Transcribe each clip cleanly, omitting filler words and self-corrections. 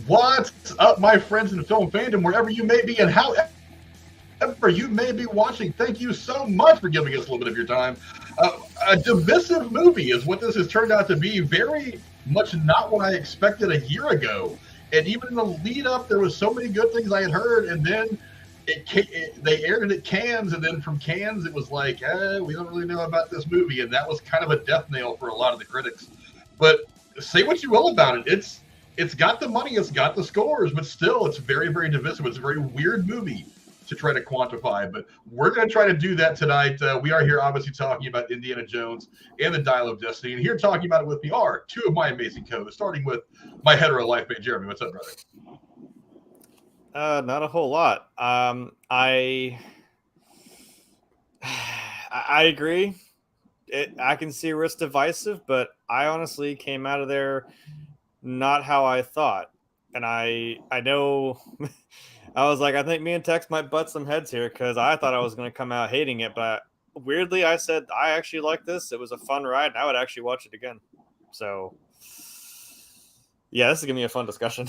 What's up, my friends in film fandom, wherever you may be and however you may be watching? Thank you so much for giving us a little bit of your time. A divisive movie is what this has turned out to be. Very much not what I expected a year ago. And even in the lead up, there was so many good things I had heard, and then they aired it at Cannes, and then from Cannes it was like, we don't really know about this movie, and that was kind of a death nail for a lot of the critics. But say what you will about it, it's got the money, it's got the scores, but still, it's very, very divisive. It's a very weird movie to try to quantify, but we're going to try to do that tonight. We are here obviously talking about Indiana Jones and the Dial of Destiny, and here talking about it with me are two of my amazing co-hosts, starting with my hetero life mate, Jeremy. What's up, brother? Not a whole lot. I agree. I can see where it's divisive, but I honestly came out of there not how I thought. And I know I was like, I think me and Tex might butt some heads here because I thought I was going to come out hating it. But weirdly, I said, I actually like this. It was a fun ride. And I would actually watch it again. So, yeah, this is going to be a fun discussion.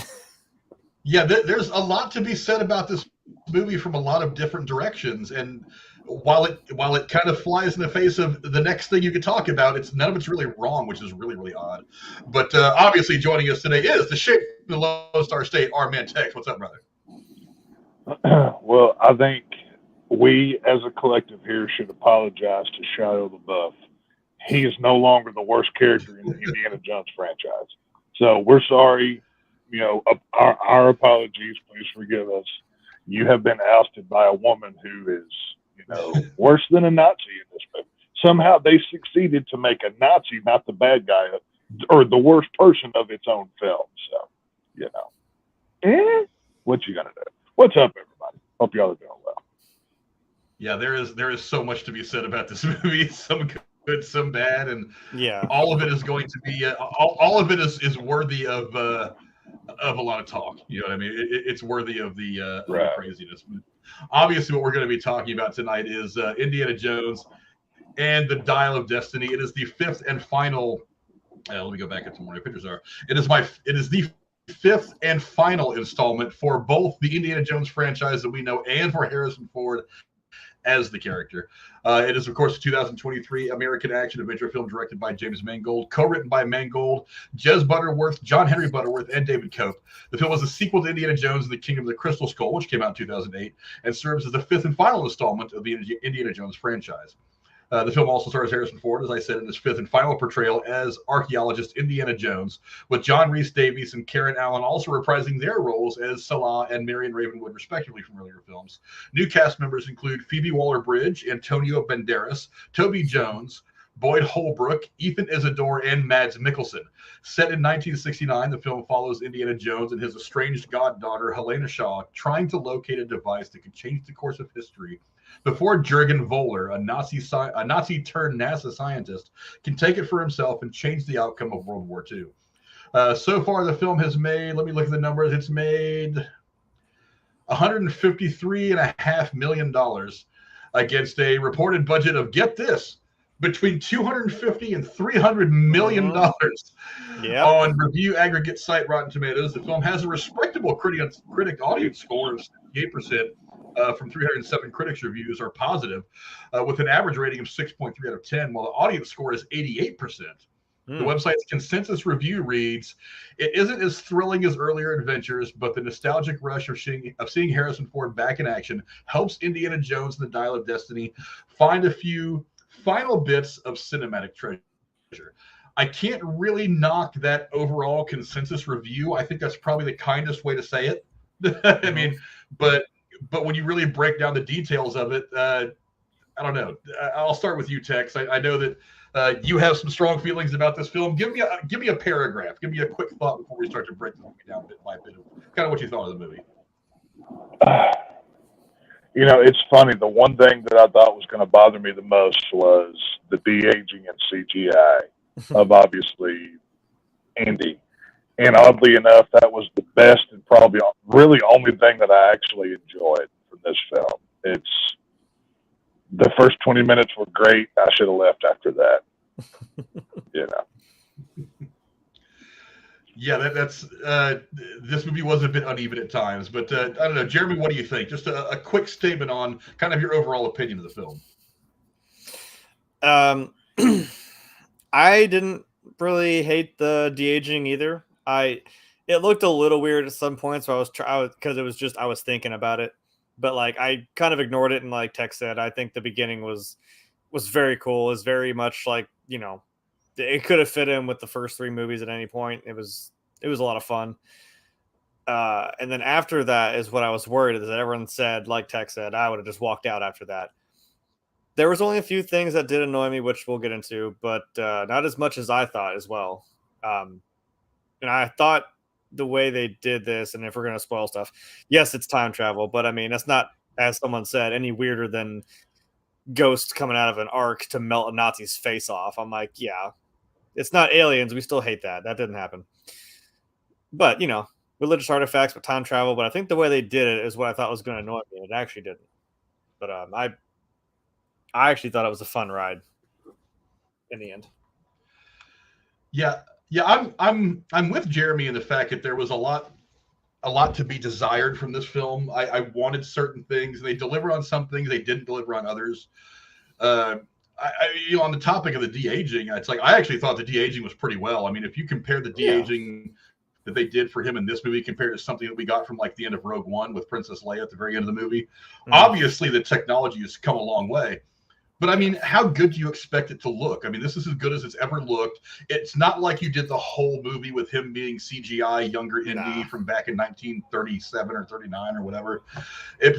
Yeah, there's a lot to be said about this movie from a lot of different directions. And while it kind of flies in the face of the next thing you could talk about, none of it's really wrong, which is really, really odd. But obviously joining us today is the shape of the Lone Star State, our man Tex. What's up, brother? Well, I think we as a collective here should apologize to Shia LaBeouf. He is no longer the worst character in the Indiana Jones franchise. So we're sorry. You know, our apologies. Please forgive us. You have been ousted by a woman who is, worse than a Nazi in this movie. Somehow they succeeded to make a Nazi not the bad guy or the worst person of its own film. So, what you gonna do? What's up, everybody? Hope y'all are doing well. Yeah, there is so much to be said about this movie. Some good, some bad, and yeah, all of it is going to be all of it is worthy of a lot of talk. You know what I mean? It's worthy of the craziness. Obviously, what we're going to be talking about tonight is Indiana Jones and the Dial of Destiny. It is the fifth and final. Let me go back up to where my pictures are. It is the fifth and final installment for both the Indiana Jones franchise that we know and for Harrison Ford as the character. It is, of course, a 2023 American action-adventure film directed by James Mangold, co-written by Mangold, Jez Butterworth, John Henry Butterworth, and David Koepp. The film was a sequel to Indiana Jones and the Kingdom of the Crystal Skull, which came out in 2008, and serves as the fifth and final installment of the Indiana Jones franchise. The film also stars Harrison Ford, as I said, in his fifth and final portrayal as archaeologist Indiana Jones, with John Rhys-Davies and Karen Allen also reprising their roles as Sallah and Marion Ravenwood, respectively, from earlier films. New cast members include Phoebe Waller-Bridge, Antonio Banderas, Toby Jones, Boyd Holbrook, Ethann Isidore, and Mads Mikkelsen. Set in 1969, the film follows Indiana Jones and his estranged goddaughter, Helena Shaw, trying to locate a device that could change the course of history before Jürgen Voller, a Nazi-turned NASA scientist, can take it for himself and change the outcome of World War II. So far, the film has made, let me look at the numbers, it's made $153.5 million against a reported budget of, get this, between $250 and $300 million on review aggregate site Rotten Tomatoes. The film has a respectable critic audience score of 78%. From 307 critics' reviews are positive, with an average rating of 6.3 out of 10, while the audience score is 88%. The website's consensus review reads, "It isn't as thrilling as earlier adventures, but the nostalgic rush of seeing Harrison Ford back in action helps Indiana Jones and the Dial of Destiny find a few final bits of cinematic treasure." I can't really knock that overall consensus review. I think that's probably the kindest way to say it. I mean, but when you really break down the details of it, I don't know. I'll start with you, Tex. I know that you have some strong feelings about this film. Give me a paragraph. Give me a quick thought before we start to break the movie down bit by bit of kind of what you thought of the movie. It's funny. The one thing that I thought was going to bother me the most was the de-aging and CGI of obviously Indy. And oddly enough, that was the best and probably really only thing that I actually enjoyed from this film. It's the first 20 minutes were great. I should have left after that. Yeah, that's this movie was a bit uneven at times, but I don't know, Jeremy, what do you think? Just a quick statement on kind of your overall opinion of the film. I didn't really hate the de-aging either. It looked a little weird at some points, so because it was just I was thinking about it, but like I kind of ignored it, and like Tech said, I think the beginning was very cool. It's very much like, you know, it could have fit in with the first three movies at any point. It was a lot of fun. And then after that is what I was worried is that everyone said, like Tech said, I would have just walked out after that. There was only a few things that did annoy me, which we'll get into, but not as much as I thought as well. And I thought the way they did this, and if we're going to spoil stuff, yes, it's time travel, but I mean, that's not, as someone said, any weirder than ghosts coming out of an ark to melt a Nazi's face off. I'm like, yeah, it's not aliens. We still hate that. That didn't happen. But, you know, religious artifacts, but time travel. But I think the way they did it is what I thought was going to annoy me. It actually didn't. But I actually thought it was a fun ride in the end. Yeah, I'm with Jeremy in the fact that there was a lot to be desired from this film. I wanted certain things. They deliver on some things. They didn't deliver on others. On the topic of the de-aging, it's like I actually thought the de-aging was pretty well. I mean, if you compare the de-aging that they did for him in this movie compared to something that we got from like the end of Rogue One with Princess Leia at the very end of the movie, obviously the technology has come a long way. But I mean, how good do you expect it to look? I mean, this is as good as it's ever looked. It's not like you did the whole movie with him being CGI younger Indy from back in 1937 or 39 or whatever.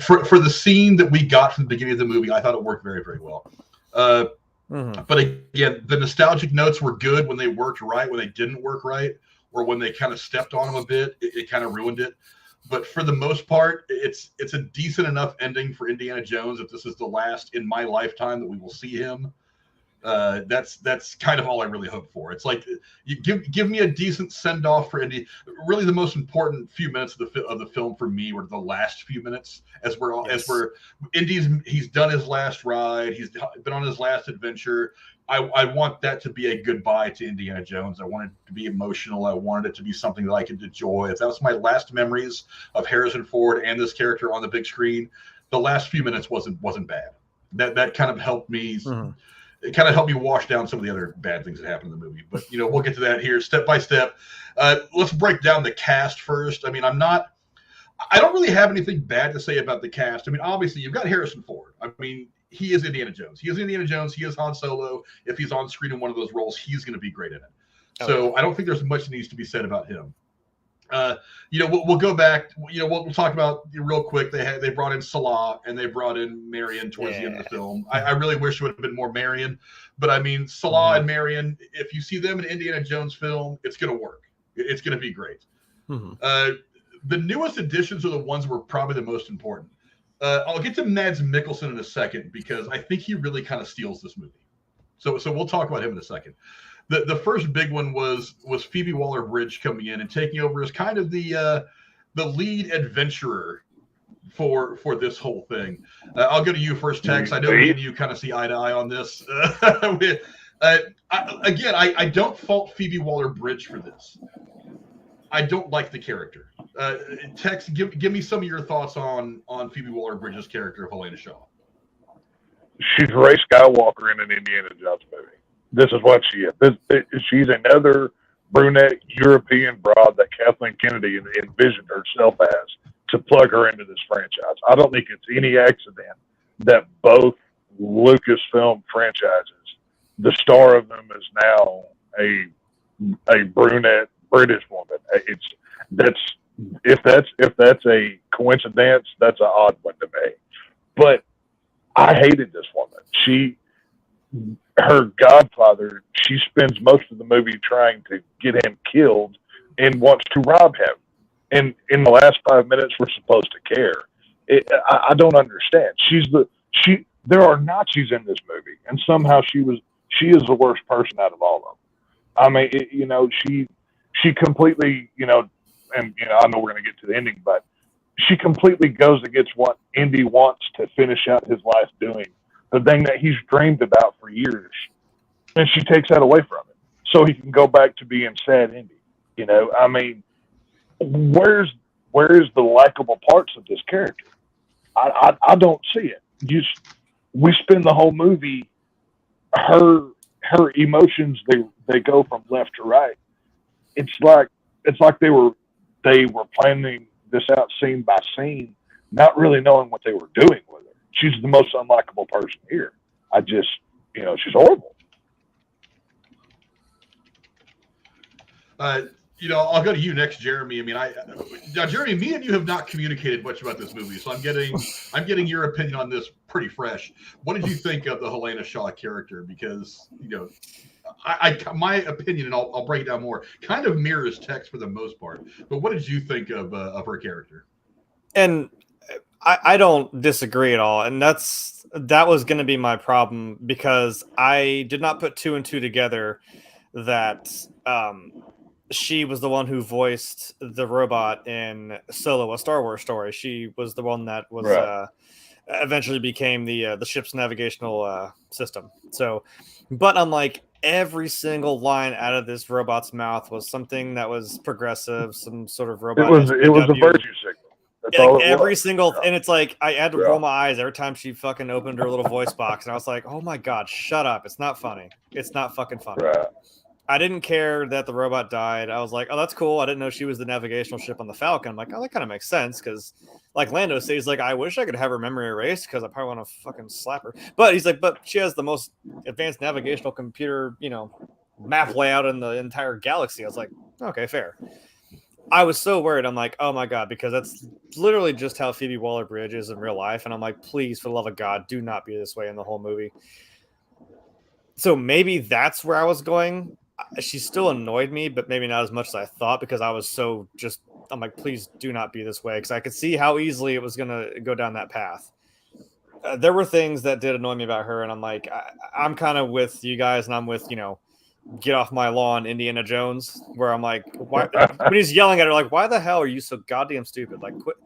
For the scene that we got from the beginning of the movie, I thought it worked very, very well. But again, the nostalgic notes were good when they worked right. When they didn't work right, or when they kind of stepped on them a bit, it kind of ruined it. But for the most part, it's a decent enough ending for Indiana Jones. If this is the last in my lifetime that we will see him, that's kind of all I really hope for. It's like you give me a decent send off for Indy. Really, the most important few minutes of the film for me were the last few minutes as we're he's done his last ride. He's been on his last adventure. I want that to be a goodbye to Indiana Jones. I want it to be emotional. I wanted it to be something that I could enjoy. If that was my last memories of Harrison Ford and this character on the big screen, the last few minutes wasn't bad. That kind of helped me. It kind of helped me wash down some of the other bad things that happened in the movie. But we'll get to that here step by step. Let's break down the cast first. I mean, I don't really have anything bad to say about the cast. I mean, obviously you've got Harrison Ford. I mean, he is Indiana Jones. He is Indiana Jones. He is Han Solo. If he's on screen in one of those roles, he's going to be great in it. So I don't think there's much that needs to be said about him. We'll go back. We'll talk about real quick. They brought in Sallah and they brought in Marion towards the end of the film. I really wish it would have been more Marion, but I mean, Sallah and Marion, if you see them in an Indiana Jones film, it's going to work. It's going to be great. The newest additions are the ones who are probably the most important. I'll get to Mads Mikkelsen in a second because I think he really kind of steals this movie. So we'll talk about him in a second. The first big one was Phoebe Waller-Bridge coming in and taking over as kind of the lead adventurer for this whole thing. I'll go to you first, Tex. I know me and you kind of see eye to eye on this. I don't fault Phoebe Waller-Bridge for this. I don't like the character. Tex, give me some of your thoughts on Phoebe Waller-Bridge's character of Helena Shaw. She's Rey Skywalker in an Indiana Jones movie. This is what she is. She's another brunette European broad that Kathleen Kennedy envisioned herself as to plug her into this franchise. I don't think it's any accident that both Lucasfilm franchises, the star of them is now a brunette British woman. If that's a coincidence, that's an odd one to me. But I hated this woman. Her godfather, she spends most of the movie trying to get him killed and wants to rob him. And in the last 5 minutes, we're supposed to care. I don't understand. There are Nazis in this movie, and somehow she is the worst person out of all of them. I mean, she completely, and I know we're going to get to the ending, but she completely goes against what Indy wants to finish out his life doing, the thing that he's dreamed about for years, and she takes that away from him so he can go back to being sad Indy. You know, I mean, where is the likable parts of this character? I don't see it. We spend the whole movie, her emotions, they go from left to right. It's like they were planning this out scene by scene, not really knowing what they were doing with her. She's the most unlikable person here. She's horrible. I'll go to you next, Jeremy. I mean, Jeremy, me and you have not communicated much about this movie, so I'm getting your opinion on this pretty fresh. What did you think of the Helena Shaw character? Because my opinion, and I'll break it down more, kind of mirrors text for the most part. But what did you think of her character? And I don't disagree at all, and that was going to be my problem, because I did not put two and two together that she was the one who voiced the robot in Solo, a Star Wars story. She was the one that was eventually became the ship's navigational system. So, but I'm like, every single line out of this robot's mouth was something that was progressive, some sort of robot. It was a virtue signal. That's all every single, and it's like I had to roll my eyes every time she fucking opened her little voice box, and I was like, "Oh my god, shut up! It's not funny. It's not fucking funny." Right. I didn't care that the robot died. I was like, "Oh, that's cool." I didn't know she was the navigational ship on the Falcon. I'm like, "Oh, that kind of makes sense," because, like Lando says, like, "I wish I could have her memory erased because I probably want to fucking slap her." But he's like, "But she has the most advanced navigational computer, map layout in the entire galaxy." I was like, "Okay, fair." I was so worried. I'm like, oh my god, because that's literally just how Phoebe Waller-Bridge is in real life. And I'm like, please, for the love of God, do not be this way in the whole movie. So maybe that's where I was going. She still annoyed me, but maybe not as much as I thought, because I was I'm like, please do not be this way. Because I could see how easily it was going to go down that path. There were things that did annoy me about her. And I'm like, I'm kind of with you guys, and I'm with, get off my lawn, Indiana Jones, where I'm like, why, when he's yelling at her, like, why the hell are you so goddamn stupid? Like, quit.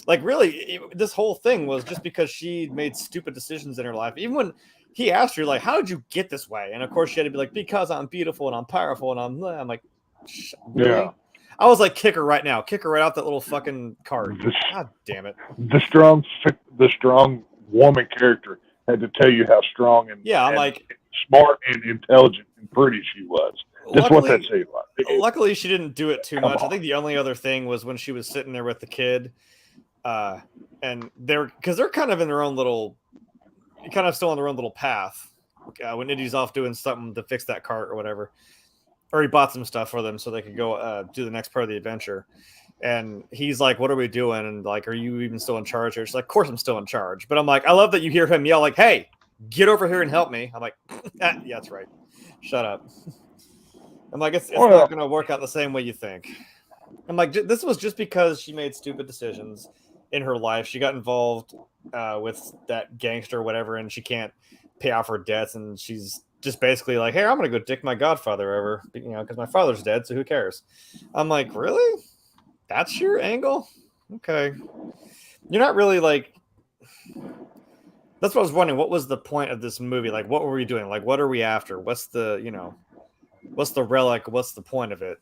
Like, really, this whole thing was just because she made stupid decisions in her life. Even when he asked her, like, how did you get this way? And of course, she had to be like, because I'm beautiful and I'm powerful and I'm like, really? Yeah. I was like, kick her right now. Kick her right out that little fucking card. God damn it. The strong woman character had to tell you how strong and I'm like, smart and intelligent and pretty she was. That's what that seemed like. Luckily, she didn't do it too much. I think the only other thing was when she was sitting there with the kid, and they're kind of in their own little, kind of still on their own little path. When Indy's off doing something to fix that cart or whatever, or he bought some stuff for them so they could go do the next part of the adventure. And he's like, "What are we doing?" And like, "Are you even still in charge?" She's like, "Of course I'm still in charge." But I'm like, I love that you hear him yell like, "Hey, get over here and help me." I'm like, yeah, that's right. Shut up. I'm like, it's not going to work out the same way you think. I'm like, this was just because she made stupid decisions in her life. She got involved with that gangster or whatever, and she can't pay off her debts. And she's just basically like, "Hey, I'm going to go dick my godfather over, because my father's dead, so who cares?" I'm like, really? That's your angle? Okay. You're not really like... That's what I was wondering. What was the point of this movie? Like, what were we doing? Like, what are we after? What's the relic? What's the point of it?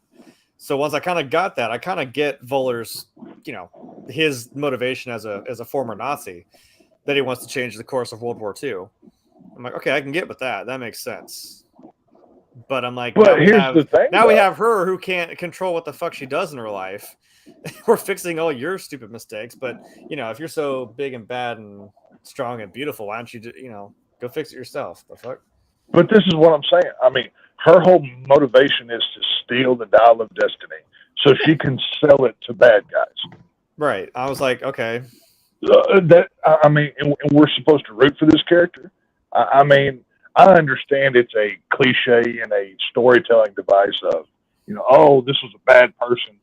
So once I kind of got that, I kind of get Voller's, his motivation as a former Nazi, that he wants to change the course of World War II. I'm like, okay, I can get with that. That makes sense. But I'm like, but here's the thing. Now we have her who can't control what the fuck she does in her life. We're fixing all your stupid mistakes. But, if you're so big and bad and strong and beautiful, why don't you go fix it yourself? The fuck? But this is what I'm saying. I mean, her whole motivation is to steal the dial of destiny so she can sell it to bad guys. Right. I was like, okay. And we're supposed to root for this character. I mean, I understand it's a cliche and a storytelling device of, oh, this was a bad person.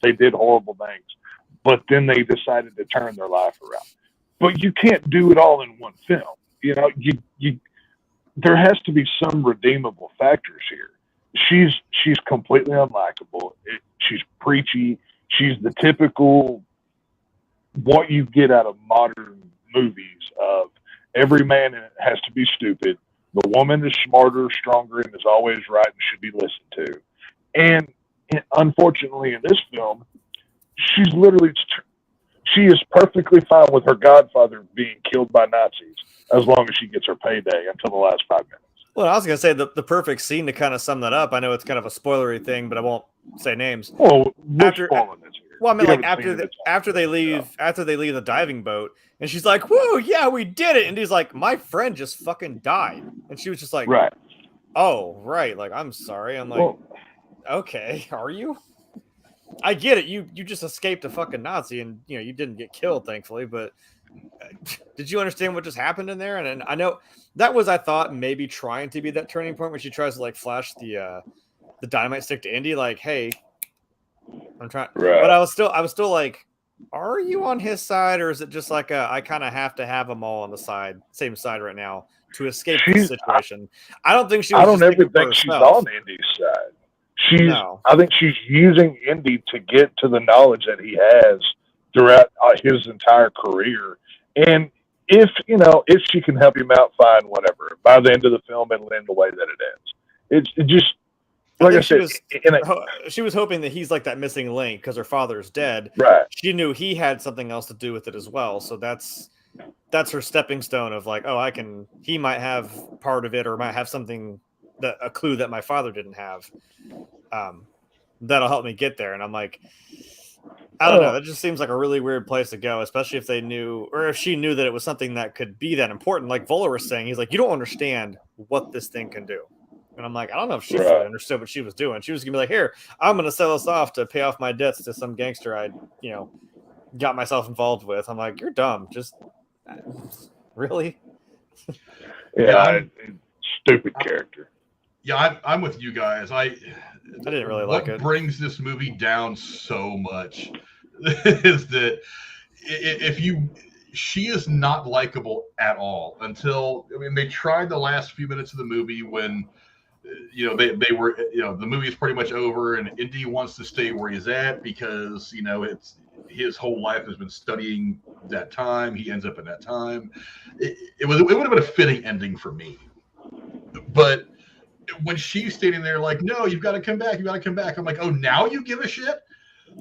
They did horrible things, but then they decided to turn their life around. But you can't do it all in one film. There has to be some redeemable factors here. She's completely unlikable. She's preachy. She's the typical what you get out of modern movies of every man in it has to be stupid. The woman is smarter, stronger, and is always right and should be listened to. And unfortunately, in this film, she's literally, she is perfectly fine with her godfather being killed by Nazis as long as she gets her payday until the last 5 minutes. Well, I was going to say the perfect scene to kind of sum that up. I know it's kind of a spoilery thing, but I won't say names. Well, we're spoiling this here. Well, I mean, like after they leave the diving boat, and she's like, "Whoa, yeah, we did it!" And he's like, "My friend just fucking died," and she was just like, "Right, oh, right." Like, I'm sorry. I'm like, okay, are you? I get it. You just escaped a fucking Nazi, and you didn't get killed, thankfully. But did you understand what just happened in there? And I know that was, I thought, maybe trying to be that turning point when she tries to like flash the dynamite stick to Indy, like, "Hey, I'm trying." Right. But I was still like, are you on his side, or is it just like I kind of have to have them all on the same side right now to escape this situation? I don't think she was. I don't ever think she's on Indy's side. I think she's using Indy to get to the knowledge that he has throughout his entire career. And if she can help him out, fine, whatever. By the end of the film, it'll end the way that it ends. It just, like I said, she was hoping that he's like that missing link because her father's dead. Right. She knew he had something else to do with it as well. So that's her stepping stone of like, oh, he might have part of it, or might have something, a clue that my father didn't have. That'll help me get there. And I'm like, I don't know. That just seems like a really weird place to go, especially if they knew, or if she knew that it was something that could be that important. Like Voller was saying, he's like, you don't understand what this thing can do. And I'm like, I don't know if she fully understood what she was doing. She was gonna be like, here, I'm gonna sell this off to pay off my debts to some gangster I, got myself involved with. I'm like, you're dumb. Just really? Yeah, stupid character. Yeah, I'm with you guys. I didn't really like it. What brings this movie down so much is that she is not likable at all until, they tried the last few minutes of the movie when, they were, the movie is pretty much over and Indy wants to stay where he's at because, it's his whole life has been studying that time. He ends up in that time. It would have been a fitting ending for me. But when she's standing there like, no, you've got to come back. I'm like, oh, now you give a shit?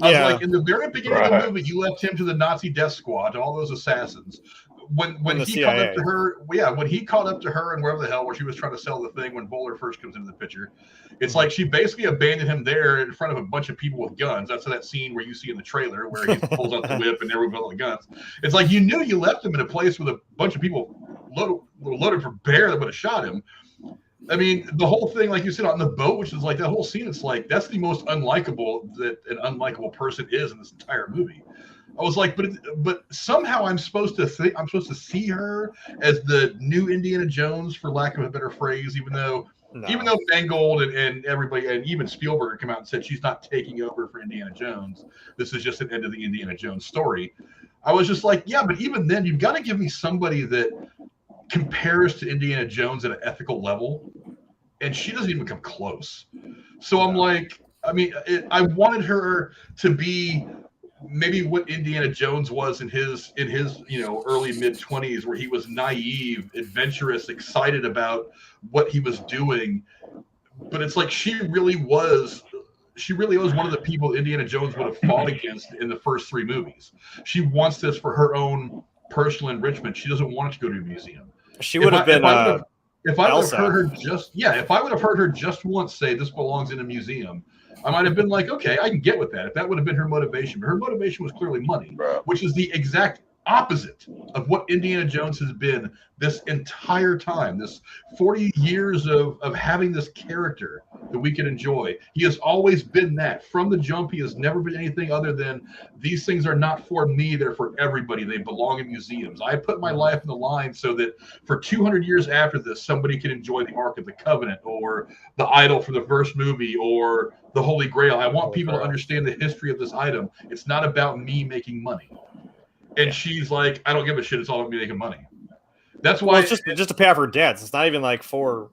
I was like, in the very beginning of the movie, you left him to the Nazi death squad, to all those assassins. When he caught up to her, when he caught up to her and wherever the hell where she was trying to sell the thing when Voller first comes into the picture, it's like she basically abandoned him there in front of a bunch of people with guns. That's that scene where you see in the trailer where he pulls out the whip and everyone with guns. It's like you knew you left him in a place with a bunch of people loaded for bear that would have shot him. I mean, the whole thing, like you said, on the boat, which is like that whole scene, it's like that's the most unlikable that an unlikable person is in this entire movie. I was like, but somehow I'm supposed to see her as the new Indiana Jones, for lack of a better phrase, even though Mangold and everybody and even Spielberg come out and said she's not taking over for Indiana Jones. This is just an end of the Indiana Jones story. I was just like, yeah, but even then, you've got to give me somebody that compares to Indiana Jones at an ethical level, and she doesn't even come close. So I'm like, I wanted her to be maybe what Indiana Jones was in his early mid-20s, where he was naive, adventurous, excited about what he was doing. But it's like she really was one of the people Indiana Jones would have fought against in the first three movies. She wants this for her own personal enrichment. She doesn't want it to go to a museum. She would have been if I would have heard her just once say this belongs in a museum, I might have been like, okay, I can get with that if that would have been her motivation. But her motivation was clearly money, which is the exact opposite of what Indiana Jones has been this entire time, this 40 years of having this character that we can enjoy. He has always been that. From the jump, he has never been anything other than these things are not for me, they're for everybody. They belong in museums. I put my life in the line so that for 200 years after this, somebody can enjoy the Ark of the Covenant or the idol from the first movie or the Holy Grail. I want people to understand the history of this item. It's not about me making money. And she's like, I don't give a shit. It's all about me making money. That's why it's just to pay off her debts. It's not even like for,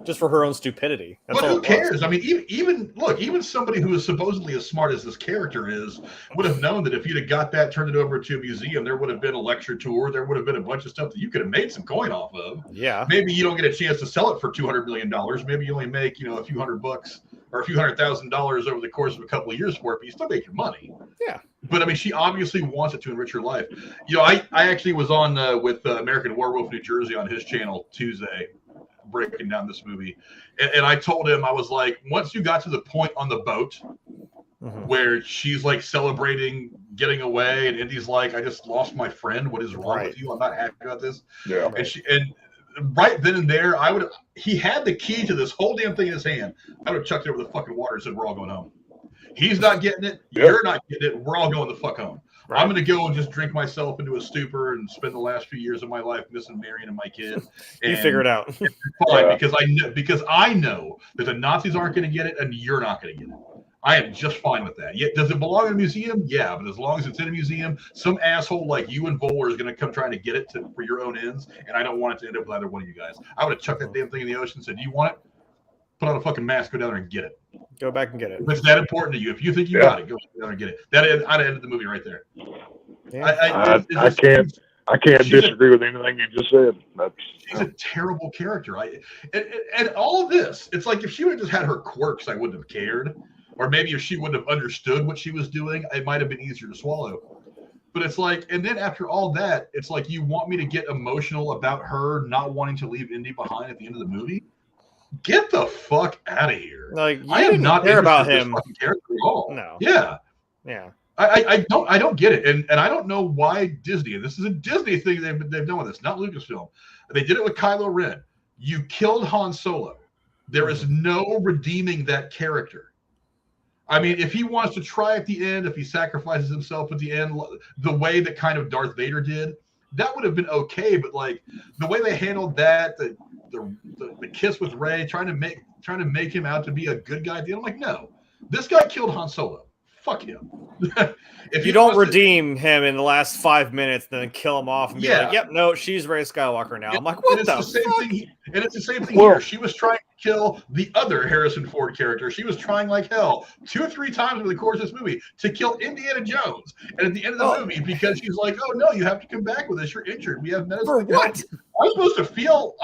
just for her own stupidity. That's but who cares? I mean, even somebody who is supposedly as smart as this character is would have known that if you'd have got that, turned it over to a museum, there would have been a lecture tour. There would have been a bunch of stuff that you could have made some coin off of. Yeah. Maybe you don't get a chance to sell it for $200 million. Maybe you only make, a few $100 or a few $100,000 over the course of a couple of years for it, but you still make your money. Yeah. But I mean, she obviously wants it to enrich her life. You know, I actually was on with American Werewolf New Jersey on his channel Tuesday, breaking down this movie, and I told him, I was like, once you got to the point on the boat where she's like celebrating getting away, and Indy's like, I just lost my friend. What is wrong with you? I'm not happy about this. Yeah. And right then and there, he had the key to this whole damn thing in his hand. I would have chucked it over the fucking water and said, we're all going home. He's not getting it. Yep. You're not getting it. We're all going the fuck home. Right. I'm going to go and just drink myself into a stupor and spend the last few years of my life missing Marion and my kid. You figure it out. Fine, because I know that the Nazis aren't going to get it and you're not going to get it. I am just fine with that. Does it belong in a museum? Yeah, but as long as it's in a museum, some asshole like you and Voller is going to come trying to get it for your own ends, and I don't want it to end up with either one of you guys. I would have chucked that damn thing in the ocean and said, do you want it? Put on a fucking mask, go down there and get it. Go back and get it. If it's that important to you, if you think you got it, go down there and get it. I'd have ended the movie right there. Yeah. I can't disagree with anything you just said. She's a terrible character. And all of this, it's like if she would have just had her quirks, I wouldn't have cared. Or maybe if she wouldn't have understood what she was doing, it might have been easier to swallow. But it's like, and then after all that, it's like you want me to get emotional about her not wanting to leave Indy behind at the end of the movie? Get the fuck out of here! Like I am not care about him. Fucking character at all. No. Yeah. Yeah. I don't get it, and I don't know why Disney. And this is a Disney thing they've done with this, not Lucasfilm. They did it with Kylo Ren. You killed Han Solo. There is no redeeming that character. I mean, if he wants to try at the end, if he sacrifices himself at the end, the way that kind of Darth Vader did, that would have been okay. But like the way they handled that, the kiss with Rey, trying to make him out to be a good guy, I'm like, no, this guy killed Han Solo. Fuck him. If you don't redeem him in the last 5 minutes, then kill him off and be like, yep, no, she's Rey Skywalker now. I'm like, what the fuck? And it's the same thing here. She was trying to kill the other Harrison Ford character. She was trying like hell 2 or 3 times over the course of this movie to kill Indiana Jones. And at the end of the movie, because she's like, oh no, you have to come back with us. You're injured. We have medicine. For what? I'm supposed to feel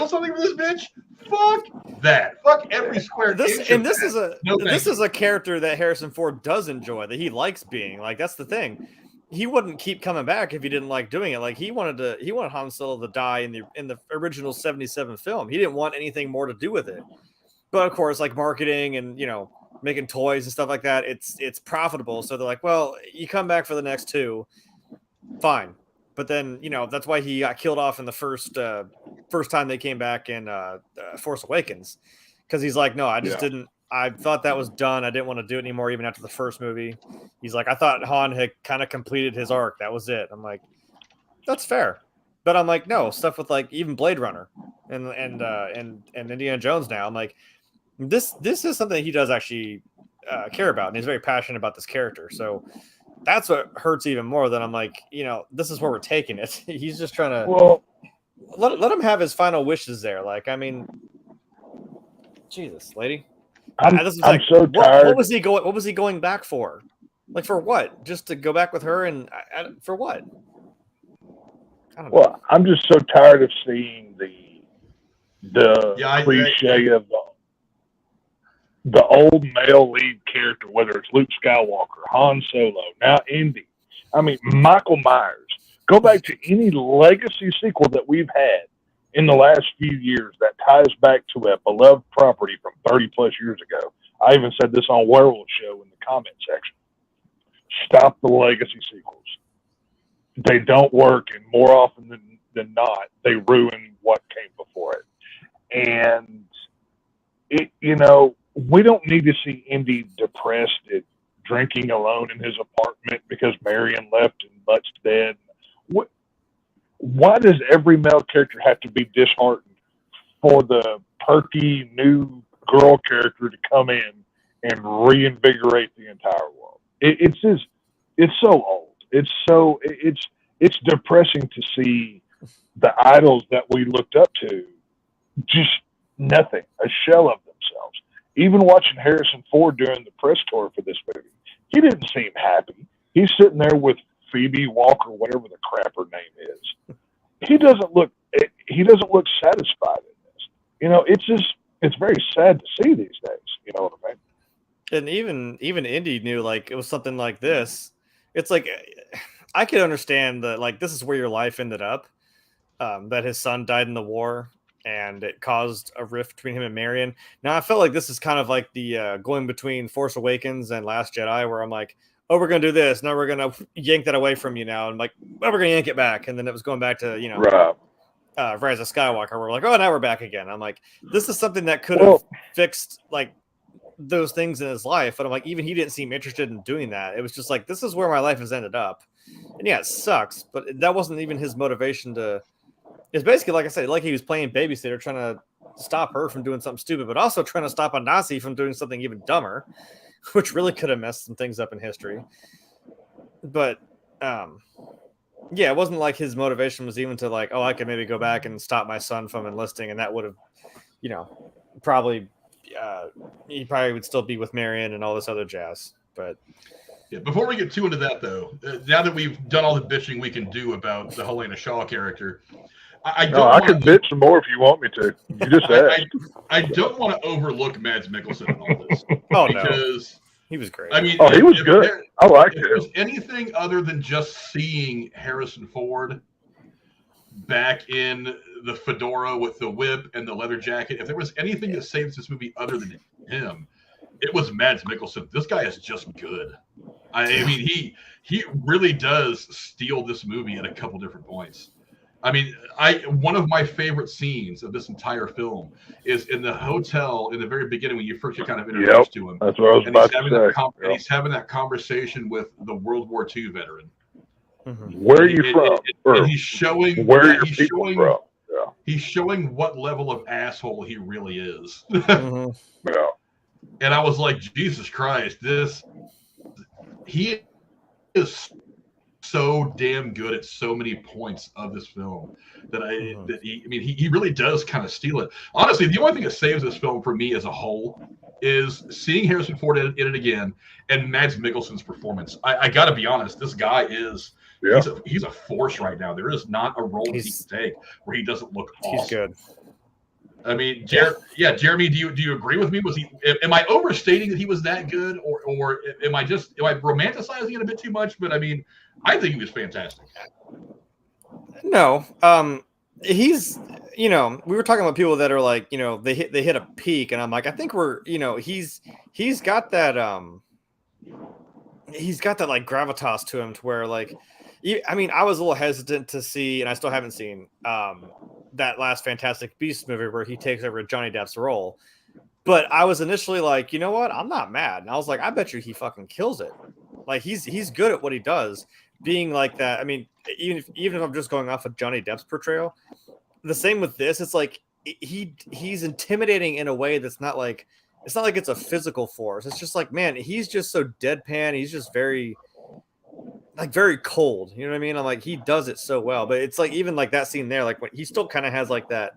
something for this bitch? Fuck that. Fuck every square inch. And this is a character that Harrison Ford does enjoy, that he likes being. Like that's the thing. He wouldn't keep coming back if he didn't like doing it. Like he wanted Han Solo to die in the original 77 film. He didn't want anything more to do with it. But of course, like marketing and making toys and stuff like that, it's profitable. So they're like, well, you come back for the next 2, fine. But then, that's why he got killed off in the first time they came back in Force Awakens. Because he's like, no, I just didn't. I thought that was done. I didn't want to do it anymore, even after the first movie. He's like, I thought Han had kind of completed his arc. That was it. I'm like, that's fair. But I'm like, no, stuff with like even Blade Runner and Indiana Jones now. I'm like, this is something he does actually care about, and he's very passionate about this character. So that's what hurts even more. Than I'm like, this is where we're taking it. He's just trying to let him have his final wishes there. Like, I mean, Jesus, lady. I'm so tired. What was he going back for? Like for what? Just to go back with her and for what? I don't know. Well, I'm just so tired of seeing the cliche of the old male lead character, whether it's Luke Skywalker, Han Solo, now Indy. I mean, Michael Myers. Go back to any legacy sequel that we've had in the last few years that ties back to a beloved property from 30 plus years ago. I even said this on Werewolf Show in the comment section. Stop the legacy sequels. They don't work, and more often than not, they ruin what came before it. And we don't need to see Indy depressed at drinking alone in his apartment because Marion left and Mutt's dead. Why does every male character have to be disheartened for the perky new girl character to come in and reinvigorate the entire world? It's so old. It's depressing to see the idols that we looked up to just nothing, a shell of themselves. Even watching Harrison Ford during the press tour for this movie, he didn't seem happy. He's sitting there with Phoebe Walker, whatever the crap her name is. He doesn't look satisfied in this. It's very sad to see these days. You know what I And even Indy knew like it was something like this. It's like I could understand that like this is where your life ended up. That his son died in the war, and it caused a rift between him and Marion. Now I felt like this is kind of like the going between Force Awakens and Last Jedi, where I'm like, oh, we're gonna do this. Now we're gonna yank that away from you now, and like, well, we're gonna yank it back, and then it was going back to Rise of Skywalker. We're like, oh, now we're back again. I'm like, this is something that could have fixed like those things in his life, but I'm like, even he didn't seem interested in doing that. It was just like, this is where my life has ended up, and yeah, it sucks, but that wasn't even his motivation to. It's basically like I said, like he was playing babysitter, trying to stop her from doing something stupid, but also trying to stop a Nazi from doing something even dumber, which really could have messed some things up in history. But yeah, it wasn't like his motivation was even to like, oh, I could maybe go back and stop my son from enlisting, and that would have, probably he probably would still be with Marion and all this other jazz. But yeah, before we get too into that though, now that we've done all the bitching we can do about the Helena Shaw character, I can bitch some more if you want me to. You just asked. I don't want to overlook Mads Mikkelsen in all this. Because he was great. I mean, he was good. I liked it. If there's anything other than just seeing Harrison Ford back in the fedora with the whip and the leather jacket, if there was anything that saves this movie other than him, it was Mads Mikkelsen. This guy is just good. I mean, he really does steal this movie at a couple different points. I mean, one of my favorite scenes of this entire film is in the hotel in the very beginning when you first get kind of introduced to him. That's what I was about to say. And he's having that conversation with the World War II veteran. Mm-hmm. Where are you from? And he's showing where are your people from? Yeah. He's showing what level of asshole he really is. Mm-hmm. Yeah. And I was like, Jesus Christ, he is so damn good at so many points of this film that he really does kind of steal it. Honestly, the only thing that saves this film for me as a whole is seeing Harrison Ford in it again and Mads Mikkelsen's performance. I got to be honest, this guy is he's a force right now. There is not a role he can take where he doesn't look awesome. He's good. I mean, Jeremy, do you agree with me? Am I overstating that he was that good, or am I romanticizing it a bit too much? But I mean, I think he was fantastic. No, he's we were talking about people that are like they hit a peak, and I'm like, I think he's got that like gravitas to him to where like. I mean, I was a little hesitant to see, and I still haven't seen that last Fantastic Beasts movie where he takes over Johnny Depp's role. But I was initially like, you know what? I'm not mad. And I was like, I bet you he fucking kills it. Like he's good at what he does, being like that. I mean, even if I'm just going off of Johnny Depp's portrayal, the same with this. It's like he's intimidating in a way that's not like it's not like it's a physical force. It's just like, man, he's just so deadpan. He's just very cold, you know what I mean? I'm like, he does it so well, but it's like even like that scene there, like when he still kind of has like that,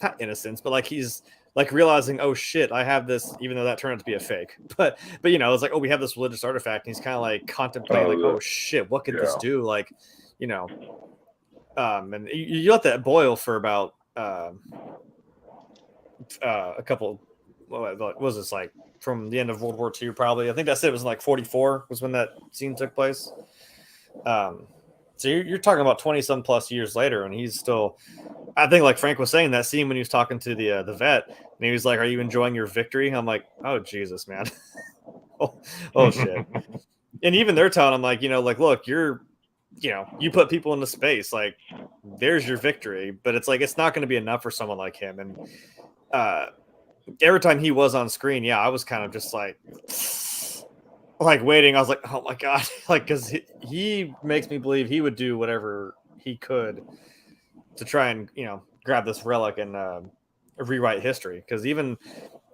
not innocence, but like he's like realizing, oh shit, I have this, even though that turned out to be a fake. But it's like, oh, we have this religious artifact, and he's kind of like contemplating, like, oh shit, what could this do? Like, and you let that boil for about a couple. What was this like? From the end of World War II, probably. I think it was like 44 was when that scene took place. So you're talking about 20-some plus years later, and he's still. I think, like Frank was saying, that scene when he was talking to the vet, and he was like, "Are you enjoying your victory?" I'm like, "Oh Jesus, man! oh shit!" And even they're telling him, like, like, look, you put people into space, like, there's your victory, but it's like it's not going to be enough for someone like him, and every time he was on screen, I was kind of just like waiting. I was like, oh my God, like, because he makes me believe he would do whatever he could to try and grab this relic and rewrite history. Because even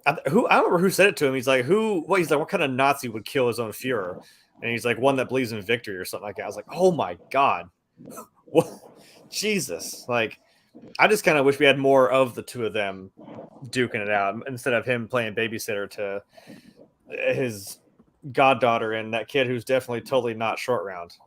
I don't remember who said it to him. He's like, what kind of Nazi would kill his own Führer? And he's like, one that believes in victory or something like that. I was like, oh my God, what? Jesus, like. I just kind of wish we had more of the two of them duking it out instead of him playing babysitter to his goddaughter and that kid who's definitely totally not short round.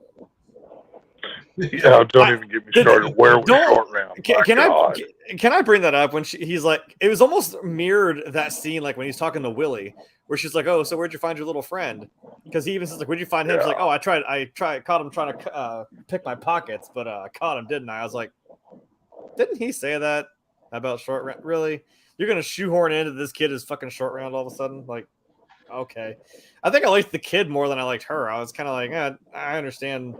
Yeah, don't even get me started. Where was Short Round? Can I bring that up when he's like, it was almost mirrored that scene, like when he's talking to Willie, where she's like, "Oh, so where'd you find your little friend?" Because he even says like, "Where'd you find him?" She's like, "Oh, I caught him trying to pick my pockets, but I caught him, didn't I?" I was like, didn't he say that about Short Round? Really? You're gonna shoehorn into this kid is fucking Short Round all of a sudden? Like, okay. I think I liked the kid more than I liked her. I was kind of like, I understand.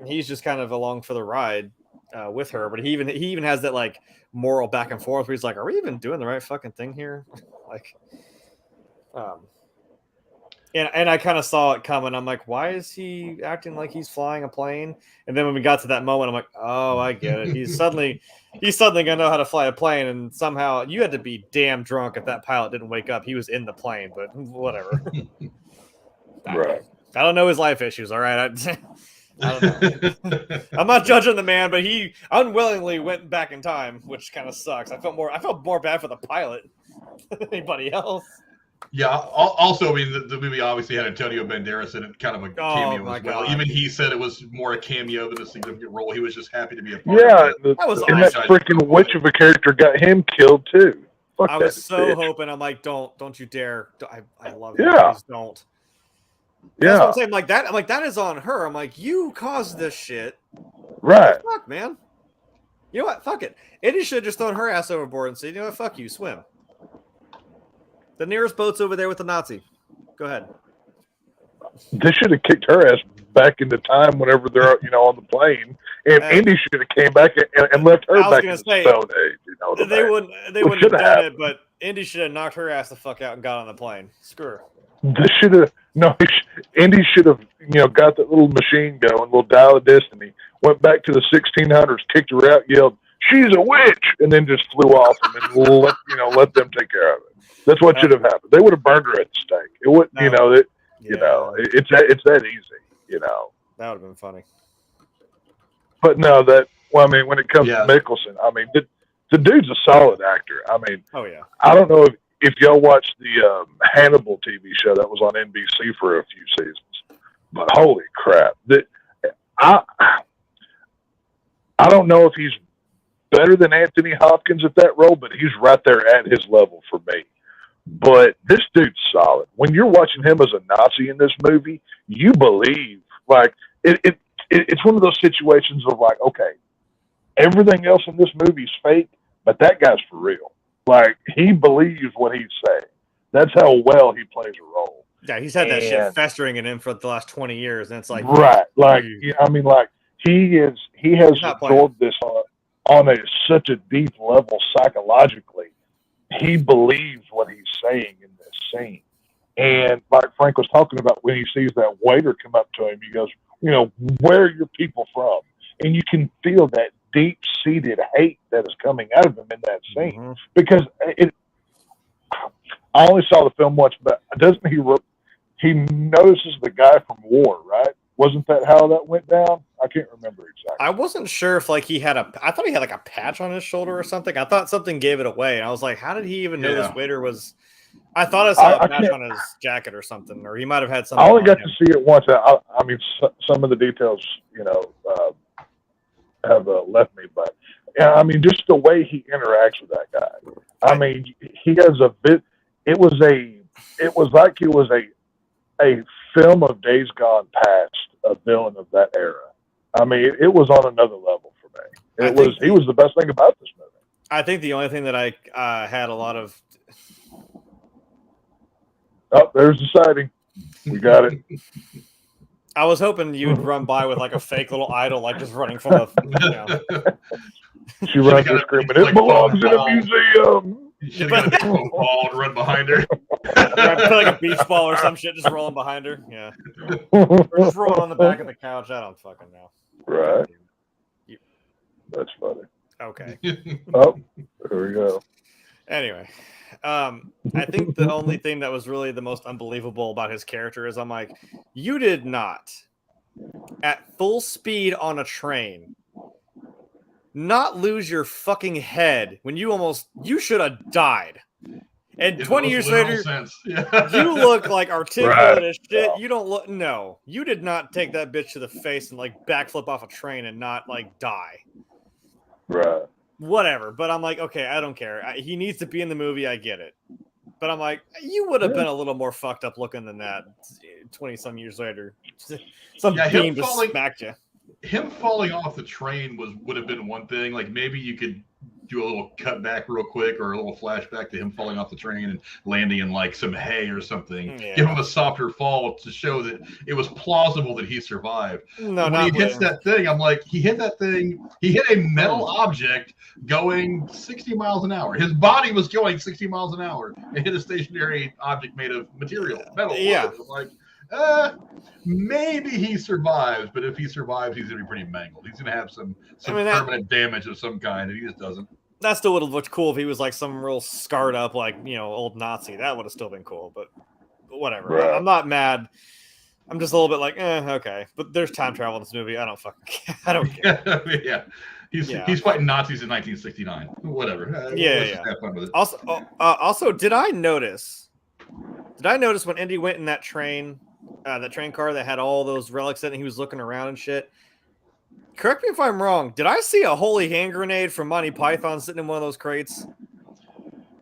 He's just kind of along for the ride with her, but he even has that like moral back and forth where he's like, "Are we even doing the right fucking thing here?" Like, and I kind of saw it coming. I'm like, why is he acting like he's flying a plane? And then when we got to that moment, I'm like, oh, I get it. He's suddenly gonna know how to fly a plane, and somehow you had to be damn drunk if that pilot didn't wake up. He was in the plane, but whatever. Right. I don't know his life issues. All right. I don't know. I'm not judging the man, but he unwillingly went back in time, which kind of sucks. I felt more bad for the pilot than anybody else. Yeah. Also, I mean, the movie obviously had Antonio Banderas in it, kind of a cameo as well. God. Even he said it was more a cameo than a significant role. He was just happy to be a part of it. That freaking witch of a character got him killed too. I was so hoping. I'm like, don't you dare! I love him. Yeah. Please don't. Yeah. That's what I'm saying. Like that. I'm like, that is on her. I'm like, you caused this shit. Right. Fuck, man. You know what? Fuck it. Eddie should have just thrown her ass overboard and said, you know what? Fuck you. Swim. The nearest boat's over there with the Nazi. Go ahead. They should have kicked her ass back into time whenever they're on the plane, and Indy should have came back and left her back in the Stone Age. They wouldn't have done it, but Indy should have knocked her ass the fuck out and got on the plane. Screw her. Indy should have got that little machine going, little dial of destiny, went back to the 1600s, kicked her out, yelled, "She's a witch," and then just flew off and then let them take care of it. That's what should have happened. They would have burned her at the stake. It would, it's that easy, That would have been funny. But no, when it comes to Mikkelsen, the dude's a solid actor. Oh yeah. I don't know if y'all watched the Hannibal TV show that was on NBC for a few seasons, but holy crap, I don't know if he's better than Anthony Hopkins at that role, but he's right there at his level for me. But this dude's solid. When you're watching him as a Nazi in this movie, you believe, like, it's one of those situations of like, okay, everything else in this movie is fake, but that guy's for real. Like, he believes what he's saying. That's how well he plays a role. Yeah, he's had that shit festering in him for the last 20 years, and it's like, right, like, he has absorbed this on such a deep level psychologically. He believes what he's saying in this scene. And like Frank was talking about, when he sees that waiter come up to him, he goes, "Where are your people from?" And you can feel that deep-seated hate that is coming out of him in that scene. Mm-hmm. Because I only saw the film once, but doesn't he notices the guy from War, right? Wasn't that how that went down? I can't remember exactly. I wasn't sure if I thought he had like a patch on his shoulder or something. I thought something gave it away. And I was like, how did he even know this waiter was? I thought I saw a patch on his jacket or something, or he might have had something. I only got to see it once. Some of the details, have left me, but just the way he interacts with that guy. He has a bit. It was like it was a film of Days Gone Past, a villain of that era. It was on another level for me. He was the best thing about this movie. I think the only thing that I had a lot of. Oh, there's the sighting. We got it. I was hoping you would run by with like a fake little idol, like just running from a. She runs her screaming, "It belongs in a museum." You should have got a ball and run behind her. Put like a beach ball or some shit, just rolling behind her. Yeah. Or just rolling on the back of the couch. I don't fucking know. Right. That's funny. Okay. Oh, there we go. Anyway, I think the only thing that was really the most unbelievable about his character is I'm like, you did not, at full speed on a train, not lose your fucking head when you should have died. And 20 years later, Yeah. you look like articulate as shit. You don't look. No, you did not take that bitch to the face and like backflip off a train and not like die. Right. Whatever. But I'm like, okay, I don't care. He needs to be in the movie. I get it. But I'm like, you would have been a little more fucked up looking than that 20 some years later. Some beam just smacked you. Him falling off the train would have been one thing. Like maybe you could do a little cut back real quick or a little flashback to him falling off the train and landing in like some hay or something. Yeah. Give him a softer fall to show that it was plausible that he survived. No, when he hits that thing, I'm like, he hit that thing. He hit a metal object going 60 miles an hour. His body was going 60 miles an hour and hit a stationary object made of material, metal. Yeah. I'm like, maybe he survives, but if he survives, he's gonna be pretty mangled. He's gonna have some permanent damage of some kind, and he just doesn't. That still would have looked cool if he was like some real scarred up, like, old Nazi. That would have still been cool, but whatever. Right. I'm not mad. I'm just a little bit like, okay. But there's time travel in this movie. I don't fucking care. I don't care. Yeah. He's fighting Nazis in 1969. Whatever. Yeah. Have fun with it. Also, did I notice when Indy went in that train car that had all those relics in it, he was looking around and shit? Correct me if I'm wrong. Did I see a holy hand grenade from Monty Python sitting in one of those crates?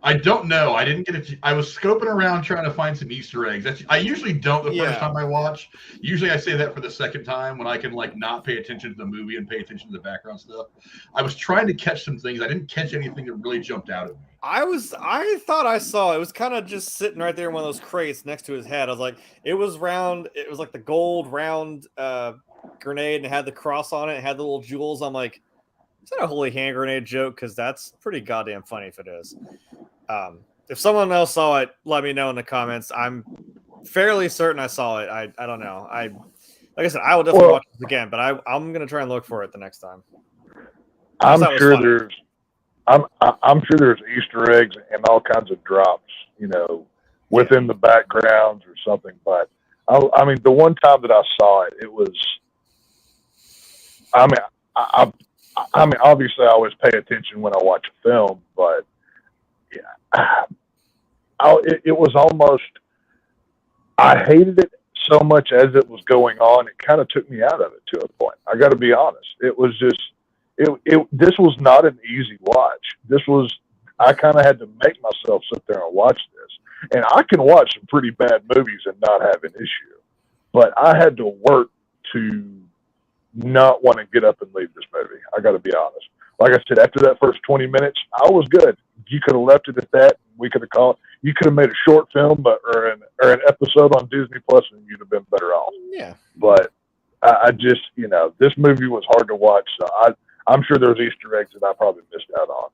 I don't know. I didn't get it. I was scoping around trying to find some Easter eggs. I usually don't the first time I watch. Usually I say that for the second time when I can like not pay attention to the movie and pay attention to the background stuff. I was trying to catch some things. I didn't catch anything that really jumped out at me. I thought I saw it was kind of just sitting right there in one of those crates next to his head. I was like, it was round. It was like the gold round grenade and it had the cross on it. It had the little jewels. I'm like, is that a holy hand grenade joke? Because that's pretty goddamn funny if it is. If someone else saw it, let me know in the comments. I'm fairly certain I saw it. I don't know. Like I said, I will definitely watch this again, but I'm gonna try and look for it the next time. I'm sure there's Easter eggs and all kinds of drops, within the backgrounds or something. But I mean, the one time that I saw it, it was. I mean, obviously, I always pay attention when I watch a film, but it was almost. I hated it so much as it was going on. It kind of took me out of it to a point. I got to be honest. It was just. This was not an easy watch. I kind of had to make myself sit there and watch this. And I can watch some pretty bad movies and not have an issue. But I had to work to not want to get up and leave this movie. I got to be honest. Like I said, after that first 20 minutes, I was good. You could have left it at that. We could have called. You could have made a short film or an episode on Disney Plus, and you'd have been better off. Yeah. But I just, this movie was hard to watch. So I'm sure there's Easter eggs that I probably missed out on.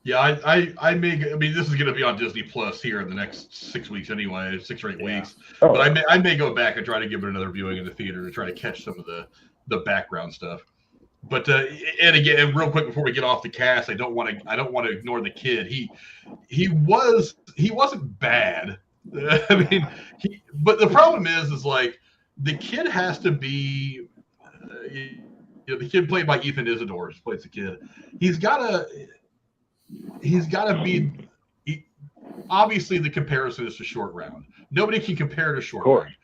Yeah, I mean, this is going to be on Disney Plus here in the next 6 weeks anyway, 6 or 8 weeks. Oh. But I may go back and try to give it another viewing in the theater to try to catch some of the background stuff. But and again, real quick before we get off the cast, I don't want to ignore the kid. He wasn't bad. I mean, but the problem is like the kid has to be. The kid played by Ethann Isidore plays the kid. He's got to be. Obviously, the comparison is to Short Round. Nobody can compare to Short Round.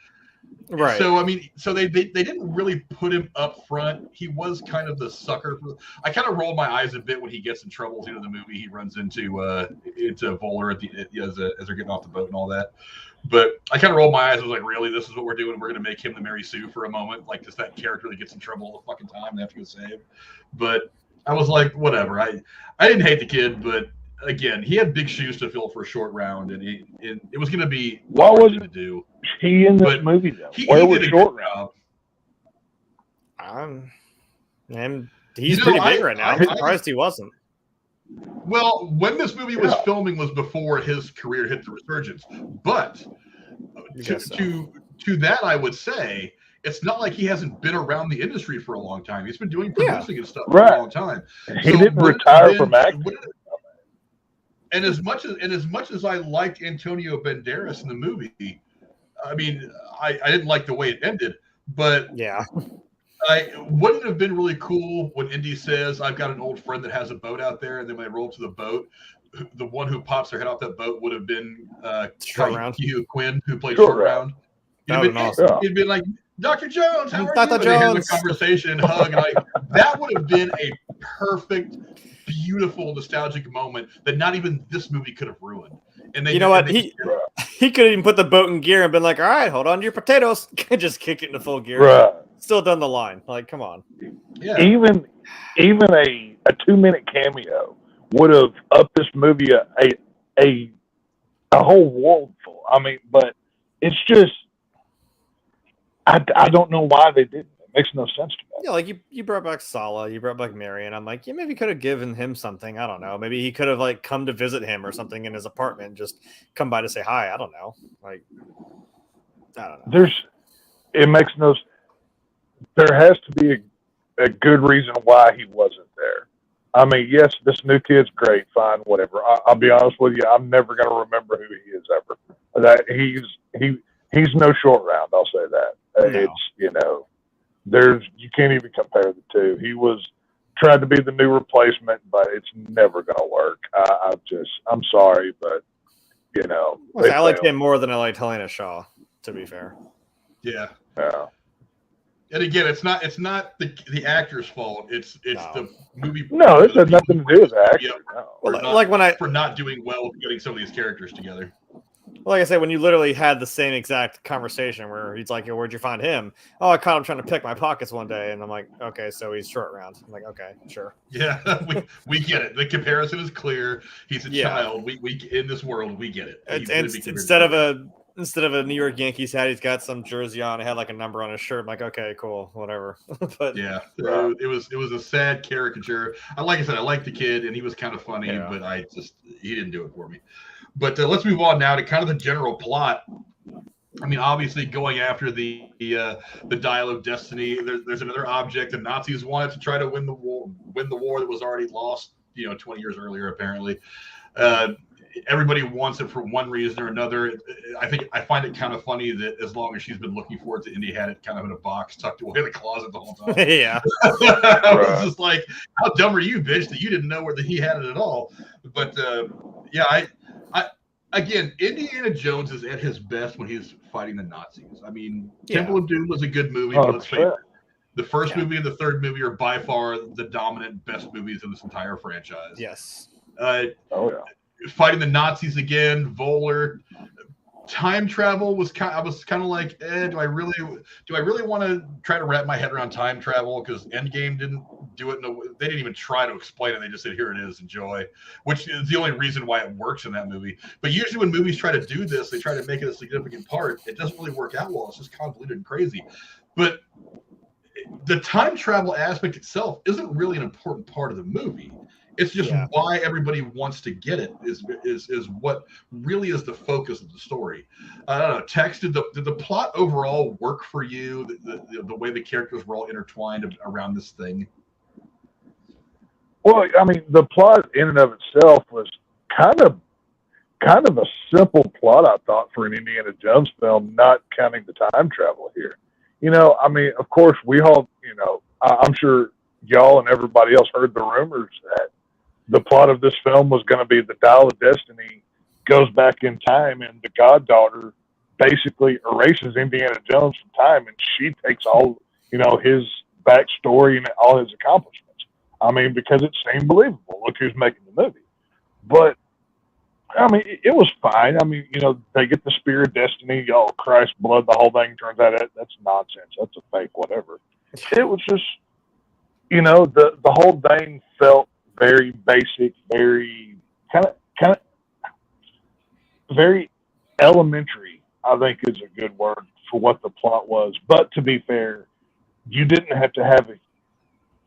Right. So I mean, they didn't really put him up front. He was kind of the sucker. I kind of rolled my eyes a bit when he gets in trouble. The movie he runs into Voller as they're getting off the boat and all that. But I kind of rolled my eyes. I was like, really, this is what we're doing? We're going to make him the Mary Sue for a moment? Like, just that character that gets in trouble all the fucking time and have to go save. But I was like, whatever. I didn't hate the kid, but again, he had big shoes to fill for a Short Round, and it was going to be what was it to do. He in this movie though? Where was Short Round? And he's pretty big right now. I'm surprised he wasn't. Well, when this movie was filming was before his career hit the resurgence. But to that, I would say it's not like he hasn't been around the industry for a long time. He's been doing producing and stuff for a long time. He didn't retire from acting. And as much as I liked Antonio Banderas in the movie, I mean, I didn't like the way it ended, but Wouldn't it have been really cool when Indy says, "I've got an old friend that has a boat out there," and then when they roll to the boat, the one who pops their head off that boat would have been Hugh Quinn, who played Short Round. He'd been like, "Dr. Jones, how are Dr. you?" Jones. And they had a conversation and hug, and that would have been a perfect, beautiful, nostalgic moment that not even this movie could have ruined. And you know what? He could have even put the boat in gear and been like, "All right, hold on to your potatoes," just kick it into full gear. Right. Still done the line. Like, come on. Yeah. Even a 2-minute cameo would have upped this movie a whole world full. I mean, but it's just I don't know why they didn't. It makes no sense to me. Yeah, like you brought back Sallah, you brought back Marion. I'm like, yeah, maybe could have given him something. I don't know. Maybe he could have like come to visit him or something in his apartment, just come by to say hi. I don't know. Like, I don't know. It makes no. There has to be a good reason why he wasn't there. I mean, yes, this new kid's great, fine, whatever. I'll be honest with you, I'm never going to remember who he is ever. That he's no Short Round. I'll say that. No. It's you can't even compare the two. He was tried to be the new replacement, but it's never going to work. I'm sorry, but I liked him more than I liked Helena Shaw. To be fair. Yeah. Yeah. And again, it's not the actor's fault. It's the movie. No, it has nothing to do with the actor. Yeah. No. For not doing well with getting some of these characters together. Like I said, when you literally had the same exact conversation where he's like, "Yo, where'd you find him?" "Oh, I caught him trying to pick my pockets one day," and I'm like, "Okay, so he's Short Round." I'm like, "Okay, sure." Yeah, we get it. The comparison is clear. He's a child. We in this world, we get it. Instead of a New York Yankees hat, he's got some jersey on. It had like a number on his shirt. I'm like, okay, cool, whatever. But yeah, it was a sad caricature. Like I said, I liked the kid and he was kind of funny, but he didn't do it for me. But let's move on now to kind of the general plot. I mean, obviously, going after the Dial of Destiny, there's another object. The Nazis wanted to try to win the war that was already lost, 20 years earlier, apparently. Everybody wants it for one reason or another. I find it kind of funny that as long as she's been looking for it, the Indy had it kind of in a box tucked away in the closet the whole time. Yeah. I was just like, how dumb are you, bitch, that you didn't know where he had it at all? But again, Indiana Jones is at his best when he's fighting the Nazis. I mean, Temple of Doom was a good movie, but let's face it, the first movie and the third movie are by far the dominant best movies in this entire franchise. Yes. Fighting the Nazis again, Voller. Time travel was I was kind of like, do I really want to try to wrap my head around time travel? Because Endgame didn't do it. They didn't even try to explain it. They just said, "Here it is, enjoy," which is the only reason why it works in that movie. But usually when movies try to do this, they try to make it a significant part. It doesn't really work out well. It's just convoluted and crazy. But the time travel aspect itself isn't really an important part of the movie. It's just why everybody wants to get it is what really is the focus of the story. I don't know, Tex, did the plot overall work for you? The way the characters were all intertwined around this thing? Well, I mean, the plot in and of itself was kind of a simple plot, I thought, for an Indiana Jones film, not counting the time travel here. I mean, of course, we all, I'm sure y'all and everybody else heard the rumors that the plot of this film was going to be the Dial of Destiny goes back in time and the goddaughter basically erases Indiana Jones from time, and she takes all, his backstory and all his accomplishments. I mean, because it seemed believable. Look who's making the movie. But, I mean, it was fine. I mean, they get the Spear of Destiny, Christ, blood, the whole thing turns out that's nonsense. That's a fake whatever. It was just, the whole thing felt very basic, very kind of very elementary, I think is a good word for what the plot was. But to be fair, you didn't have to have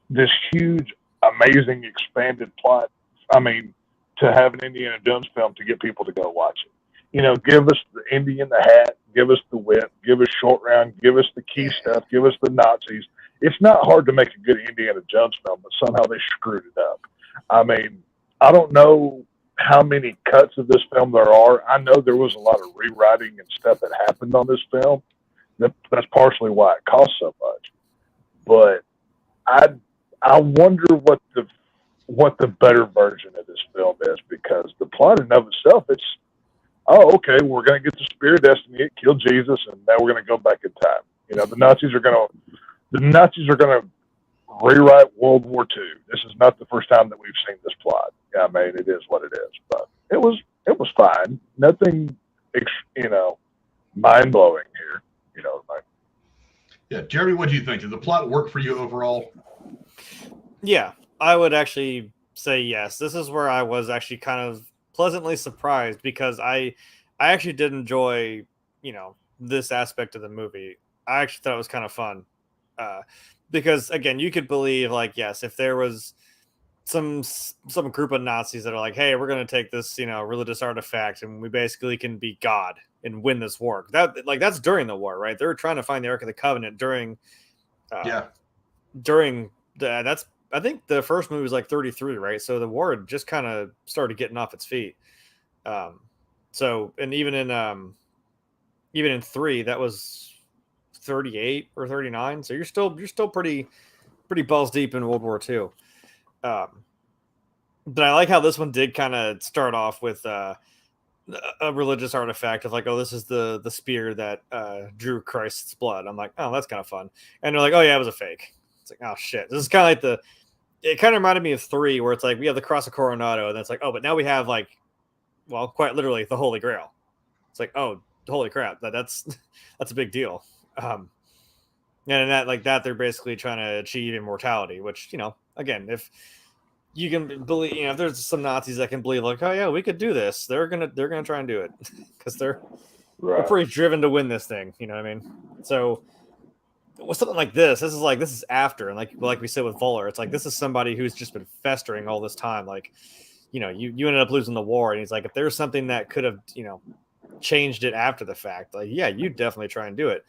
this huge, amazing, expanded plot. I mean, to have an Indiana Jones film to get people to go watch it. Give us the Indy in the hat, give us the whip, give us Short Round, give us the key stuff, give us the Nazis. It's not hard to make a good Indiana Jones film, but somehow they screwed it up. I mean, I don't know how many cuts of this film there are. I know there was a lot of rewriting and stuff that happened on this film. That's partially why it cost so much. but I wonder what the better version of this film is, because the plot in and of itself, it's, oh, okay, we're going to get the spear of destiny, it killed Jesus, and now we're going to go back in time. You know, the Nazis are going to rewrite World War II. This is not the first time that we've seen this plot. I mean, it is what it is, but it was fine. Nothing, mind blowing here. You know, like. Yeah, Jeremy, what do you think? Did the plot work for you overall? Yeah, I would actually say yes. This is where I was actually kind of pleasantly surprised, because I actually did enjoy, this aspect of the movie. I actually thought it was kind of fun. Because again, you could believe, like, yes, if there was some group of Nazis that are like, hey, we're going to take this, religious artifact and we basically can be God and win this war. That's during the war, right? They were trying to find the Ark of the Covenant during I think the first movie was like 33, right? So the war had just kind of started getting off its feet. So, and even in 3, that was 38 or 39. So you're still pretty balls deep in World War II. But I like how this one did kind of start off with a religious artifact of like, oh, this is the spear that drew Christ's blood. I'm like, oh, that's kind of fun. And they're like, oh yeah, it was a fake. It's like, oh shit. This is kind of like it kind of reminded me of 3, where it's like we have the Cross of Coronado, and it's like, oh, but now we have like, well, quite literally the Holy Grail. It's like, oh, holy crap, that's a big deal. And in that they're basically trying to achieve immortality, which, again, if you can believe, if there's some Nazis that can believe like, oh yeah, we could do this, they're gonna try and do it, because they're pretty driven to win this thing. You know what I mean? So with something like this is after, and like we said with Voller, it's like this is somebody who's just been festering all this time. Like, you ended up losing the war, and he's like, if there's something that could have, changed it after the fact, like, yeah, you definitely try and do it.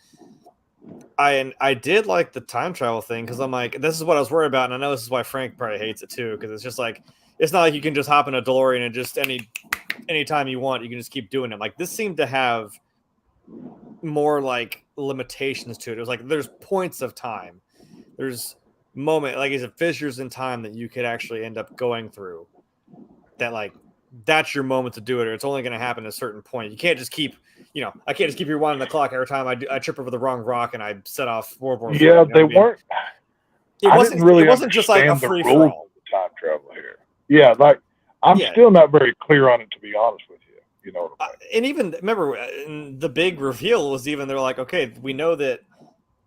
I did like the time travel thing, because I'm like, this is what I was worried about, and I know this is why Frank probably hates it too, because it's just like, it's not like you can just hop in a DeLorean and just any time you want, you can just keep doing it. Like, this seemed to have more like limitations to it. It was like there's points of time, there's moment, like, is it fissures in time that you could actually end up going through, that like that's your moment to do it, or it's only going to happen at a certain point. You can't just keep, I can't just keep rewinding the clock every time I trip over the wrong rock and I set off World War IV. Yeah, they weren't. It wasn't just like a free for all. Time travel here. Yeah, like I'm still not very clear on it, to be honest with you. You know what I mean? And even remember, the big reveal was even they're like, okay, we know that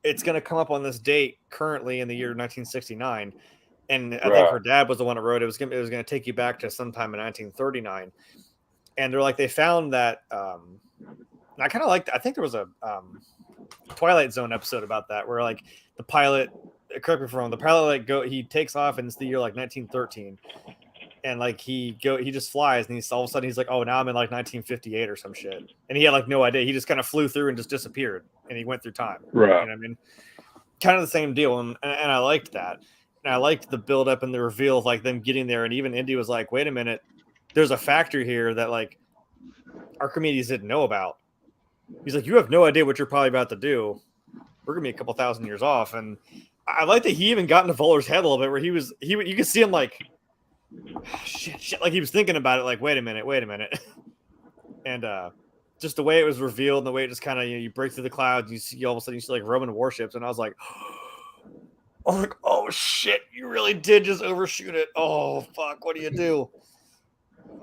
it's going to come up on this date currently in the year 1969. And I think her dad was the one that wrote it. It was going to take you back to sometime in 1939. And they're like, they found that. I kind of liked. I think there was a Twilight Zone episode about that, where like the pilot. Correct me if I'm wrong. The pilot he takes off, and it's the year like 1913, and like he just flies, and all of a sudden he's like, oh, now I'm in like 1958 or some shit, and he had like no idea. He just kind of flew through and just disappeared, and he went through time. Right. You know what I mean? Kind of the same deal, and I liked that. And I liked the build up and the reveal of like them getting there. And even Indy was like, wait a minute, there's a factor here that like Archimedes didn't know about. He's like, you have no idea what you're probably about to do. We're going to be a couple thousand years off. And I like that he even got into Voller's head a little bit, where you could see him like, shit. Like he was thinking about it. Like, wait a minute. And just the way it was revealed and the way it just kind of, you break through the clouds, you see, all of a sudden you see like Roman warships. And I was like, oh shit, you really did just overshoot it. Oh fuck, what do you do?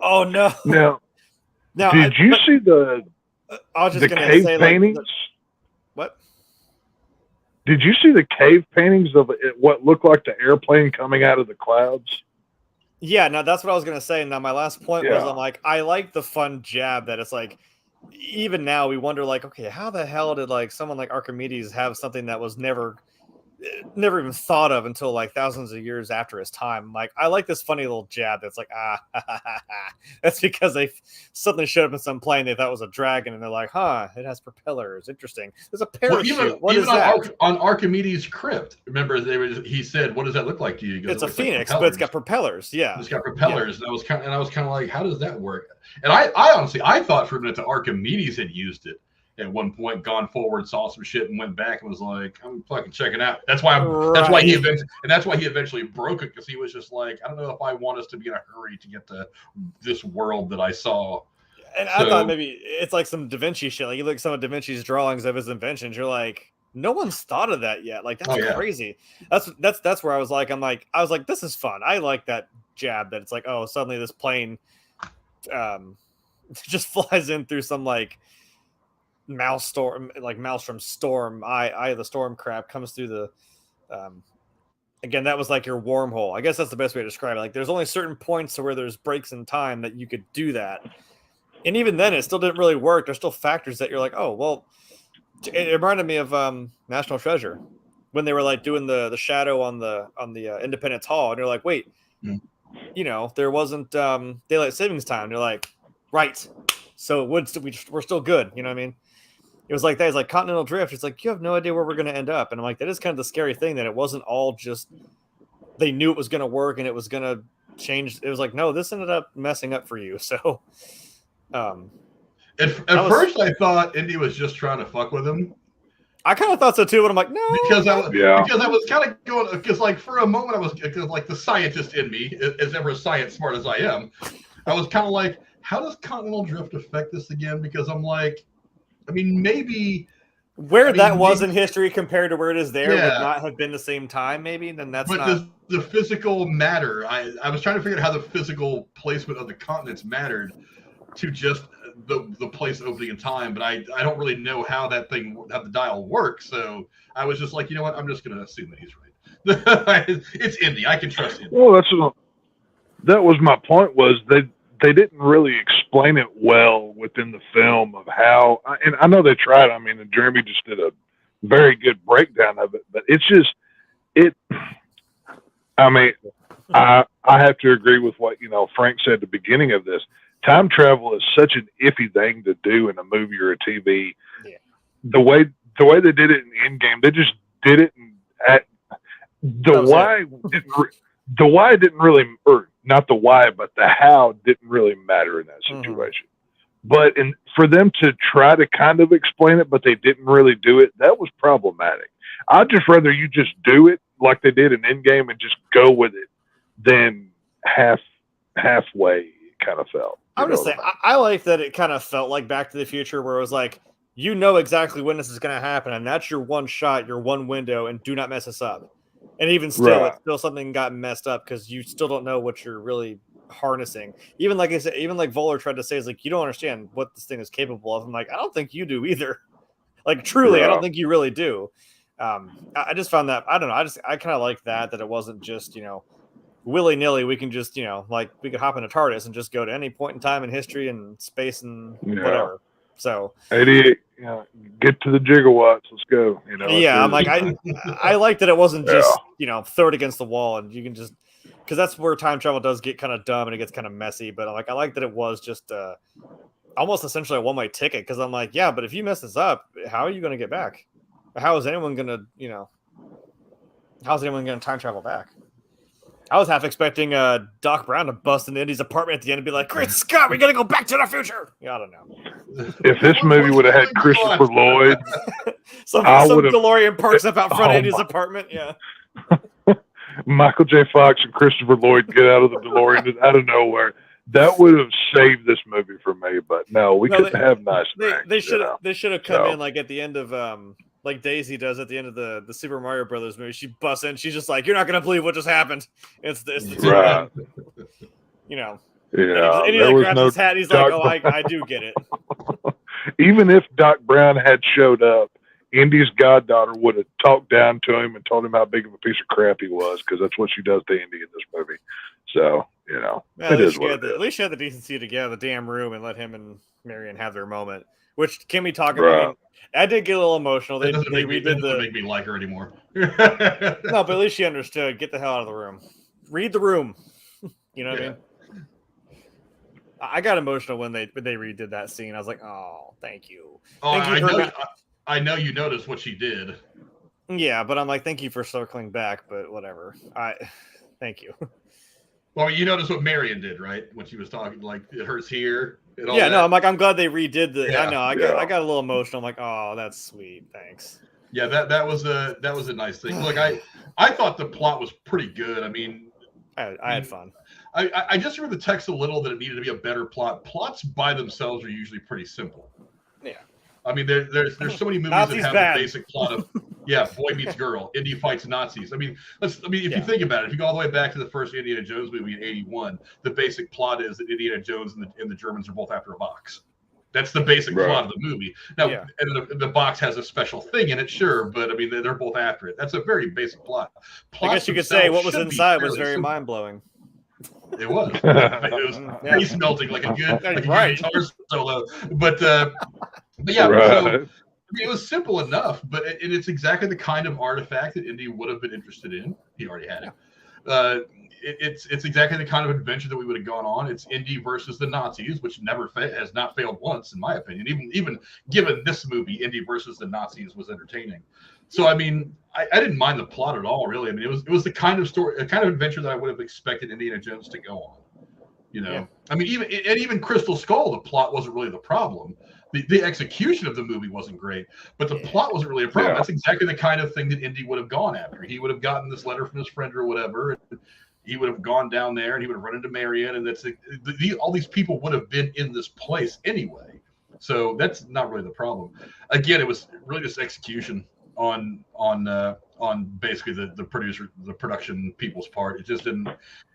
Oh no. Now did you see the I was just gonna cave say paintings? What? Did you see the cave paintings of what looked like the airplane coming out of the clouds? Yeah, no, that's what I was gonna say. Now my last point was, I'm like, I like the fun jab that it's like, even now we wonder like, okay, how the hell did like someone like Archimedes have something that was never even thought of until like thousands of years after his time? Like, I like this funny little jab that's like, that's because something showed up in some plane they thought was a dragon, and they're like, it has propellers. Interesting. There's a parachute. Well, what is that? On Archimedes' crypt, remember he said, "What does that look like to you?" He goes, it's a phoenix, but it's got propellers. Yeah, it's got propellers. Yeah. And I was kind of like, how does that work? And I honestly thought for a minute that Archimedes had used it. at one point gone forward, saw some shit, and went back and was like, "I'm fucking checking out." That's why he eventually broke it, because he was just like, "I don't know if I want us to be in a hurry to get to this world that I saw." And I thought maybe it's like some Da Vinci shit. Like you look at some of Da Vinci's drawings of his inventions, you're like, no one's thought of that yet. Like that's crazy. That's where I was like, this is fun. I like that jab that it's like, oh, suddenly this plane just flies in through some like maelstrom, like maelstrom storm, eye of the storm crap comes through the again, that was like your wormhole. I guess that's the best way to describe it. Like there's only certain points to where there's breaks in time that you could do that. And even then it still didn't really work. There's still factors that you're like, oh, well, it reminded me of National Treasure when they were like doing the shadow on the Independence Hall, and they're like, wait, you know, there wasn't daylight savings time. They're like, right, so we're still good. You know what I mean? It was like that. It's like continental drift. It's like you have no idea where we're going to end up, and I'm like, that is kind of the scary thing, that it wasn't all just they knew it was going to work and it was going to change. It was like, no, this ended up messing up for you. So. At first, I thought Indy was just trying to fuck with him. I kind of thought so too, but I'm like, no. Because I was kind of going, because like for a moment I was, because like the scientist in me, as ever science smart as I am, I was kind of like, how does continental drift affect this again? Because I'm like, I mean, maybe where that was in history compared to where it is there would not have been the same time. Maybe then that's. But does the physical matter? I was trying to figure out how the physical placement of the continents mattered to just the place opening in time, but I don't really know how the dial works. So I was just like, you know what? I'm just going to assume that he's right. It's Indy. I can trust him. Well, that was my point. Was they didn't really explain it well within the film of how. And I know they tried. I mean, and Jeremy just did a very good breakdown of it. But it's just it. I mean, I have to agree with what Frank said at the beginning of this. Time travel is such an iffy thing to do in a movie or a TV. Yeah. The way they did it in Endgame, they just did it at the why. The why didn't really, or not the why, but the how didn't really matter in that situation. But for them to try to kind of explain it, but they didn't really do it, that was problematic. I'd just rather you just do it like they did in Endgame and just go with it than halfway. Kind of felt. I would just say I like that it kind of felt like Back to the Future, where it was like, you know exactly when this is going to happen, and that's your one shot, your one window, and do not mess this up. And even still, it's still something got messed up because you still don't know what you're really harnessing. Even like I said, even like Voller tried to say, is like, you don't understand what this thing is capable of. I'm like, I don't think you do either. Like truly, I don't think you really do. I just found that, I don't know. I kind of like that it wasn't just, willy-nilly, we can just, like we could hop in a TARDIS and just go to any point in time in history and space and whatever. So 88, get to the gigawatts. Let's go. I'm like, I like that it wasn't just, throw it against the wall and you can just, because that's where time travel does get kind of dumb and it gets kind of messy. But I like that it was just almost essentially a one-way ticket, because I'm like, yeah, but if you mess this up, how are you going to get back? How is anyone going to, how's anyone going to time travel back? I was half expecting Doc Brown to bust into Indy's apartment at the end and be like, Chris Scott, we got to go back to the future. Yeah, I don't know. If this movie would have had Christopher Lloyd, some DeLorean parks up out front of Indy's apartment. Yeah. Michael J. Fox and Christopher Lloyd get out of the DeLorean out of nowhere. That would have saved this movie for me, but no, we couldn't have nice things. They should have come in like at the end of like Daisy does at the end of the Super Mario Brothers movie. She busts in. She's just like, "You're not going to believe what just happened." It's the right. Yeah. And he grabs his hat. He's like, "Oh, I do get it." Even if Doc Brown had showed up, Indy's goddaughter would have talked down to him and told him how big of a piece of crap he was, because that's what she does to Indy in this movie. So at least she had the decency to get out of the damn room and let him and Marion have their moment. Which, can we talk about? I did get a little emotional. They doesn't make me like her anymore. No, but at least she understood. Get the hell out of the room. Read the room. You know what I mean? I got emotional when they redid that scene. I was like, oh, thank you. I know you noticed what she did. Yeah, but I'm like, thank you for circling back, but whatever. Thank you. Well, you notice what Marion did, right? When she was talking, like, it hurts here. And all Yeah, that. no, I'm glad they redid the. Yeah. I know, I got a little emotional. I'm like, oh, that's sweet, thanks. Yeah, that was a nice thing. Look, I thought the plot was pretty good. I mean, I had fun. I just read the text a little that it needed to be a better plot. Plots by themselves are usually pretty simple. Yeah. I mean, there's so many movies Nazis that have bad. the basic plot of boy meets girl, Indy fights Nazis. I mean, if you think about it, if you go all the way back to the first Indiana Jones movie in '81, the basic plot is that Indiana Jones and the Germans are both after a box. That's the basic plot of the movie. Now, and the box has a special thing in it, sure, but I mean, they're both after it. That's a very basic plot. I guess you could say what was inside was very mind blowing. It was. It was face melting like a good guitar solo. But yeah, so I mean, it was simple enough, but it's exactly the kind of artifact that Indy would have been interested in. He already had it. It's exactly the kind of adventure that we would have gone on. It's Indy versus the Nazis, which has not failed once, in my opinion. Even given this movie, Indy versus the Nazis was entertaining. So I mean, I didn't mind the plot at all, really. I mean, it was the kind of story, a kind of adventure that I would have expected Indiana Jones to go on. You know, I mean, even Crystal Skull, the plot wasn't really the problem. The execution of the movie wasn't great, but the plot wasn't really a problem. That's exactly the kind of thing that Indy would have gone after. He would have gotten this letter from his friend or whatever, and he would have gone down there and he would have run into Marion, and all these people would have been in this place anyway. So that's not really the problem. Again, it was really just execution on basically the production people's part. It just didn't.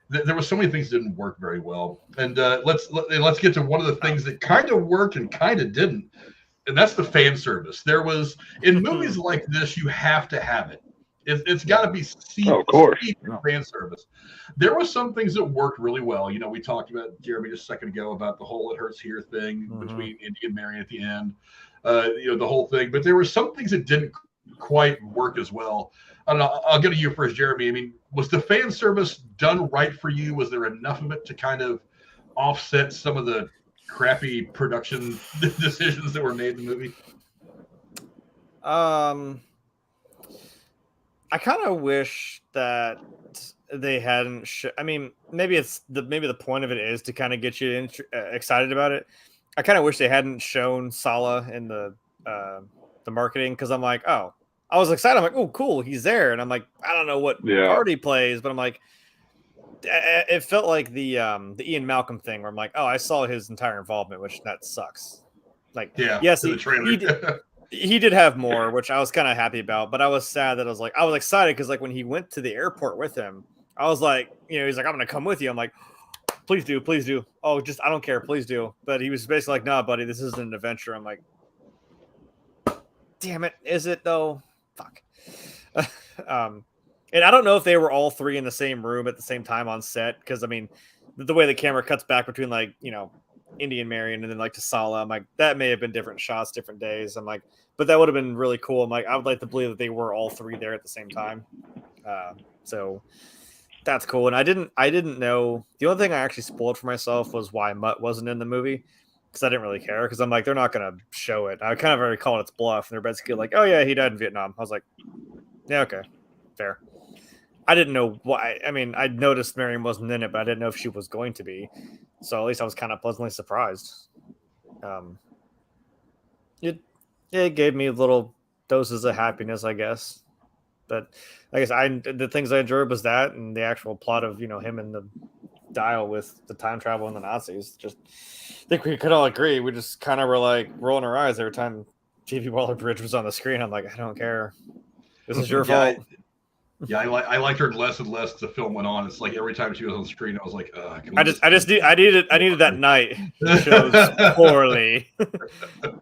There were so many things that didn't work very well, and let's get to one of the things that kind of worked and kind of didn't, and that's the fan service. There was in movies like this, you have to have it. It's got to be of course fan service. There were some things that worked really well. You know, we talked about Jeremy just a second ago about the whole "it hurts here" thing between Indy and Marion at the end. You know, the whole thing, but there were some things that didn't quite work as well. I don't know. I'll go to you first, Jeremy. I mean, was the fan service done right for you? Was there enough of it to kind of offset some of the crappy production decisions that were made in the movie? I kind of wish that they hadn't. I mean, maybe the point of it is to kind of get you excited about it. I kind of wish they hadn't shown Sallah in the marketing, because I'm like, oh. I was excited. I'm like, oh, cool, he's there. And I'm like, I don't know what part he plays, but I'm like, it felt like the Ian Malcolm thing where I'm like, oh, I saw his entire involvement, which that sucks. Like, yes, he did have more, which I was kind of happy about, but I was sad that I was excited because like when he went to the airport with him, I was like, you know, he's like, I'm going to come with you. I'm like, please do. Oh, just, I don't care. Please do. But he was basically like, nah, buddy, this isn't an adventure. I'm like, damn it. Is it though? Fuck. And I don't know if they were all three in the same room at the same time on set, because I mean, the way the camera cuts back between like, you know, Indy and Marion and then like to Sallah, I'm like, that may have been different shots, different days. I'm like, but that would have been really cool. I'm like, I would like to believe that they were all three there at the same time. So that's cool. And I didn't know. The only thing I actually spoiled for myself was why Mutt wasn't in the movie, because I didn't really care, because I'm like, they're not going to show it. I kind of already called its bluff, and they're basically like, oh yeah, he died in Vietnam. I was like, yeah, okay, fair. I didn't know why. I mean, I noticed Marion wasn't in it, but I didn't know if she was going to be. So at least I was kind of pleasantly surprised. It gave me little doses of happiness, I guess. But I guess the things I enjoyed was that, and the actual plot of, you know, him and the dial with the time travel and the Nazis. Just, I think we could all agree. We just kind of were like rolling our eyes every time Phoebe Waller-Bridge was on the screen. I'm like, I don't care. This is your fault. I liked her less and less as the film went on. It's like every time she was on the screen, I was like, I needed that night. She chose poorly.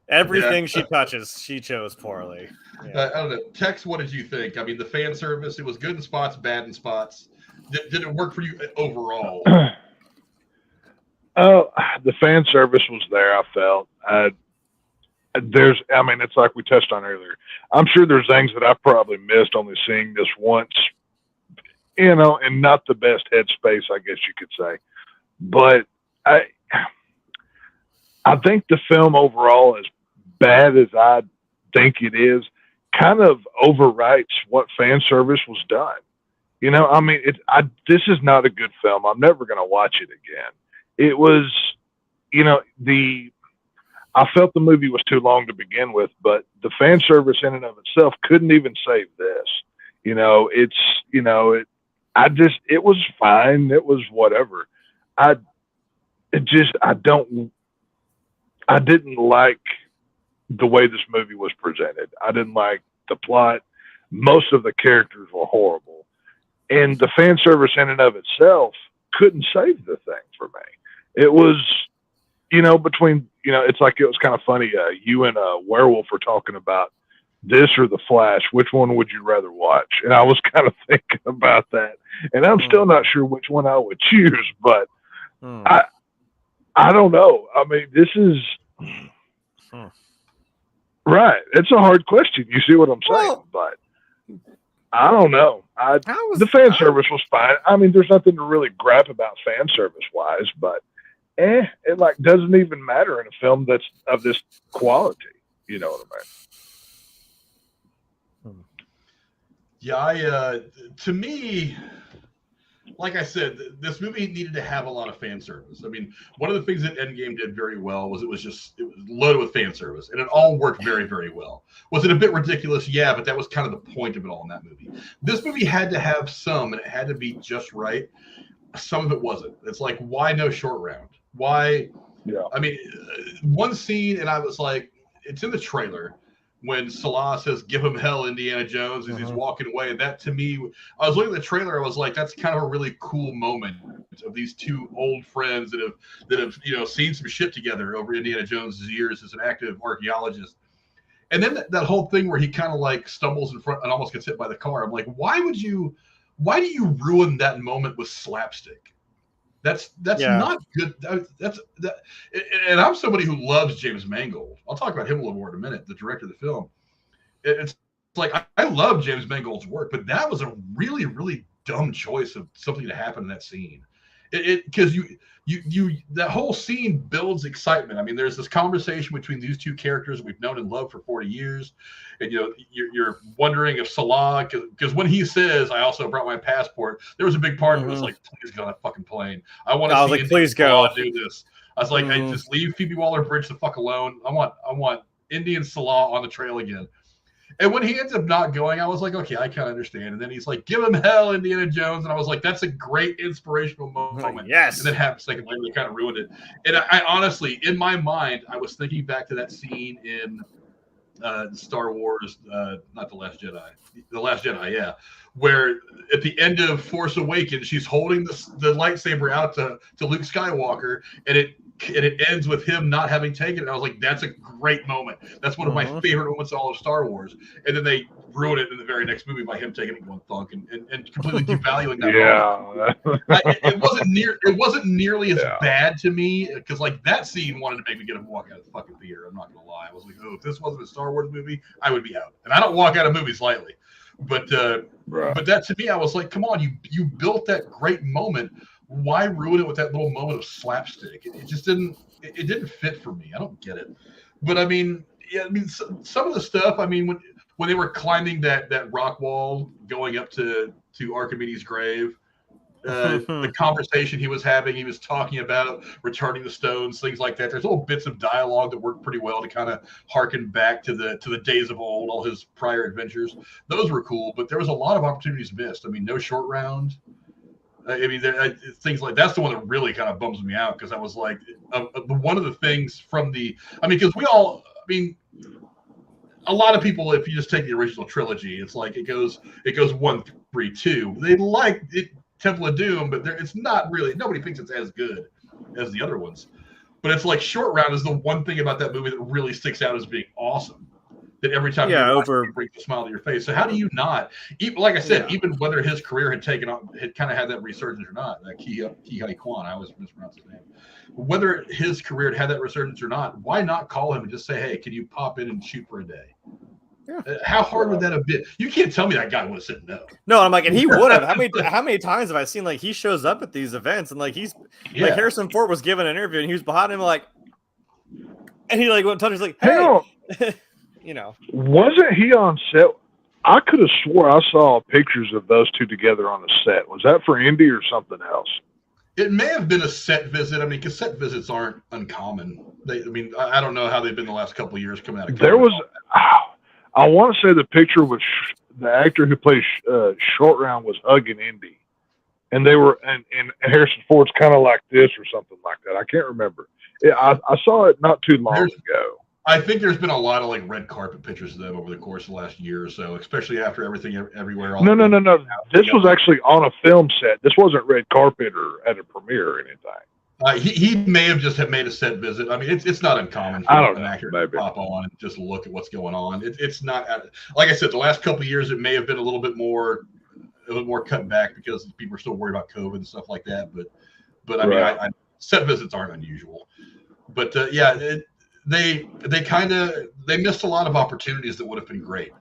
Everything she touches, she chose poorly. Yeah. I don't know. Tex, what did you think? I mean, the fan service, it was good in spots, bad in spots. Did it work for you overall? The fan service was there, I felt. It's like we touched on earlier. I'm sure there's things that I probably missed only seeing this once, you know, and not the best headspace, I guess you could say. But I think the film overall, as bad as I think it is, kind of overwrites what fan service was done. You know, I mean, this is not a good film. I'm never going to watch it again. It was, you know, I felt the movie was too long to begin with, but the fan service in and of itself couldn't even save this. You know, it was fine. It was whatever. I didn't like the way this movie was presented. I didn't like the plot. Most of the characters were horrible. And the fan service in and of itself couldn't save the thing for me. It was, you know, it's like, it was kind of funny. You and a werewolf were talking about this or The Flash. Which one would you rather watch? And I was kind of thinking about that. And I'm still not sure which one I would choose, but I don't know. I mean, this is right. It's a hard question. You see what I'm saying? But I don't know. The fan service was fine. I mean, there's nothing to really gripe about fan service wise, but it like doesn't even matter in a film that's of this quality. You know what I mean? Yeah, to me, like I said, this movie needed to have a lot of fan service. I mean, one of the things that Endgame did very well was it was loaded with fan service, and it all worked very, very well. Was it a bit ridiculous? Yeah, but that was kind of the point of it all in that movie. This movie had to have some, and it had to be just right. Some of it wasn't. It's like, why no short round? Why? Yeah. I mean, one scene, and I was like, it's in the trailer, when Sallah says, "Give him hell, Indiana Jones," as he's walking away. And that, to me, I was looking at the trailer, I was like, that's kind of a really cool moment of these two old friends that have you know, seen some shit together over Indiana Jones' years as an active archaeologist. And then that whole thing where he kind of like stumbles in front and almost gets hit by the car. I'm like, why do you ruin that moment with slapstick? That's not good. And I'm somebody who loves James Mangold. I'll talk about him a little more in a minute, the director of the film. It's like, I love James Mangold's work, but that was a really, really dumb choice of something to happen in that scene. Because that whole scene builds excitement. I mean, there's this conversation between these two characters we've known and loved for 40 years. And, you know, you're wondering if Sallah, because when he says, "I also brought my passport," there was a big part of it was like, please get on that fucking plane. I want to see please go do this. I was like, I just leave Phoebe Waller-Bridge the fuck alone. I want Indian Sallah on the trail again. And when he ends up not going, I was like, okay, I kind of understand. And then he's like, "Give him hell, Indiana Jones." And I was like, that's a great inspirational moment. Yes. And then half a second later, they kind of ruined it. And I honestly, in my mind, I was thinking back to that scene in Star Wars, not The Last Jedi. The Last Jedi, yeah. Where at the end of Force Awakens, she's holding the lightsaber out to Luke Skywalker, and it ends with him not having taken it. And I was like, that's a great moment. That's one of my favorite moments in all of Star Wars. And then they ruin it in the very next movie by him taking it and going thunk and completely devaluing that moment. It wasn't nearly as bad to me, because like that scene wanted to make me get up and walk out of the fucking theater. I'm not gonna lie. I was like, oh, if this wasn't a Star Wars movie, I would be out. And I don't walk out of movies lightly. But that, to me, I was like, come on, you built that great moment. Why ruin it with that little moment of slapstick? It just didn't fit for me. I don't get it. But I mean, some of the stuff, I mean, when they were climbing that rock wall going up to Archimedes' grave, the conversation he was having, he was talking about returning the stones, things like that. There's little bits of dialogue that work pretty well to kind of harken back to the days of old, all his prior adventures. Those were cool, but there was a lot of opportunities missed. I mean, no short round. I mean, things like that's the one that really kind of bums me out, because I was like, one of the things because a lot of people, if you just take the original trilogy, it's like it goes 1, 3, 2. They like it, Temple of Doom, but it's not really. Nobody thinks it's as good as the other ones. But it's like Short Round is the one thing about that movie that really sticks out as being awesome. That every time it brings a smile to your face. So how do you not? Even, like I said, even whether his career had kind of had that resurgence or not, that Ki Kwan, I always mispronounce his name. Whether his career had that resurgence or not, why not call him and just say, "Hey, can you pop in and shoot for a day?" Yeah. How hard would that have been? You can't tell me that guy would have said no. No, I'm like, and he would have. How many times have I seen like he shows up at these events and like like Harrison Ford was giving an interview and he was behind him like, and he like went touches like, "Hey." You know, wasn't he on set? I could have swore I saw pictures of those two together on the set. Was that for Indy or something else? It may have been a set visit. I mean, because set visits aren't uncommon. I don't know how they've been the last couple of years coming out of COVID. There was, I want to say the picture was the actor who plays Short Round was hugging Indy. And they were, and Harrison Ford's kind of like this or something like that. I can't remember. I saw it not too long ago. I think there's been a lot of like red carpet pictures of them over the course of the last year or so, especially after everything everywhere. No. This was actually on a film set. This wasn't red carpet or at a premiere or anything. He may have just made a set visit. I mean, it's not uncommon for an actor to pop on and just look at what's going on. It's not, like I said, the last couple of years it may have been a little more cut back because people are still worried about COVID and stuff like that. But I mean, set visits aren't unusual. But they missed a lot of opportunities that would have been great,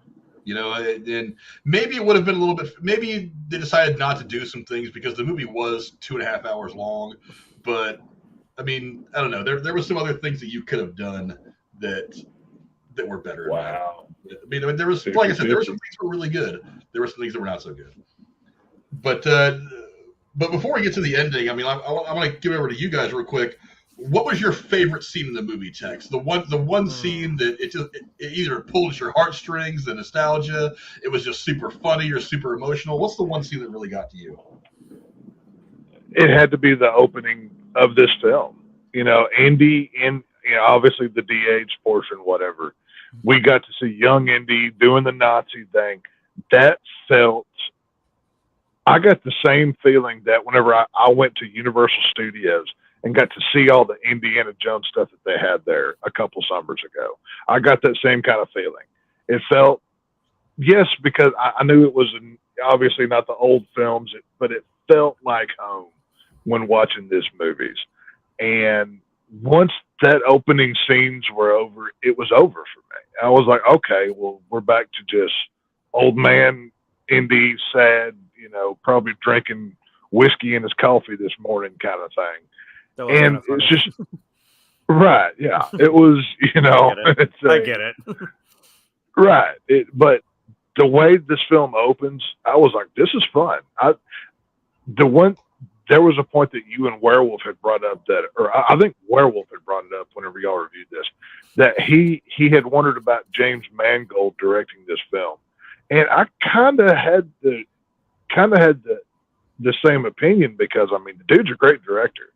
and maybe it would have been a little bit, maybe they decided not to do some things because the movie was 2.5 hours long, but I mean, I don't know, there were some other things that you could have done that were better. Wow. I mean, there was, like I said, there were some things that were really good. There were some things that were not so good. But before we get to the ending, I mean, I want to give it over to you guys real quick. What was your favorite scene in the movie, Tex? The one scene that it either pulled your heartstrings, the nostalgia, it was just super funny or super emotional. What's the one scene that really got to you? It had to be the opening of this film. Indy in obviously the DH portion, whatever. We got to see young Indy doing the Nazi thing. That felt, I got the same feeling that whenever I went to Universal Studios and got to see all the Indiana Jones stuff that they had there a couple summers ago. I got that same kind of feeling. It felt, yes, because I knew it was obviously not the old films, but it felt like home when watching these movies. And once that opening scenes were over, it was over for me. I was like, okay, well, we're back to just old man Indy, sad, probably drinking whiskey in his coffee this morning kind of thing. And it's just right, yeah. It was, I get it. Right. But the way this film opens, I was like, this is fun. There was a point that you and Werewolf had brought up I think Werewolf had brought it up whenever y'all reviewed this, that he had wondered about James Mangold directing this film. And I kind of had the same opinion because, I mean, the dude's a great director.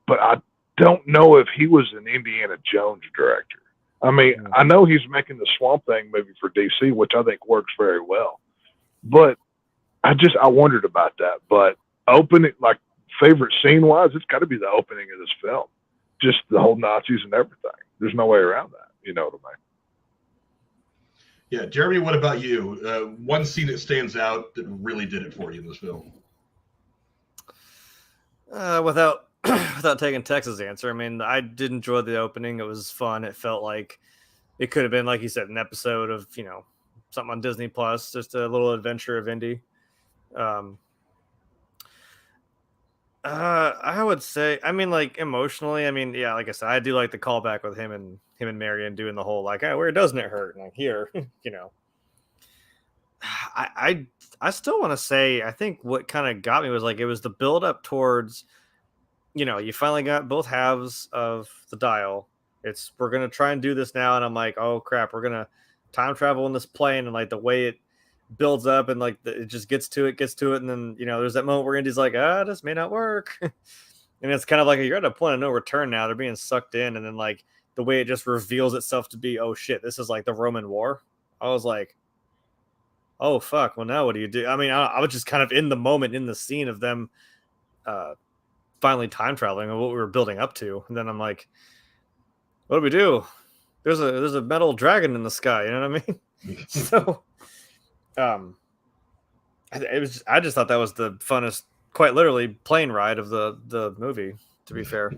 But I don't know if he was an Indiana Jones director. I mean, I know he's making the Swamp Thing movie for DC, which I think works very well. But I wondered about that. But opening, like favorite scene-wise, it's got to be the opening of this film. Just the whole Nazis and everything. There's no way around that. You know what I mean? Yeah, Jeremy, what about you? One scene that stands out that really did it for you in this film? Without taking Tex's answer, I mean, I did enjoy the opening. It was fun. It felt like it could have been, like you said, an episode of, something on Disney Plus, just a little adventure of Indy. I would say, I mean, like emotionally, I mean, yeah, like I said, I do like the callback with him and Marion doing the whole like, where doesn't it hurt? And like here, I still want to say, I think what kind of got me was like, it was the build up towards, you finally got both halves of the dial. We're going to try and do this now. And I'm like, oh crap, we're going to time travel in this plane. And like the way it builds up and like it just gets to it. And then, there's that moment where Indy's like, this may not work. And it's kind of like, you're at a point of no return now. They're being sucked in. And then like the way it just reveals itself to be, oh shit, this is like the Roman War. I was like, oh fuck. Well, now what do you do? I mean, I was just kind of in the moment, in the scene of them, finally time traveling and what we were building up to. And then I'm like, what do we do? There's a metal dragon in the sky. You know what I mean? So, I just thought that was the funnest, quite literally, plane ride of the movie, to be fair.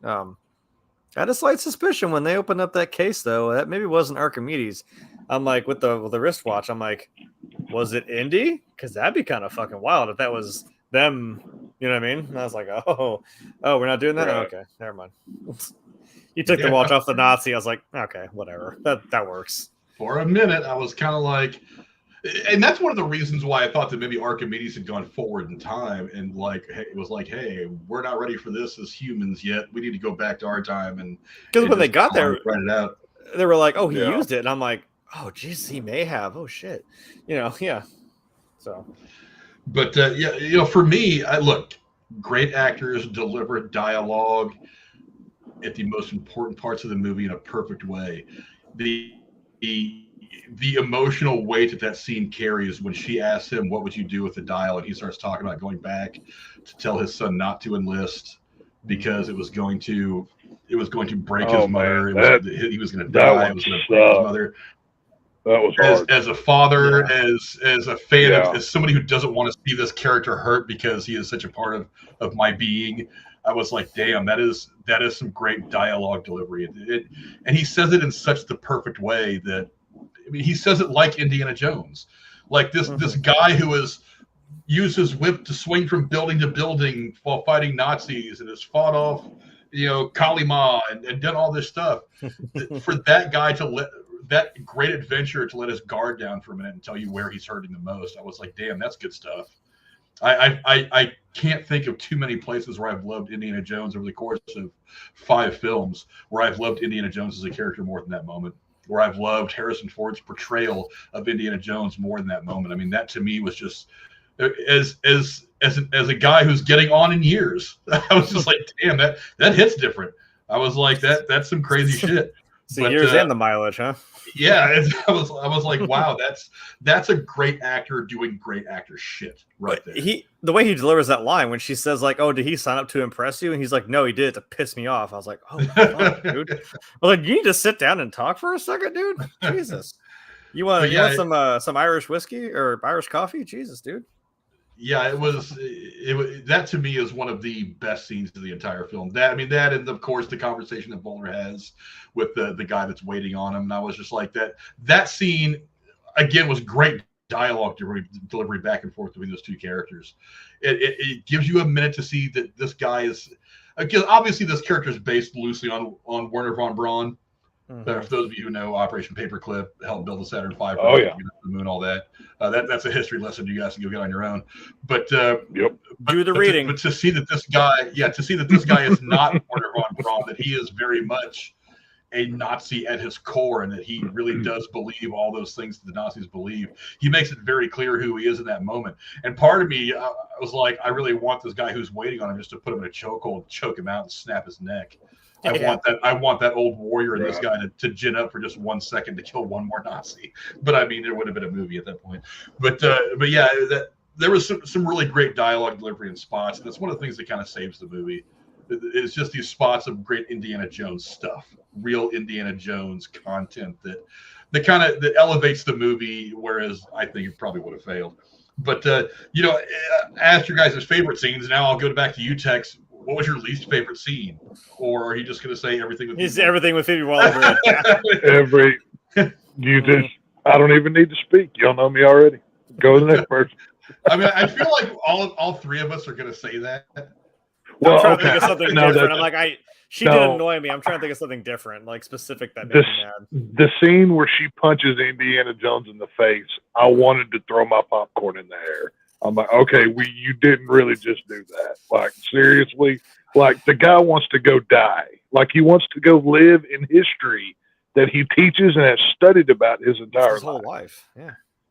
I had a slight suspicion when they opened up that case, though, that maybe wasn't Archimedes. I'm like, with the wristwatch, I'm like, was it Indy? Because that'd be kind of fucking wild if that was them. You know what I mean? And I was like, oh, we're not doing that? Right. Okay, never mind. You took the watch off the Nazi. I was like, okay, whatever. That works. For a minute, I was kind of like, And that's one of the reasons why I thought that maybe Archimedes had gone forward in time and like, hey, it was like, hey, we're not ready for this as humans yet. We need to go back to our time and because when they got there, write it out. They were like, oh, he used it, and I'm like, oh, geez, he may have. Oh shit, yeah. So, but for me, look, great actors deliver dialogue at the most important parts of the movie in a perfect way. The emotional weight that scene carries when she asks him, what would you do with the dial? And he starts talking about going back to tell his son not to enlist because it was going to break his mother. He was going to die. It was going to break his mother. That was hard. As a father, as a fan, as somebody who doesn't want to see this character hurt because he is such a part of my being, I was like, damn, that is some great dialogue delivery. And he says it in such the perfect way that, I mean, he says it like Indiana Jones, like this guy who has used his whip to swing from building to building while fighting Nazis and has fought off, Kalima and done all this stuff. For that guy to let that great adventure to let his guard down for a minute and tell you where he's hurting the most, I was like, damn, that's good stuff. I can't think of too many places where I've loved Indiana Jones over the course of 5 films where I've loved Indiana Jones as a character more than that moment, where I've loved Harrison Ford's portrayal of Indiana Jones more than that moment. I mean, that to me was just, as a guy who's getting on in years, I was just like, damn, that hits different. I was like, that's some crazy shit. The years and the mileage, huh? Yeah, I was like, wow, that's a great actor doing great actor shit right there. The way he delivers that line when she says like, "Oh, did he sign up to impress you?" and he's like, "No, he did it to piss me off." I was like, "Oh, fuck, dude!" I was like, "You need to sit down and talk for a second, dude." Jesus, you want some Irish whiskey or Irish coffee? Jesus, dude. Yeah, it was that to me is one of the best scenes of the entire film. That and of course the conversation that Voller has with the guy that's waiting on him. And I was just like that scene again was great dialogue delivery back and forth between those two characters. It gives you a minute to see that this guy is, because obviously this character is based loosely on Werner von Braun. For those of you who know, Operation Paperclip helped build the Saturn V, the moon, all that. That's a history lesson you guys can go get on your own. But do the reading. But to see that this guy, is not Werner von Braun, that he is very much a Nazi at his core, and that he really does believe all those things that the Nazis believe. He makes it very clear who he is in that moment. And part of me, I was like, I really want this guy who's waiting on him just to put him in a chokehold, choke him out, and snap his neck. I want that old warrior in this guy to gin up for just 1 second to kill one more Nazi. But I mean, there would have been a movie at that point. But yeah, there was some really great dialogue delivery and spots, and that's one of the things that kind of saves the movie. It's just these spots of great Indiana Jones stuff, real Indiana Jones content that elevates the movie, whereas I think it probably would have failed. But ask your guys' favorite scenes. Now I'll go back to you, Tex. What was your least favorite scene? Or are you just going to say everything with everything with Phoebe Waller-Bridge? I don't even need to speak. Y'all know me already. Go to the next person. I mean, I feel like all 3 of us are going to say that. Well, I'm trying to think of something different. I'm like, she did annoy me. I'm trying to think of something different, like specific that made me mad. The scene where she punches Indiana Jones in the face, I wanted to throw my popcorn in the air. I'm like, okay, you didn't really just do that. Like, seriously? Like, the guy wants to go die. Like, he wants to go live in history that he teaches and has studied about his entire whole life. Yeah.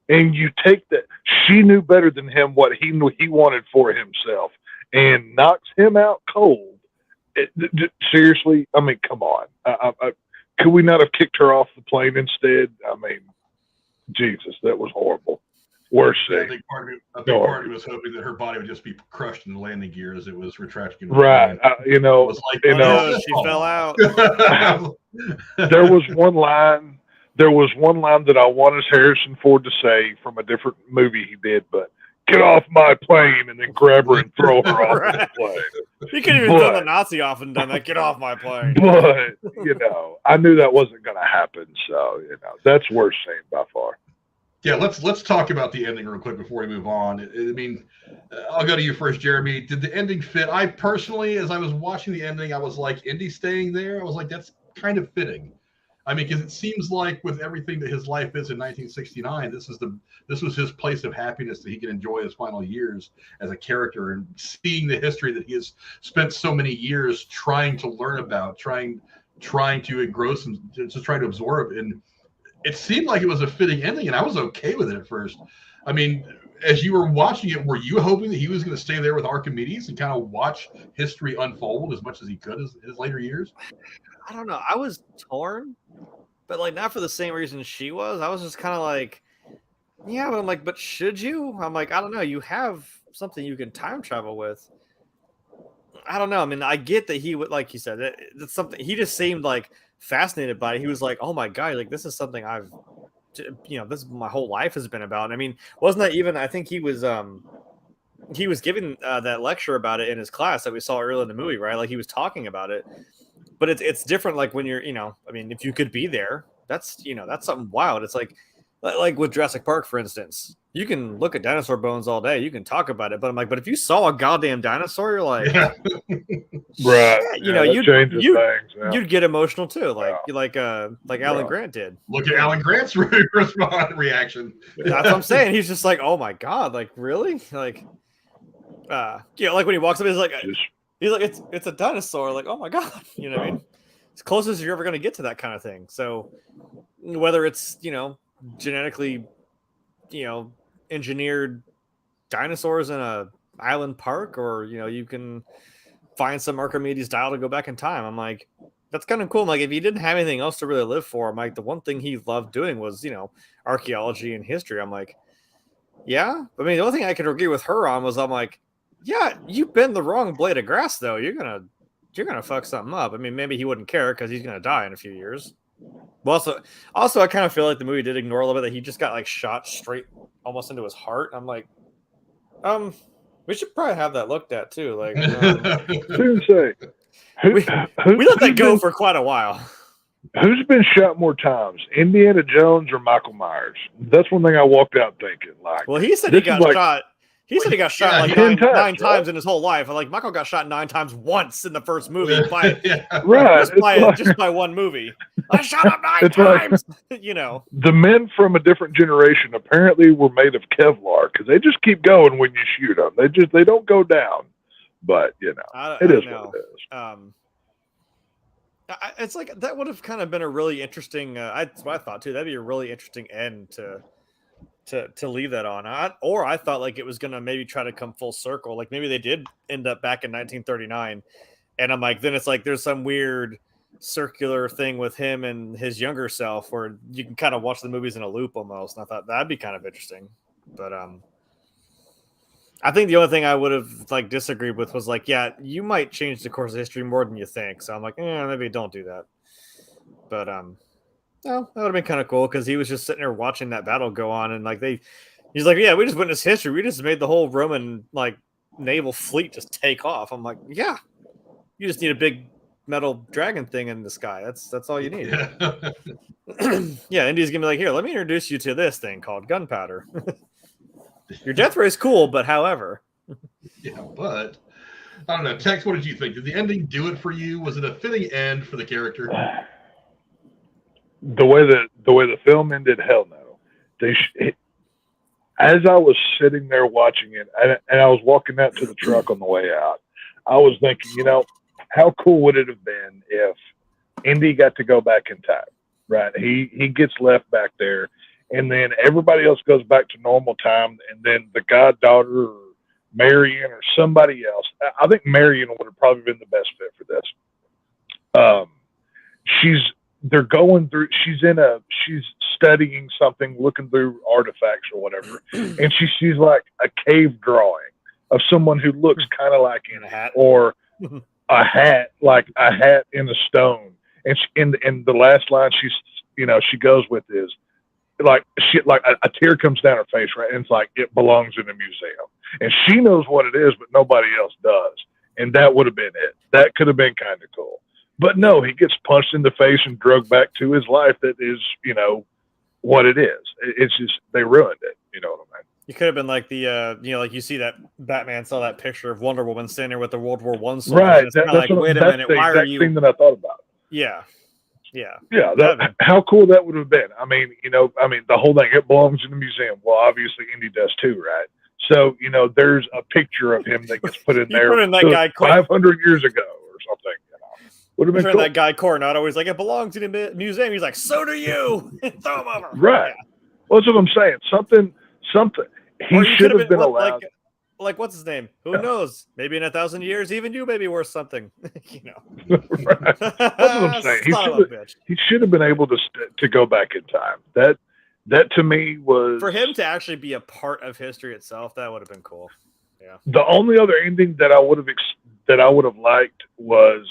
And you take that. She knew better than him what he knew he wanted for himself and knocks him out cold. Seriously? I mean, come on. Could we not have kicked her off the plane instead? I mean, Jesus, that was horrible. Worse thing. I think part of me was hoping that her body would just be crushed in the landing gear as it was retracting. Right. She fell out. There was one line that I wanted Harrison Ford to say from a different movie he did, but get off my plane, and then grab her and throw her off the plane. He could even done the Nazi off and done that. Get off my plane. But I knew that wasn't going to happen. So that's worst scene by far. Yeah, let's talk about the ending real quick before we move on. I mean, I'll go to you first, Jeremy. Did the ending fit? I personally, as I was watching the ending, I was like, Indy staying there? I was like, that's kind of fitting. I mean, because it seems like with everything that his life is in 1969, this was his place of happiness that he can enjoy his final years as a character, and seeing the history that he has spent so many years trying to learn about, trying to engross and just trying to absorb. And it seemed like it was a fitting ending, and I was okay with it at first. I mean, as you were watching it, were you hoping that he was going to stay there with Archimedes and kind of watch history unfold as much as he could in his later years? I don't know. I was torn, but like not for the same reason she was. I was just kind of like, yeah, but I'm like, but should you? I'm like, I don't know. You have something you can time travel with. I don't know. I mean, I get that he would, like you said, it's something he just seemed like fascinated by it. He was like, oh my God, like this is something I've, this is my whole life has been about. I mean, wasn't that even, I think he was giving that lecture about it in his class that we saw earlier in the movie, right? Like he was talking about it. But it's different, like when you're, I mean, if you could be there, that's something wild. It's like with Jurassic Park, for instance, you can look at dinosaur bones all day, you can talk about it, but I'm like, but if you saw a goddamn dinosaur, you're like, right, you'd get emotional too, like Alan Grant did. Look at Alan Grant's reaction. That's what I'm saying. He's just like, oh my God, like really, like, like when he walks up, he's like. He's like, it's a dinosaur. Like, oh my God, you know what I mean? As close as you're ever going to get to that kind of thing. So whether it's, genetically, engineered dinosaurs in a island park, or, you can find some Archimedes dial to go back in time. I'm like, that's kind of cool. I'm like, if he didn't have anything else to really live for, I'm like, the one thing he loved doing was, archaeology and history. I'm like, yeah. I mean, the only thing I could agree with her on was, I'm like, yeah, you bend the wrong blade of grass, though. You're gonna fuck something up. I mean, maybe he wouldn't care because he's gonna die in a few years. But also, I kind of feel like the movie did ignore a little bit that he just got like shot straight almost into his heart. I'm like, we should probably have that looked at too. Like, we let that go for quite a while. Who's been shot more times, Indiana Jones or Michael Myers? That's one thing I walked out thinking. Like, well, he said he got shot. He said he got shot like nine times in his whole life. And like Michael got shot 9 times once in the first movie just by one movie. I shot him 9 times. Like, the men from a different generation apparently were made of Kevlar because they just keep going when you shoot them. They don't go down. But it is what it is. It's like that would have kind of been a really interesting. That's what I thought too. That'd be a really interesting end to leave that on. I thought like it was gonna maybe try to come full circle. Like maybe they did end up back in 1939, and I'm like, then it's like there's some weird circular thing with him and his younger self where you can kind of watch the movies in a loop almost. And I thought that'd be kind of interesting. But I think the only thing I would have like disagreed with was like, yeah, you might change the course of history more than you think. So I'm like, maybe don't do that. But no, that would have been kind of cool because he was just sitting there watching that battle go on, and like he's like, yeah, we just witnessed history. We just made the whole Roman like naval fleet just take off. I'm like, yeah, you just need a big metal dragon thing in the sky. That's all you need. Yeah, Indy's gonna be like, here, let me introduce you to this thing called gunpowder. Your death ray is cool, but however, yeah, but I don't know. Tex, what did you think? Did the ending do it for you? Was it a fitting end for the character? The way the film ended, hell no. As I was sitting there watching it, and I was walking out to the truck on the way out, I was thinking, how cool would it have been if Indy got to go back in time, right? He gets left back there, and then everybody else goes back to normal time, and then the goddaughter or Marion or somebody else. I think Marion would have probably been the best fit for this. They're going through, she's studying something, looking through artifacts or whatever, and she sees like a cave drawing of someone who looks kind of like in a hat, or a hat, like a hat in a stone. And in the last line she goes with is like a tear comes down her face, right? And it's like, it belongs in a museum. And she knows what it is, but nobody else does. And that would have been it. That could have been kind of cool. But no, he gets punched in the face and drugged back to his life that is, what it is. It's just, they ruined it. You know what I mean? You could have been like the, like you see that Batman saw that picture of Wonder Woman standing there with the World War I soldiers. Right. It's kind of like, wait a minute, why are you? Thing that I thought about. Yeah. Yeah, how cool that would have been. I mean, the whole thing, it belongs in the museum. Well, obviously Indy does too, right? So, there's a picture of him that gets put in there put in that guy 500 years ago or something. Would have been cool. That guy Coronado was like, it belongs in the museum. He's like, so do you. Throw him over. Right. Yeah. Well, that's what I'm saying. Something. He should have been allowed. Like, what's his name? Who knows? Maybe in 1,000 years, even you may be worth something. Right. That's what I'm saying. He should have been able to go back in time. That to me was, for him to actually be a part of history itself. That would have been cool. Yeah. The only other ending that I would have liked was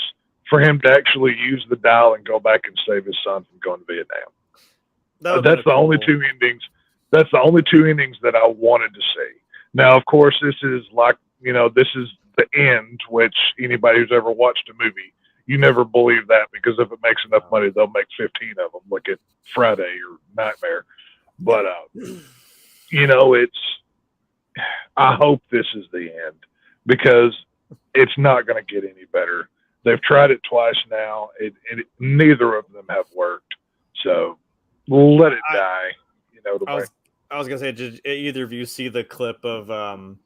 for him to actually use the dial and go back and save his son from going to Vietnam. That's the only two endings. That's the only two endings that I wanted to see. Now, of course, this is this is the end, which anybody who's ever watched a movie, you never believe that, because if it makes enough money, they'll make 15 of them. Look at Friday or Nightmare. But, I hope this is the end, because it's not going to get any better. They've tried it twice now. Neither of them have worked. So let it die. I was going to say, did either of you see the clip of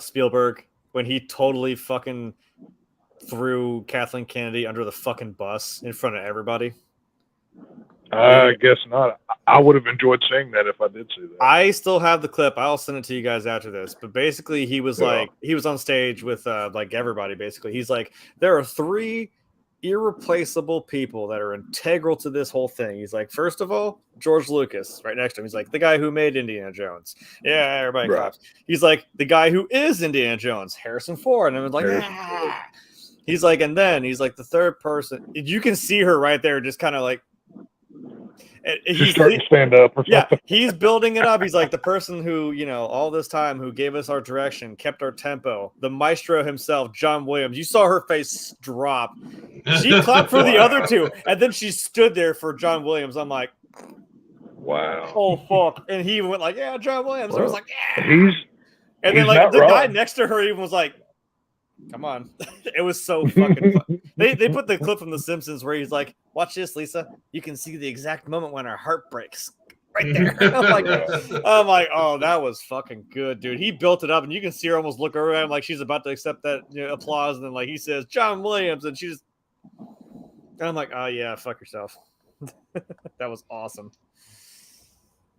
Spielberg when he totally fucking threw Kathleen Kennedy under the fucking bus in front of everybody? I guess not. I would have enjoyed seeing that if I did see that. I still have the clip. I'll send it to you guys after this. But basically, he was he was on stage with everybody. Basically, he's like, there are 3 irreplaceable people that are integral to this whole thing. He's like, first of all, George Lucas, right next to him. He's like, the guy who made Indiana Jones. Yeah, everybody claps. He's like, the guy who is Indiana Jones, Harrison Ford. And I was like, He's like, and then he's like, the third person. You can see her right there, just kind of like. He's starting to stand up or something. Yeah, he's building it up. He's like, the person who, all this time, who gave us our direction, kept our tempo, the maestro himself, John Williams. You saw her face drop. She clapped for the other 2, and then she stood there for John Williams. I'm like, wow. Oh, fuck. And he went like, yeah, John Williams. I was like, yeah. And then like the guy next to her even was like, come on. It was so fucking fun. They put the clip from The Simpsons where he's like, watch this, Lisa. You can see the exact moment when our heart breaks. Right there. I'm like, oh, that was fucking good, dude. He built it up, and you can see her almost look over at him like she's about to accept that applause, and then like he says, John Williams, and she's and I'm like, oh yeah, fuck yourself. That was awesome.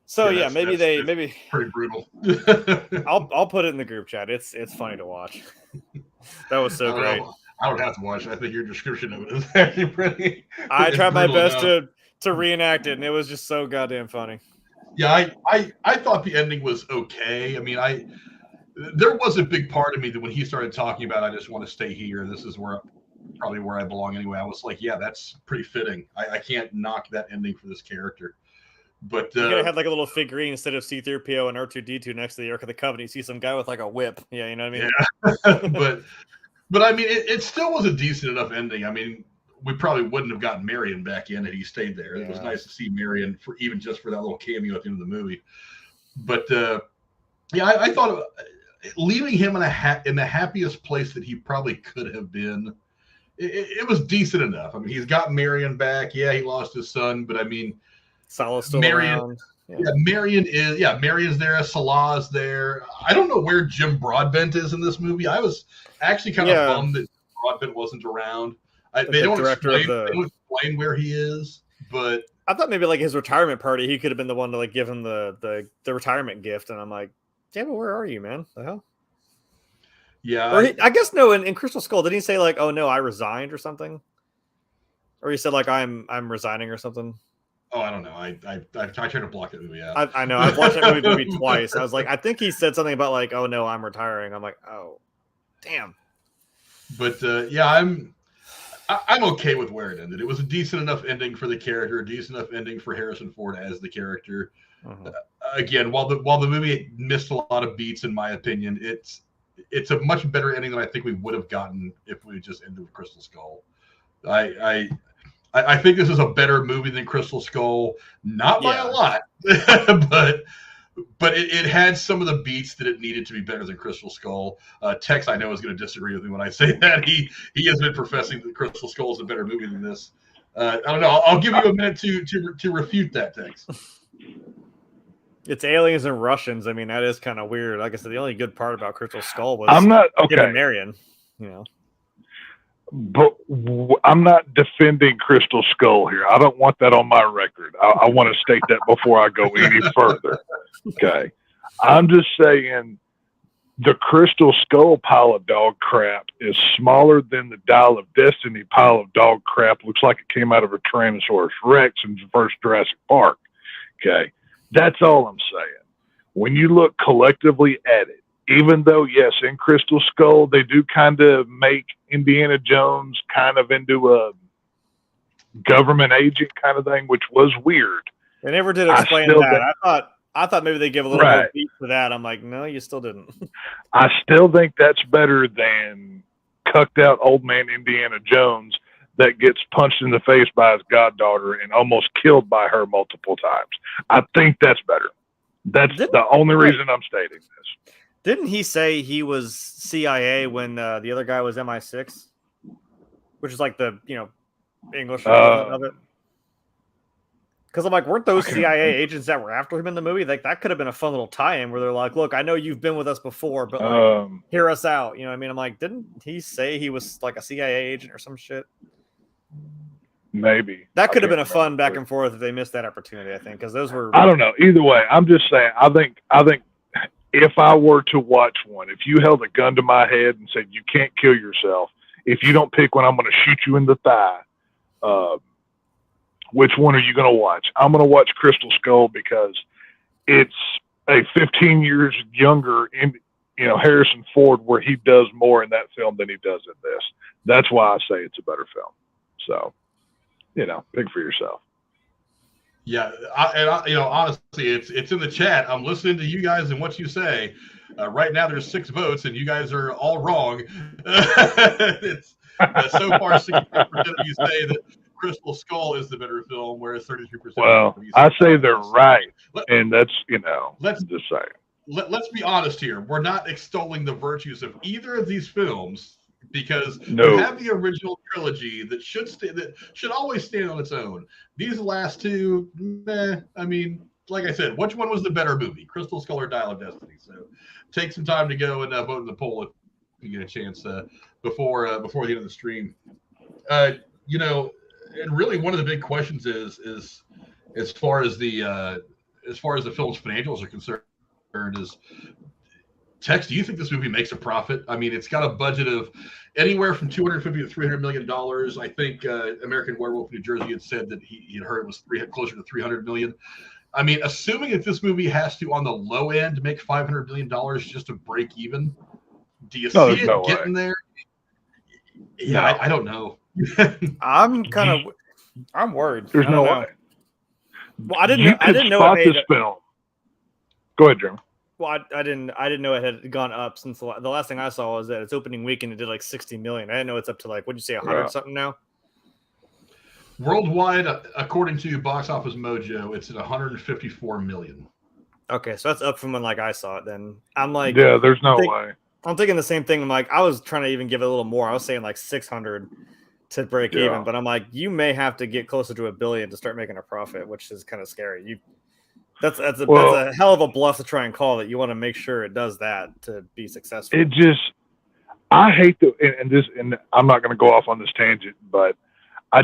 So yeah, maybe pretty brutal. I'll put it in the group chat. It's funny to watch. That was so great. I don't have to watch it. I think your description of it is actually pretty. I tried my best to reenact it, and it was just so goddamn funny. Yeah, I thought the ending was okay. I mean, there was a big part of me that when he started talking about, I just want to stay here. This is probably where I belong anyway. I was like, yeah, that's pretty fitting. I can't knock that ending for this character. But you gotta have like a little figurine instead of C-3PO and R2-D2 next to the Ark of the Covenant. You see some guy with like a whip. Yeah, you know what I mean? Yeah. but I mean, it still was a decent enough ending. I mean, we probably wouldn't have gotten Marion back in had he stayed there. Yeah. It was nice to see Marion for even just for that little cameo at the end of the movie. But yeah, I thought leaving him in the happiest place that he probably could have been. It was decent enough. I mean, he's got Marion back. Yeah, he lost his son, but I mean. Salah's still around. Marion's there. Salah's there. I don't know where Jim Broadbent is in this movie. I was actually kind of bummed that Broadbent wasn't around. They don't explain where he is, but I thought maybe like his retirement party, he could have been the one to like give him the retirement gift. And I'm like, damn it, where are you, man? The hell? Yeah. Or I guess no. In Crystal Skull, did he say like, oh no, I resigned or something? Or he said like I'm resigning or something? Oh, I don't know. I tried to block that movie out. I know. I've watched that movie twice. I was like, I think he said something about like, oh no, I'm retiring. I'm like, oh, damn. But yeah, I'm okay with where it ended. It was a decent enough ending for the character, a decent enough ending for Harrison Ford as the character. Again, while the movie missed a lot of beats, in my opinion, it's a much better ending than I think we would have gotten if we just ended with Crystal Skull. I think this is a better movie than Crystal Skull, not by a lot, but it had some of the beats that it needed to be better than Crystal Skull. Tex, I know, is going to disagree with me when I say that. He has been professing that Crystal Skull is a better movie than this. I don't know. I'll give you a minute to refute that, Tex. It's aliens and Russians. I mean, that is kind of weird. Like I said, the only good part about Crystal Skull was getting Marion. But I'm not defending Crystal Skull here. I don't want that on my record. I want to state that before I go any further. Okay. I'm just saying the Crystal Skull pile of dog crap is smaller than the Dial of Destiny pile of dog crap. Looks like it came out of a Tyrannosaurus Rex in the first Jurassic Park. Okay. That's all I'm saying. When you look collectively at it, even though, yes, in Crystal Skull, they do kind of make Indiana Jones kind of into a government agent kind of thing, which was weird. They never did explain that. I thought maybe they'd give a little more beat to that. I'm like, no, you still didn't. I still think that's better than cucked out old man Indiana Jones that gets punched in the face by his goddaughter and almost killed by her multiple times. I think that's better. That's the only reason I'm stating this. Didn't he say he was CIA when the other guy was MI6? Which is like the, English equivalent of it. Because I'm like, weren't those CIA agents that were after him in the movie? Like, that could have been a fun little tie-in where they're like, look, I know you've been with us before, but like, hear us out. You know what I mean? I'm like, didn't he say he was like a CIA agent or some shit? Maybe. That could have been a fun back and forth if they missed that opportunity, I think, because those were... I don't know. Either way, I'm just saying, I think if I were to watch one, if you held a gun to my head and said, you can't kill yourself, if you don't pick one, I'm going to shoot you in the thigh, which one are you going to watch? I'm going to watch Crystal Skull because it's a 15 years younger Harrison Ford where he does more in that film than he does in this. That's why I say it's a better film. So, pick for yourself. Yeah, honestly, it's in the chat. I'm listening to you guys and what you say. Right now, there's 6 votes, and you guys are all wrong. It's so far 60% of you say that Crystal Skull is the better film, whereas 33%. Well, I say they're right, and that's let's just say. Let's be honest here. We're not extolling the virtues of either of these films. Because you have the original trilogy that should always stand on its own. These last two, I mean, like I said, which one was the better movie, Crystal Skull or Dial of Destiny? So take some time to go and vote in the poll if you get a chance before the end of the stream. And really one of the big questions is as far as the film's financials are concerned is. Tex, do you think this movie makes a profit? I mean, it's got a budget of anywhere from $250 to $300 million. I think American Werewolf New Jersey had said that he had heard it was closer to $300 million. I mean, assuming that this movie has to, on the low end, make $500 million just to break even, do you see it getting there? Yeah, I don't know. I'm worried. There's no way. Well, I didn't know this film. Go ahead, Jeremy. Well, I didn't know it had gone up since the last thing I saw was that its opening weekend it did like 60 million. I didn't know it's up to like, what'd you say, 100 something now? Worldwide, according to Box Office Mojo, it's at 154 million. Okay, so that's up from when like I saw it. Then I'm like, yeah, there's no way. I'm thinking the same thing. I'm like, I was trying to even give it a little more. I was saying like 600 to break even, but I'm like, you may have to get closer to $1 billion to start making a profit, which is kind of scary. That's a hell of a bluff to try and call that. You want to make sure it does that to be successful. I hate and I'm not going to go off on this tangent, but I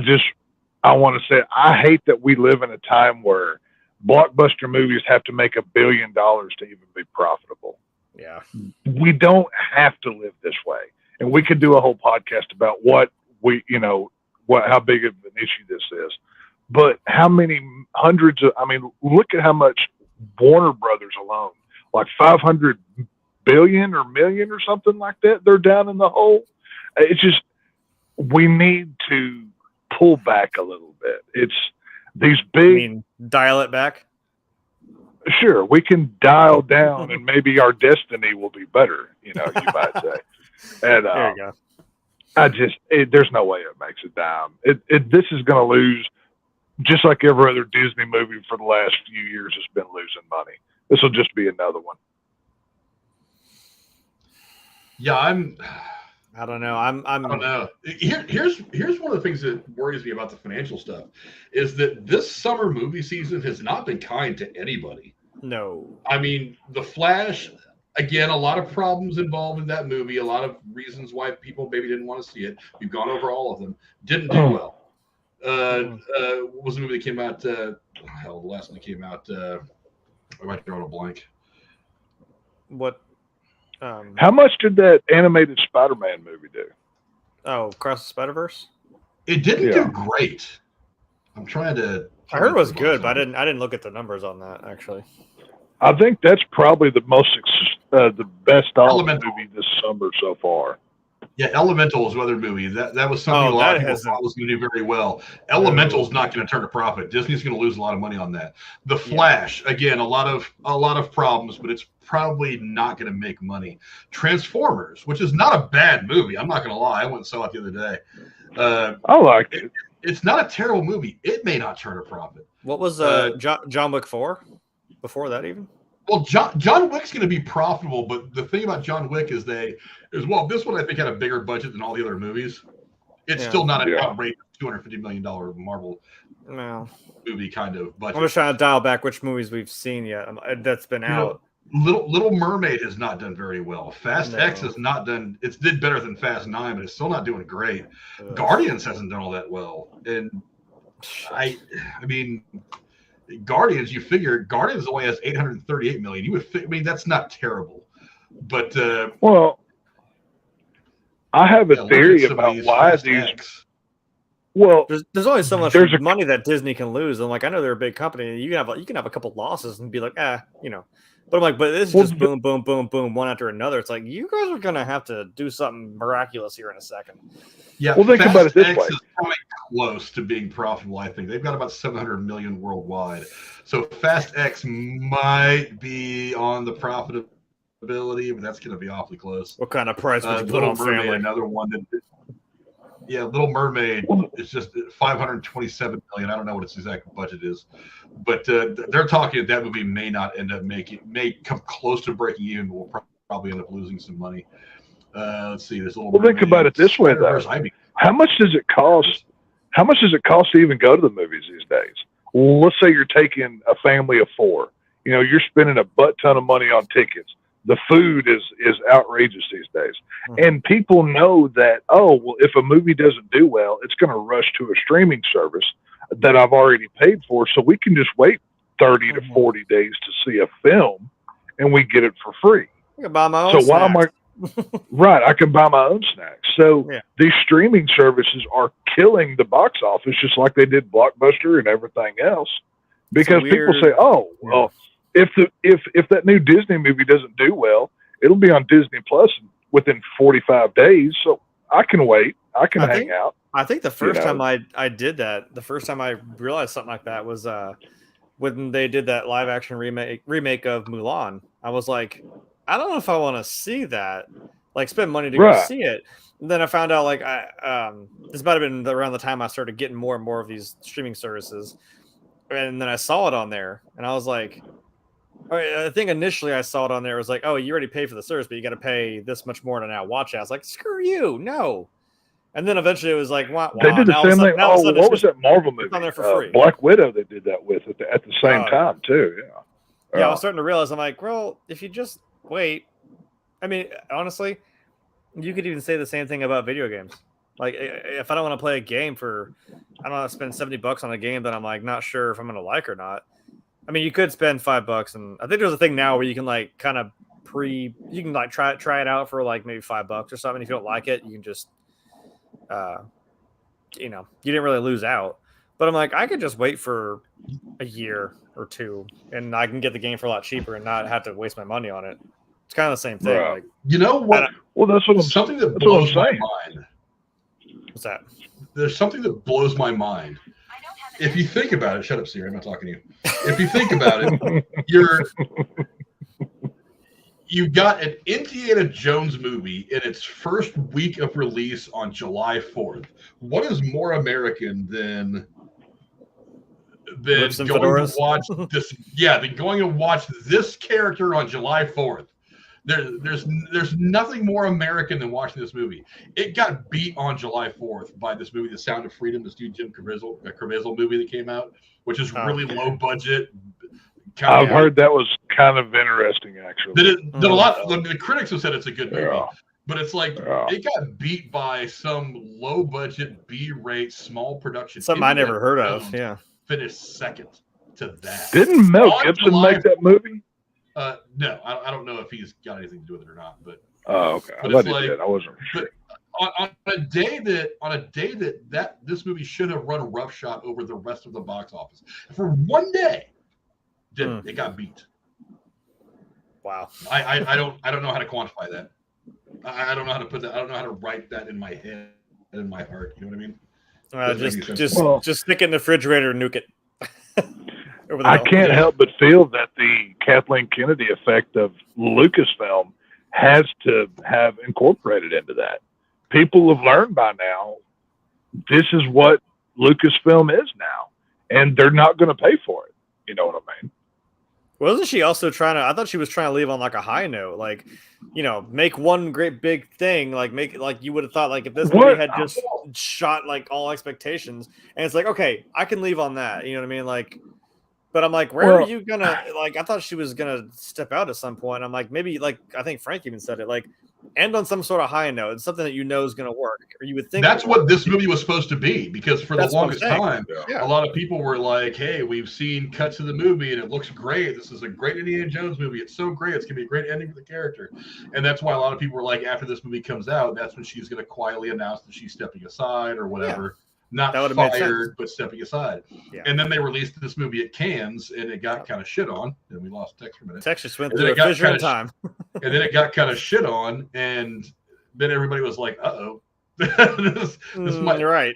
want to say I hate that we live in a time where blockbuster movies have to make $1 billion to even be profitable. Yeah, we don't have to live this way, and we could do a whole podcast about how big of an issue this is. But how many hundreds of, look at how much Warner Brothers alone, like 500 billion or million or something like that. They're down in the hole. It's just, we need to pull back a little bit. It's these big. Dial it back? Sure. We can dial down and maybe our destiny will be better, you might say. And there you go. There's no way it makes a dime. This is going to lose. Just like every other Disney movie for the last few years has been losing money. This will just be another one. Yeah, I don't know. I don't know. Here's one of the things that worries me about the financial stuff is that this summer movie season has not been kind to anybody. No. I mean, The Flash, again, a lot of problems involved in that movie, a lot of reasons why people maybe didn't want to see it. We've gone over all of them. Didn't do well. What was the movie that came out? The last one that came out. I might draw a blank. What? How much did that animated Spider-Man movie do? Oh, Across the Spider-Verse? It didn't do great. I'm trying to. I heard it was good, but I didn't look at the numbers on that actually. I think that's probably the best movie this summer so far. Yeah, Elemental was another movie. That was something a lot of people thought was going to do very well. Elemental's not going to turn a profit. Disney's going to lose a lot of money on that. The Flash, again, a lot of problems, but it's probably not going to make money. Transformers, which is not a bad movie. I'm not going to lie. I went and saw it the other day. I liked it. It's not a terrible movie. It may not turn a profit. What was John Wick 4? Before that even? Well, John Wick's going to be profitable, but the thing about John Wick is this one I think had a bigger budget than all the other movies. It's still not an outrageous $250 million Marvel movie kind of budget. I'm just trying to dial back which movies we've seen yet that's been out. Little Mermaid has not done very well. Fast X has not done. It's did better than Fast 9, but it's still not doing great. Guardians hasn't done all that well, and I mean. Guardians, you figure Guardians only has 838 million. You would that's not terrible, but I have a theory about why these. Well, there's only so much money that Disney can lose, and I know they're a big company. You can have a couple losses and be like, But I'm like, but this is just boom, boom, boom, boom, one after another. It's like you guys are gonna have to do something miraculous here in a second. Yeah, well, think about it this way. Is probably close to being profitable. I think they've got about 700 million worldwide. So Fast X might be on the profitability, but that's going to be awfully close. What kind of price would you put on Mermaid, family? another one Little Mermaid is just 527 million. I don't know what its exact budget is, but they're talking that movie may not end up may come close to breaking even, but we'll probably end up losing some money. Let's see. There's a little. Well, think about it this way, though. How much does it cost? How much does it cost to even go to the movies these days? Well, let's say you're taking a family of 4. You're spending a butt ton of money on tickets. The food is outrageous these days, and people know that. If a movie doesn't do well, it's going to rush to a streaming service that I've already paid for, so we can just wait 30 to 40 days to see a film, and we get it for free. I can buy my own. So why am I? Right, I can buy my own snacks. So these streaming services are killing the box office just like they did Blockbuster and everything else, because people say, if that new Disney movie doesn't do well, it'll be on Disney Plus within 45 days. So I can wait. I can hang out. I think the first time I did that, the first time I realized something like that was when they did that live action remake of Mulan. I was like, I don't know if I want to see that, spend money to go see it. And then I found out this might have been around the time I started getting more and more of these streaming services. And then I saw it on there and I was like, all right, I think initially I saw it on there. It was like, oh, you already paid for the service, but you got to pay this much more to now watch it. I was like, screw you. No. And then eventually it was like, wah, wah. They did the same thing. What was that Marvel movie? On there for free. Black Widow, they did that with at the same time too. Yeah. Yeah, I was starting to realize, I'm like, well, if you just wait, I mean, honestly, you could even say the same thing about video games. If I don't want to play a game I don't want to spend $70 on a game that I'm not sure if I'm going to like or not. I mean, you could spend $5, and I think there's a thing now where you can kind of you can try it out for maybe $5 or something. If you don't like it, you can just, you didn't really lose out. But I'm like, I could just wait for a year or 2, and I can get the game for a lot cheaper and not have to waste my money on it. It's kind of the same thing. Right. You know what? Well, that's what something that blows my mind. What's that? There's something that blows my mind. If you think about it, shut up, Siri. I'm not talking to you. If you think about it, you've got an Indiana Jones movie in its first week of release on July 4th. What is more American than going to watch this? Yeah, than going to watch this character on July 4th. There's nothing more American than watching this movie. It got beat on July 4th by this movie, The Sound of Freedom, this new Jim Caviezel movie that came out, which is really low budget. I've heard that was kind of interesting, actually. The critics have said it's a good movie, but it's like it got beat by some low budget, B-rate, small production. Something I never heard of. Yeah, finished second to that. Didn't Mel Gibson make that movie? No, I don't know if he's got anything to do with it or not. But okay, I thought he did. I wasn't sure. On a day that this movie should have run roughshod over the rest of the box office for one day. It got beat. Wow. I don't know how to quantify that. I don't know how to put that. I don't know how to write that in my head and in my heart. You know what I mean? Just stick it in the refrigerator and nuke it. I can't help but feel that the Kathleen Kennedy effect of Lucasfilm has to have incorporated into that. People have learned by now this is what Lucasfilm is now, and they're not going to pay for it. You know what I mean? Wasn't she also I thought she was trying to leave on like a high note, like, make one great big thing, like make it like you would have thought, like if this movie had just shot like all expectations, and it's like, okay, I can leave on that, you know what I mean? Like, but I'm like, where are you gonna, like, I thought she was gonna step out at some point. I'm like, maybe, like, I think Frank even said it, like, end on some sort of high note. It's something that is going to work, or you would think that's what this movie was supposed to be, because for the longest time, a lot of people were like, hey, we've seen cuts of the movie and it looks great. This is a great Indiana Jones movie. It's so great. It's going to be a great ending for the character. And that's why a lot of people were like, after this movie comes out, that's when she's going to quietly announce that she's stepping aside or whatever. Not fired, but stepping aside. Yeah. And then they released this movie at Cannes, and it got kind of shit on. And we lost Tex for a minute. Tex just went through a fissure in time. And then it got kind of shit on, and then everybody was like, "Uh-oh, this might." You're right.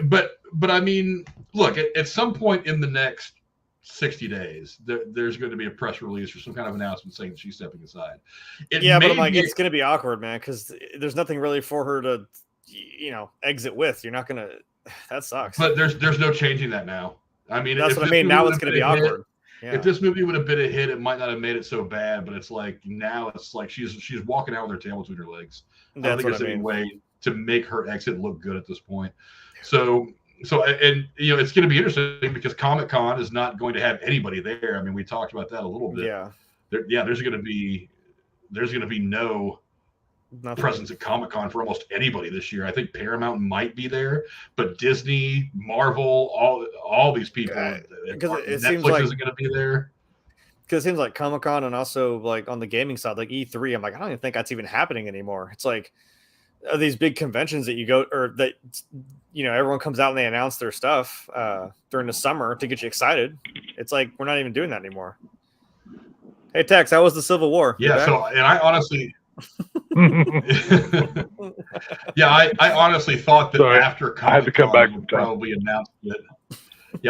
But I mean, look, at some point in the next 60 days, there's going to be a press release or some kind of announcement saying that she's stepping aside. But I'm like, it's going to be awkward, man, because there's nothing really for her to, exit with. You're not going to. That sucks. But there's no changing that now. I mean, that's what I mean. Now it's going to be awkward. If this movie would have been a hit, it might not have made it so bad. But it's like now it's like she's walking out with her tail between her legs. I don't think there's any way to make her exit look good at this point. So and it's going to be interesting because Comic-Con is not going to have anybody there. I mean, we talked about that a little bit. There's going to be no presence at Comic-Con for almost anybody this year. I think Paramount might be there, but Disney, Marvel, all these people, because it Netflix seems like isn't going to be there. Because it seems like Comic-Con, and also like on the gaming side, like E3, I'm like, I don't even think that's even happening anymore. It's like these big conventions that you go, or that everyone comes out and they announce their stuff during the summer to get you excited. It's like we're not even doing that anymore. Hey Tex, how was the Civil War? Yeah, so and I honestly. I honestly thought that after Comic-Con would probably announced it.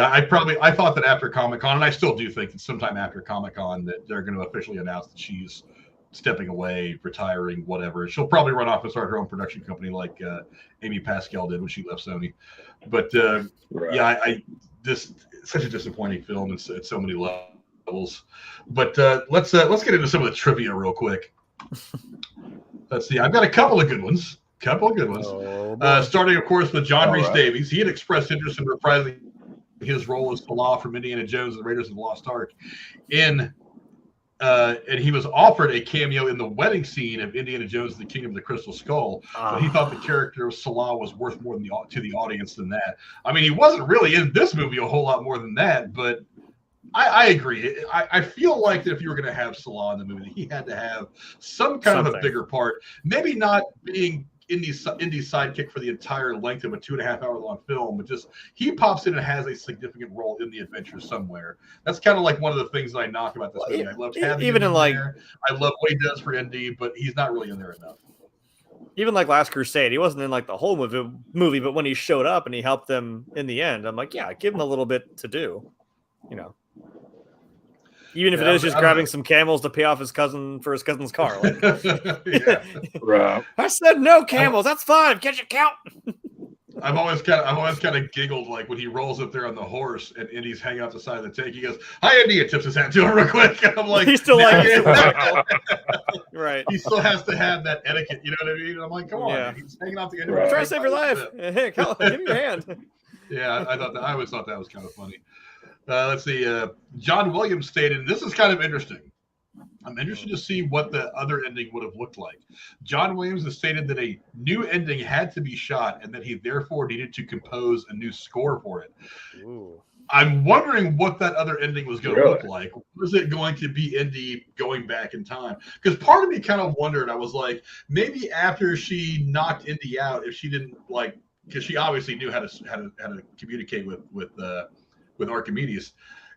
I thought that after Comic-Con, and I still do think that sometime after Comic-Con that they're going to officially announce that she's stepping away, retiring, whatever. She'll probably run off and start her own production company like Amy Pascal did when she left Sony. But this such a disappointing film at so many levels. But let's get into some of the trivia real quick. Let's see. I've got a couple of good ones. Starting, of course, with John Rhys-Davies. He had expressed interest in reprising his role as Sallah from Indiana Jones and the Raiders of the Lost Ark. And he was offered a cameo in the wedding scene of Indiana Jones and the Kingdom of the Crystal Skull. But he thought the character of Sallah was worth more to the audience than that. I mean, he wasn't really in this movie a whole lot more than that, but I agree. I feel like that if you were going to have Sallah in the movie, he had to have some kind of a bigger part. Maybe not being Indy's sidekick for the entire length of a 2.5 hour long film, but just he pops in and has a significant role in the adventure somewhere. That's kind of like one of the things that I knock about this movie. I love having him in there. I love what he does for Indy, but he's not really in there enough. Even like Last Crusade, he wasn't in like the whole movie, but when he showed up and he helped them in the end, I'm like, give him a little bit to do, Even if it is just grabbing some camels to pay off his cousin's car. Like, Right. I said no camels. That's fine. Catch a count. I've always kind of giggled like when he rolls up there on the horse and Indy's hanging out the side of the tank. He goes, "Hi, Indy," and tips his hat to him real quick. And I'm like, he's still like, right. He still has to have that etiquette. You know what I mean? And I'm like, come on, man. He's hanging out the end of the I'm trying to save your life. Hey, give me your hand. Yeah, I always thought that was kind of funny. Let's see. John Williams stated, and this is kind of interesting. I'm interested to see what the other ending would have looked like. John Williams has stated that a new ending had to be shot and that he therefore needed to compose a new score for it. Ooh. I'm wondering what that other ending was going to look like. Was it going to be Indy going back in time? Because part of me kind of wondered, I was like, maybe after she knocked Indy out, if she didn't like, because she obviously knew how to communicate with Archimedes.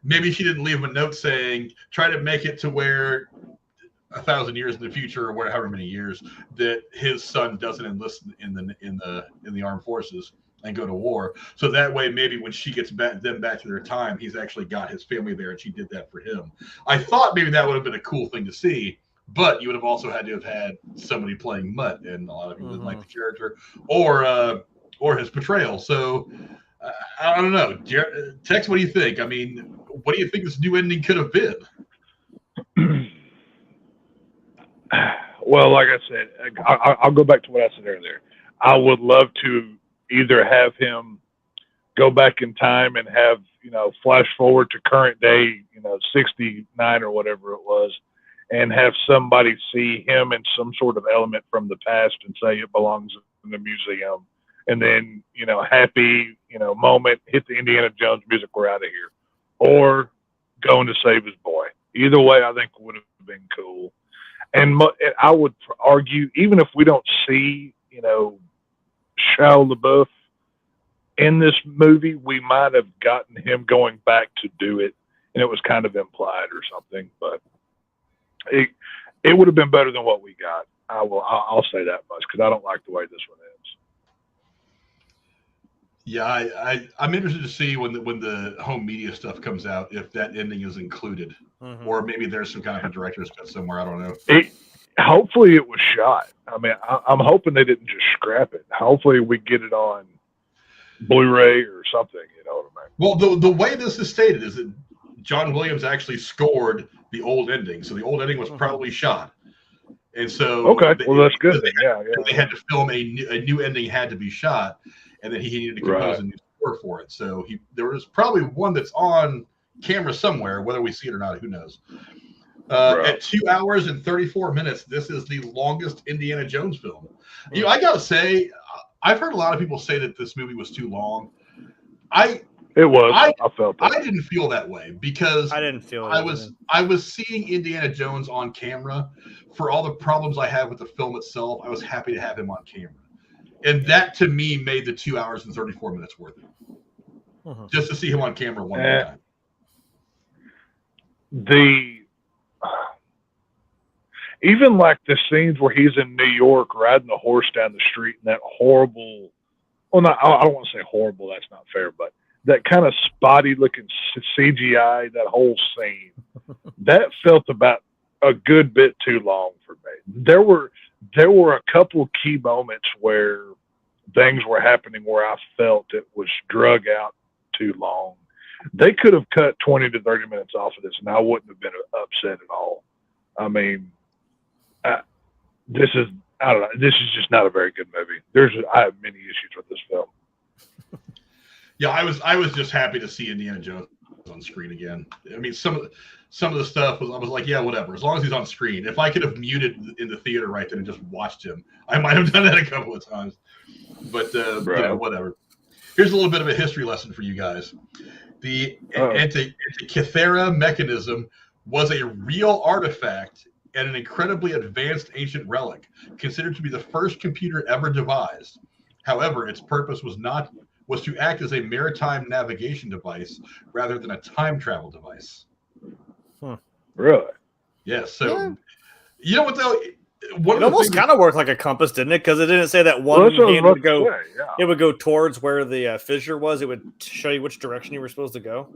Maybe she didn't leave him a note saying, try to make it to where 1,000 years in the future, or however many years, that his son doesn't enlist in the armed forces and go to war. So that way, maybe when she gets them back to their time, he's actually got his family there, and she did that for him. I thought maybe that would have been a cool thing to see, but you would have also had to have had somebody playing Mutt, and a lot of people didn't like the character, or his portrayal. So I don't know. Tex, what do you think? I mean, what do you think this new ending could have been? Well, like I said, I'll go back to what I said earlier. I would love to either have him go back in time and have, flash forward to current day, 69 or whatever it was, and have somebody see him in some sort of element from the past and say it belongs in the museum. And then, happy, moment, hit the Indiana Jones music, we're out of here. Or going to save his boy. Either way, I think would have been cool. And I would argue, even if we don't see, Shia LaBeouf in this movie, we might have gotten him going back to do it. And it was kind of implied or something. But it would have been better than what we got. I'll say that much, because I don't like the way this one ends. Yeah, I'm interested to see when the home media stuff comes out, if that ending is included, or maybe there's some kind of a director's cut somewhere. I don't know. Hopefully it was shot. I mean, I'm hoping they didn't just scrap it. Hopefully we get it on Blu-ray or something. You know what I mean? Well, the way this is stated is that John Williams actually scored the old ending, so the old ending was probably shot. And so, that's good. They had to film a new ending had to be shot, and then he needed to compose a new score for it. So there was probably one that's on camera somewhere, whether we see it or not, who knows. At 2 hours and 34 minutes, this is the longest Indiana Jones film. I gotta say, I've heard a lot of people say that this movie was too long. I felt that. I didn't feel that way, because I didn't feel it. I was seeing Indiana Jones on camera. For all the problems I have with the film itself, I was happy to have him on camera. And that, to me, made the 2 hours and 34 minutes worth it. Just to see him on camera one more time. Even like the scenes where he's in New York riding the horse down the street, and that horrible, I don't want to say horrible, that's not fair, but that kind of spotty looking CGI, that whole scene, that felt about a good bit too long for me. There were a couple key moments where things were happening where I felt it was drug out too long. They could have cut 20 to 30 minutes off of this, and I wouldn't have been upset at all. I mean, this is just not a very good movie. I have many issues with this film. Yeah, I was just happy to see Indiana Jones on screen again. I mean, some of the stuff I was like, yeah, whatever. As long as he's on screen. If I could have muted in the theater right then and just watched him, I might have done that a couple of times. But whatever. Here's a little bit of a history lesson for you guys. The Antikythera mechanism was a real artifact and an incredibly advanced ancient relic, considered to be the first computer ever devised. However, its purpose was to act as a maritime navigation device rather than a time travel device. Really? Yes. So, you know what though? It almost kind of worked like a compass, didn't it? Because it didn't say that one hand would go. It would go towards where the fissure was. It would show you which direction you were supposed to go.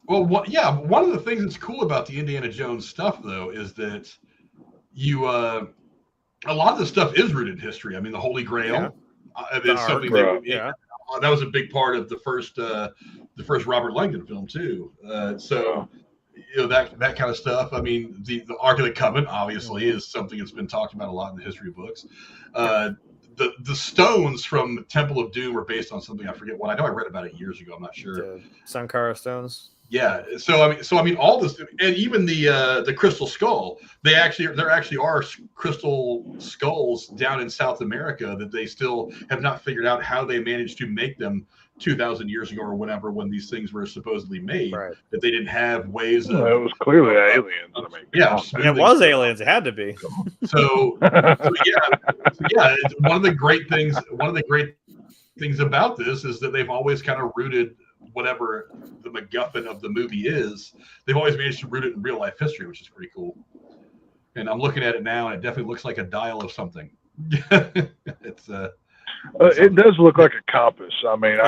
Well, one of the things that's cool about the Indiana Jones stuff, though, is that a lot of the stuff is rooted in history. I mean, the Holy Grail is something that that was a big part of the first Robert Langdon film too. So that kind of stuff. I mean, the Ark of the Covenant obviously is something that's been talked about a lot in the history books. The stones from Temple of Doom are based on something I forget what. I know I read about it years ago. I'm not sure. The Sankara stones. Yeah. So I mean, all this, and even the crystal skull. There actually are crystal skulls down in South America that they still have not figured out how they managed to make them 2,000 years ago or whatever, when these things were supposedly made. Right. That they didn't have ways of. It was clearly aliens. I mean, it was aliens. It had to be. So one of the great things about this is that they've always kind of rooted whatever the MacGuffin of the movie is. They've always managed to root it in real life history, which is pretty cool. And I'm looking at it now, and it definitely looks like a dial of something. It's it does look like a compass. I mean,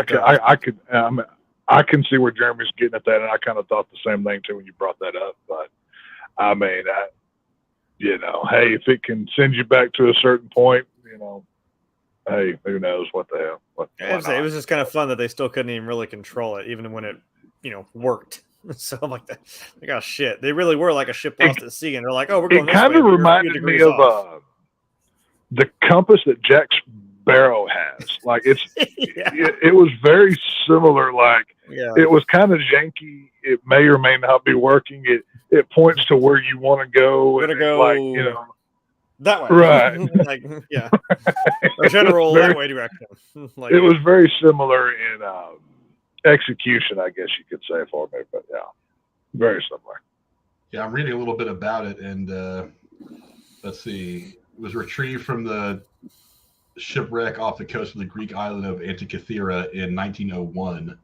I can see where Jeremy's getting at that, and I kind of thought the same thing too when you brought that up. But I mean, hey, if it can send you back to a certain point, hey, who knows what the hell? It was just kind of fun that they still couldn't even really control it, even when it, worked. So I'm like, oh shit, they really were like a ship lost at sea, and they're like, oh, we're going. It kind of reminded me of the compass that Jack Sparrow has. Like it was very similar. Like it was kind of janky. It may or may not be working. It points to where you want to go. We're gonna go, like that way, right? Like or general that way direction. Like, it was very similar in execution, I guess you could say, for me. But yeah, very similar. Yeah, I'm reading a little bit about it, and let's see. It was retrieved from the shipwreck off the coast of the Greek island of Antikythera in 1901.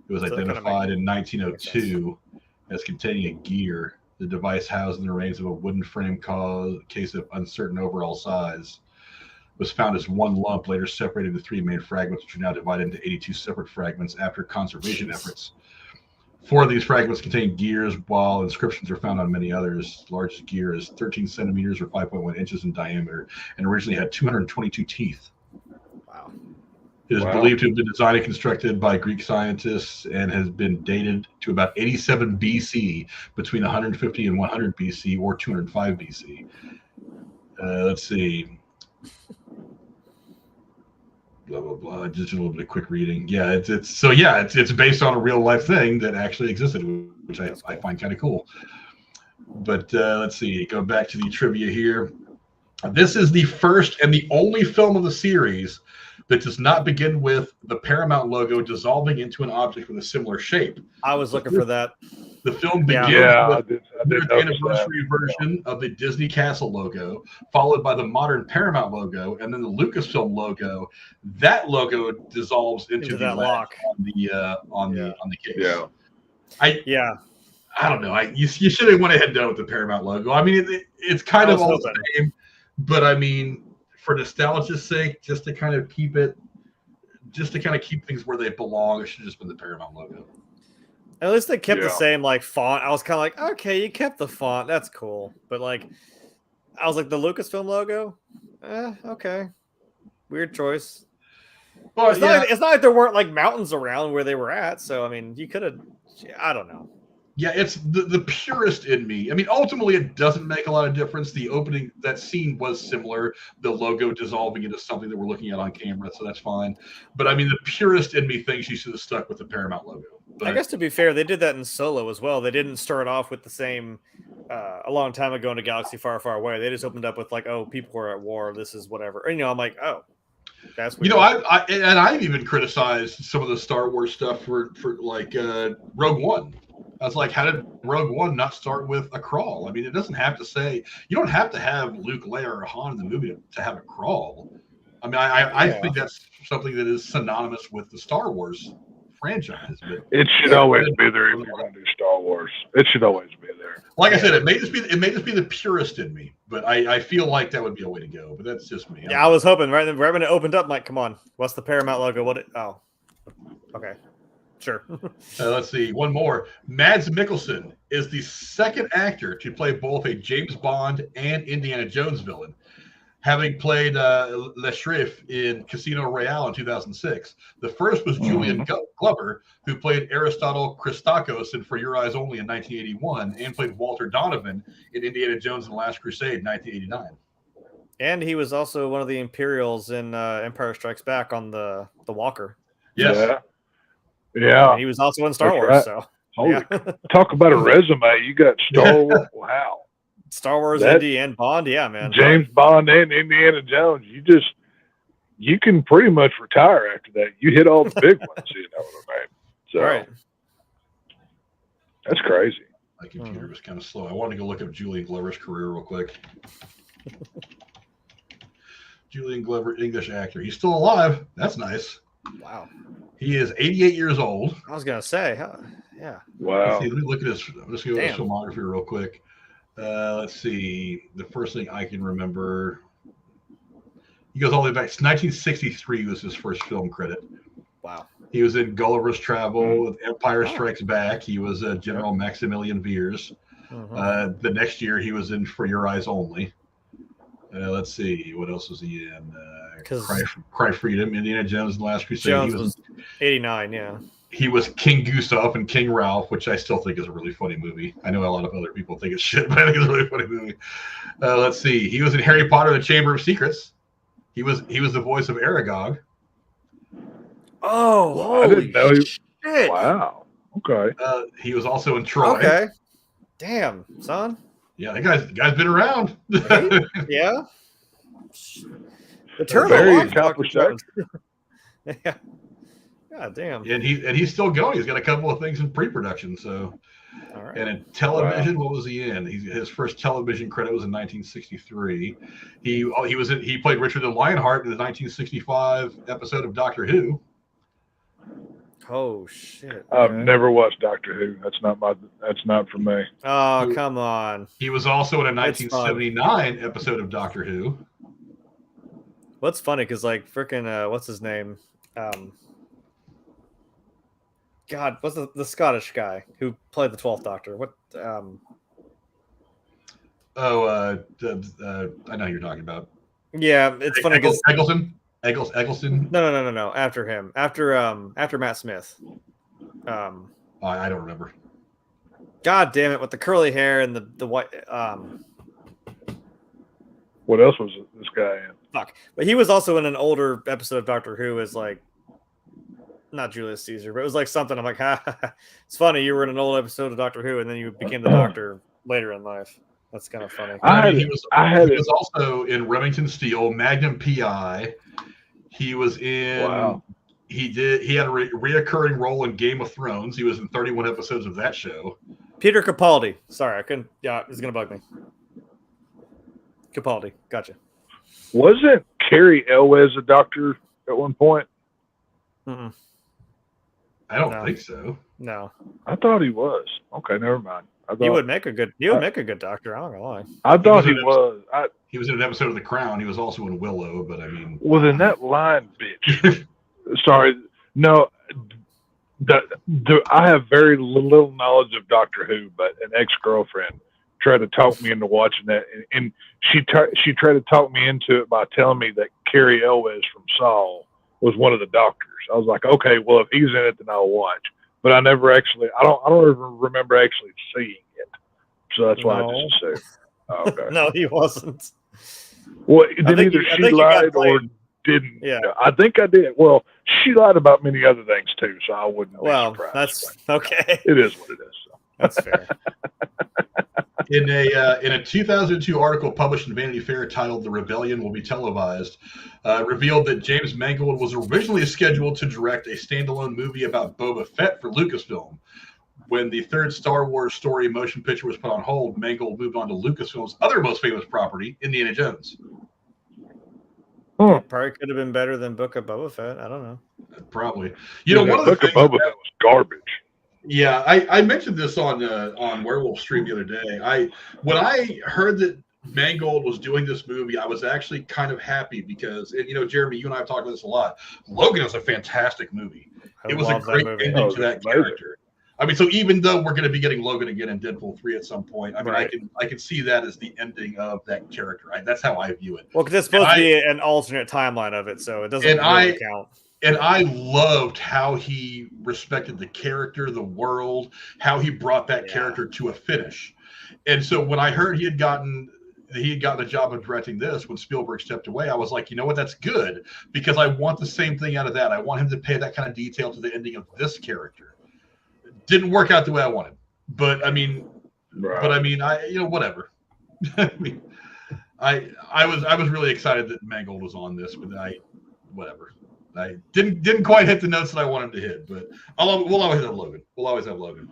It was identified in 1902 as containing a gear. The device housed in the remains of a wooden frame case of uncertain overall size. Was found as one lump, later separated into three main fragments, which are now divided into 82 separate fragments after conservation efforts. 4 of these fragments contain gears, while inscriptions are found on many others. The largest gear is 13 centimeters or 5.1 inches in diameter, and originally had 222 teeth. Wow. It is believed to have been designed and constructed by Greek scientists and has been dated to about 87 BC, between 150 and 100 BC or 205 BC. Let's see. Blah blah blah. Just a little bit of quick reading. Yeah, it's based on a real life thing that actually existed, which I find kind of cool. But let's see. Go back to the trivia here. This is the first and the only film of the series that does not begin with the Paramount logo dissolving into an object with a similar shape. I was looking for that. The film begins with the anniversary version of the Disney Castle logo, followed by the modern Paramount logo, and then the Lucasfilm logo. That logo dissolves into the lock on the case. Yeah. I don't know. You should have went ahead and done with the Paramount logo. I mean, it's kind of all the same, but I mean, for nostalgia's sake, just to kind of keep things where they belong, it should have just been the Paramount logo. At least they kept the same font. I was kind of like, okay, you kept the font. That's cool. But I was like, the Lucasfilm logo? Okay. Weird choice. Well, it's not like there weren't mountains around where they were at. So, I mean, you could have, I don't know. Yeah, it's the purist in me. I mean, ultimately, it doesn't make a lot of difference. The opening, that scene was similar. The logo dissolving into something that we're looking at on camera, so that's fine. But I mean, the purist in me thinks you should have stuck with the Paramount logo. But I guess to be fair, they did that in Solo as well. They didn't start off with the same a long time ago in a galaxy far, far away. They just opened up with people were at war. This is whatever. And, I'm like, oh, that's weird. I've even criticized some of the Star Wars stuff for Rogue One. I was like, how did Rogue One not start with a crawl? I mean, it doesn't have to say, you don't have to have Luke, Leia, or Han in the movie to have a crawl. I mean, I think that's something that is synonymous with the Star Wars franchise. But it should always be there if you're going to do Star Wars. It should always be there. Like I said, it may just be the purist in me, but I feel like that would be a way to go. But that's just me. Yeah, I was hoping right when it opened up, I'm like, come on, what's the Paramount logo? Okay. Sure. Let's see. One more. Mads Mikkelsen is the second actor to play both a James Bond and Indiana Jones villain. having played Le Sheriff in Casino Royale in 2006. The first was Julian Glover, who played Aristotle Christakis in For Your Eyes Only in 1981, and played Walter Donovan in Indiana Jones and the Last Crusade in 1989. And he was also one of the Imperials in Empire Strikes Back on the Walker. Yes. Yeah. And he was also in Star Wars. Right. So Talk about a resume. You got Star Wars. Wow. Star Wars, Indy, and Bond. Yeah, man. James Bond and Indiana Jones. You can pretty much retire after that. You hit all the big ones, you know what I mean? So right. That's crazy. My computer was kind of slow. I wanted to go look up Julian Glover's career real quick. Julian Glover, English actor. He's still alive. That's nice. Wow. He is 88 years old. I was gonna say, yeah. Wow. Let me look at his. I'm just going to go to his filmography real quick. Let's see. The first thing I can remember. He goes all the way back. 1963 was his first film credit. Wow. He was in Gulliver's Travel, with Empire Strikes Back. He was General Maximilian Veers. The next year, he was in For Your Eyes Only. Let's see. What else was he in? Cry Freedom, Indiana Jones and the Last Crusade. Jones was 89, yeah. He was King Gustav and King Ralph, which I still think is a really funny movie. I know a lot of other people think it's shit, but I think it's a really funny movie. Let's see. He was in Harry Potter and the Chamber of Secrets. He was the voice of Aragog. Oh, I didn't know. Shit. Wow. Okay. He was also in Troy. Okay. Damn, son. Yeah, that guy's been around. Yeah. The turbo Very off, accomplished Dr. Jones. Yeah. God damn. And he's still going. He's got a couple of things in pre-production. So, All right. and in television, what was he in? His first television credit was in 1963. He played Richard the Lionheart in the 1965 episode of Doctor Who. Oh shit! I've never watched Doctor Who. That's not for me. Oh come on! He was also in a 1979 episode of Doctor Who. What's funny because freaking what's his name? God, what's the Scottish guy who played the 12th Doctor? What? I know who you're talking about. Yeah, it's funny because Eggleston. No. After him, after Matt Smith. I don't remember. God damn it! With the curly hair and the white. What else was this guy in? Fuck, but he was also in an older episode of Doctor Who as not Julius Caesar, but it was something. I'm like, it's funny. You were in an old episode of Doctor Who, and then you became the Doctor later in life. That's kind of funny. He was also in Remington Steele, Magnum PI. He was in. Wow. He had a reoccurring role in Game of Thrones. He was in 31 episodes of that show. Peter Capaldi. Sorry, I couldn't. Yeah, it's gonna bug me. Capaldi. Gotcha. Wasn't Cary Elwes a doctor at one point? Mm-mm. I don't think so. No. I thought he was. Okay, never mind. He would make a good doctor. I'm not gonna lie. I thought he was. He was in an episode of The Crown. He was also in Willow, but I mean. Well, then that line, bitch. Sorry, no. I have very little knowledge of Doctor Who, but an ex-girlfriend tried to talk me into watching that, and she tried to talk me into it by telling me that Cary Elwes from Saul was one of the doctors. I was like, okay, well, if he's in it, then I'll watch. But I never actually. I don't even remember actually seeing it. So that's why I just assumed. Oh, okay. No, he wasn't. Well, then either she lied or didn't. Yeah, I think I did. Well, she lied about many other things too, so I wouldn't. Well, be surprised, that's okay. It is what it is. So. That's fair. In a 2002 article published in Vanity Fair titled "The Rebellion Will Be Televised," revealed that James Mangold was originally scheduled to direct a standalone movie about Boba Fett for Lucasfilm. When the third Star Wars story motion picture was put on hold, Mangold moved on to Lucasfilm's other most famous property, Indiana Jones. Probably could have been better than Book of Boba Fett. I don't know. Probably. One of the Book of Boba Fett was garbage. Yeah, I mentioned this on Werewolf Stream the other day. When I heard that Mangold was doing this movie, I was actually kind of happy because, Jeremy, you and I have talked about this a lot. Logan is a fantastic movie. It was a great ending to that character. I mean, so even though we're going to be getting Logan again in Deadpool 3 at some point, I mean, Right. I can see that as the ending of that character. That's how I view it. Well, because it's supposed to be an alternate timeline of it, so it doesn't really count. And I loved how he respected the character, the world, how he brought that character to a finish. And so when I heard he had gotten the job of directing this when Spielberg stepped away, I was like, you know what, that's good, because I want the same thing out of that. I want him to pay that kind of detail to the ending of this character. Didn't work out the way I wanted, but I mean, whatever. I mean, I was really excited that Mangold was on this, but whatever. I didn't quite hit the notes that I wanted to hit, but we'll always have Logan. We'll always have Logan.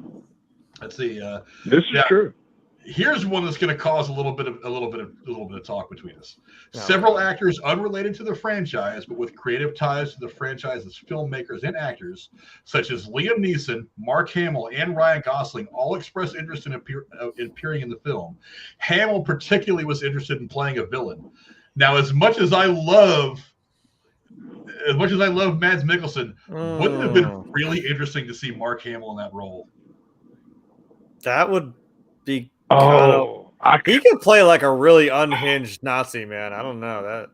Let's see. This is true. Here's one that's going to cause a little bit of talk between us. Several actors unrelated to the franchise, but with creative ties to the franchise's filmmakers and actors, such as Liam Neeson, Mark Hamill, and Ryan Gosling, all expressed interest in appearing in the film. Hamill particularly was interested in playing a villain. Now, as much as I love Mads Mikkelsen, wouldn't it have been really interesting to see Mark Hamill in that role? That would be. He could play like a really unhinged Nazi, man. I don't know that.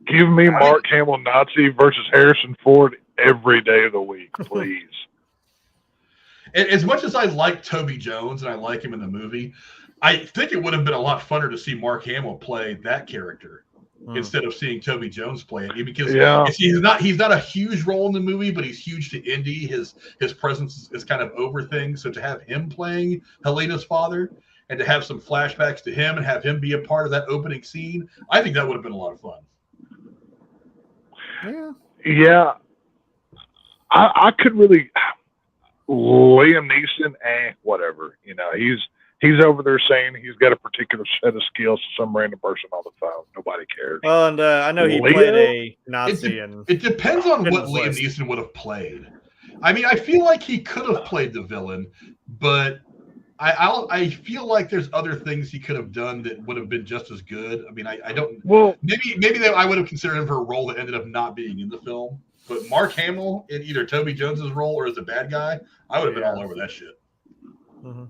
Give me Mark Hamill Nazi versus Harrison Ford every day of the week, please. As much as I like Toby Jones and I like him in the movie, I think it would have been a lot funner to see Mark Hamill play that character instead of seeing Toby Jones play it. Because he's not a huge role in the movie, but he's huge to Indy. His presence is kind of over things. So to have him playing Helena's father and to have some flashbacks to him and have him be a part of that opening scene, I think that would have been a lot of fun. Yeah. I could really Liam Neeson, whatever. You know, he's over there saying he's got a particular set of skills to some random person on the phone. Nobody cares. Well, and I know he played a Nazi. It depends on what Liam Neeson would have played. I mean, I feel like he could have played the villain, but I feel like there's other things he could have done that would have been just as good. I mean, I don't. Well, maybe I would have considered him for a role that ended up not being in the film. But Mark Hamill in either Toby Jones's role or as a bad guy, I would have been all over that shit. Mm-hmm.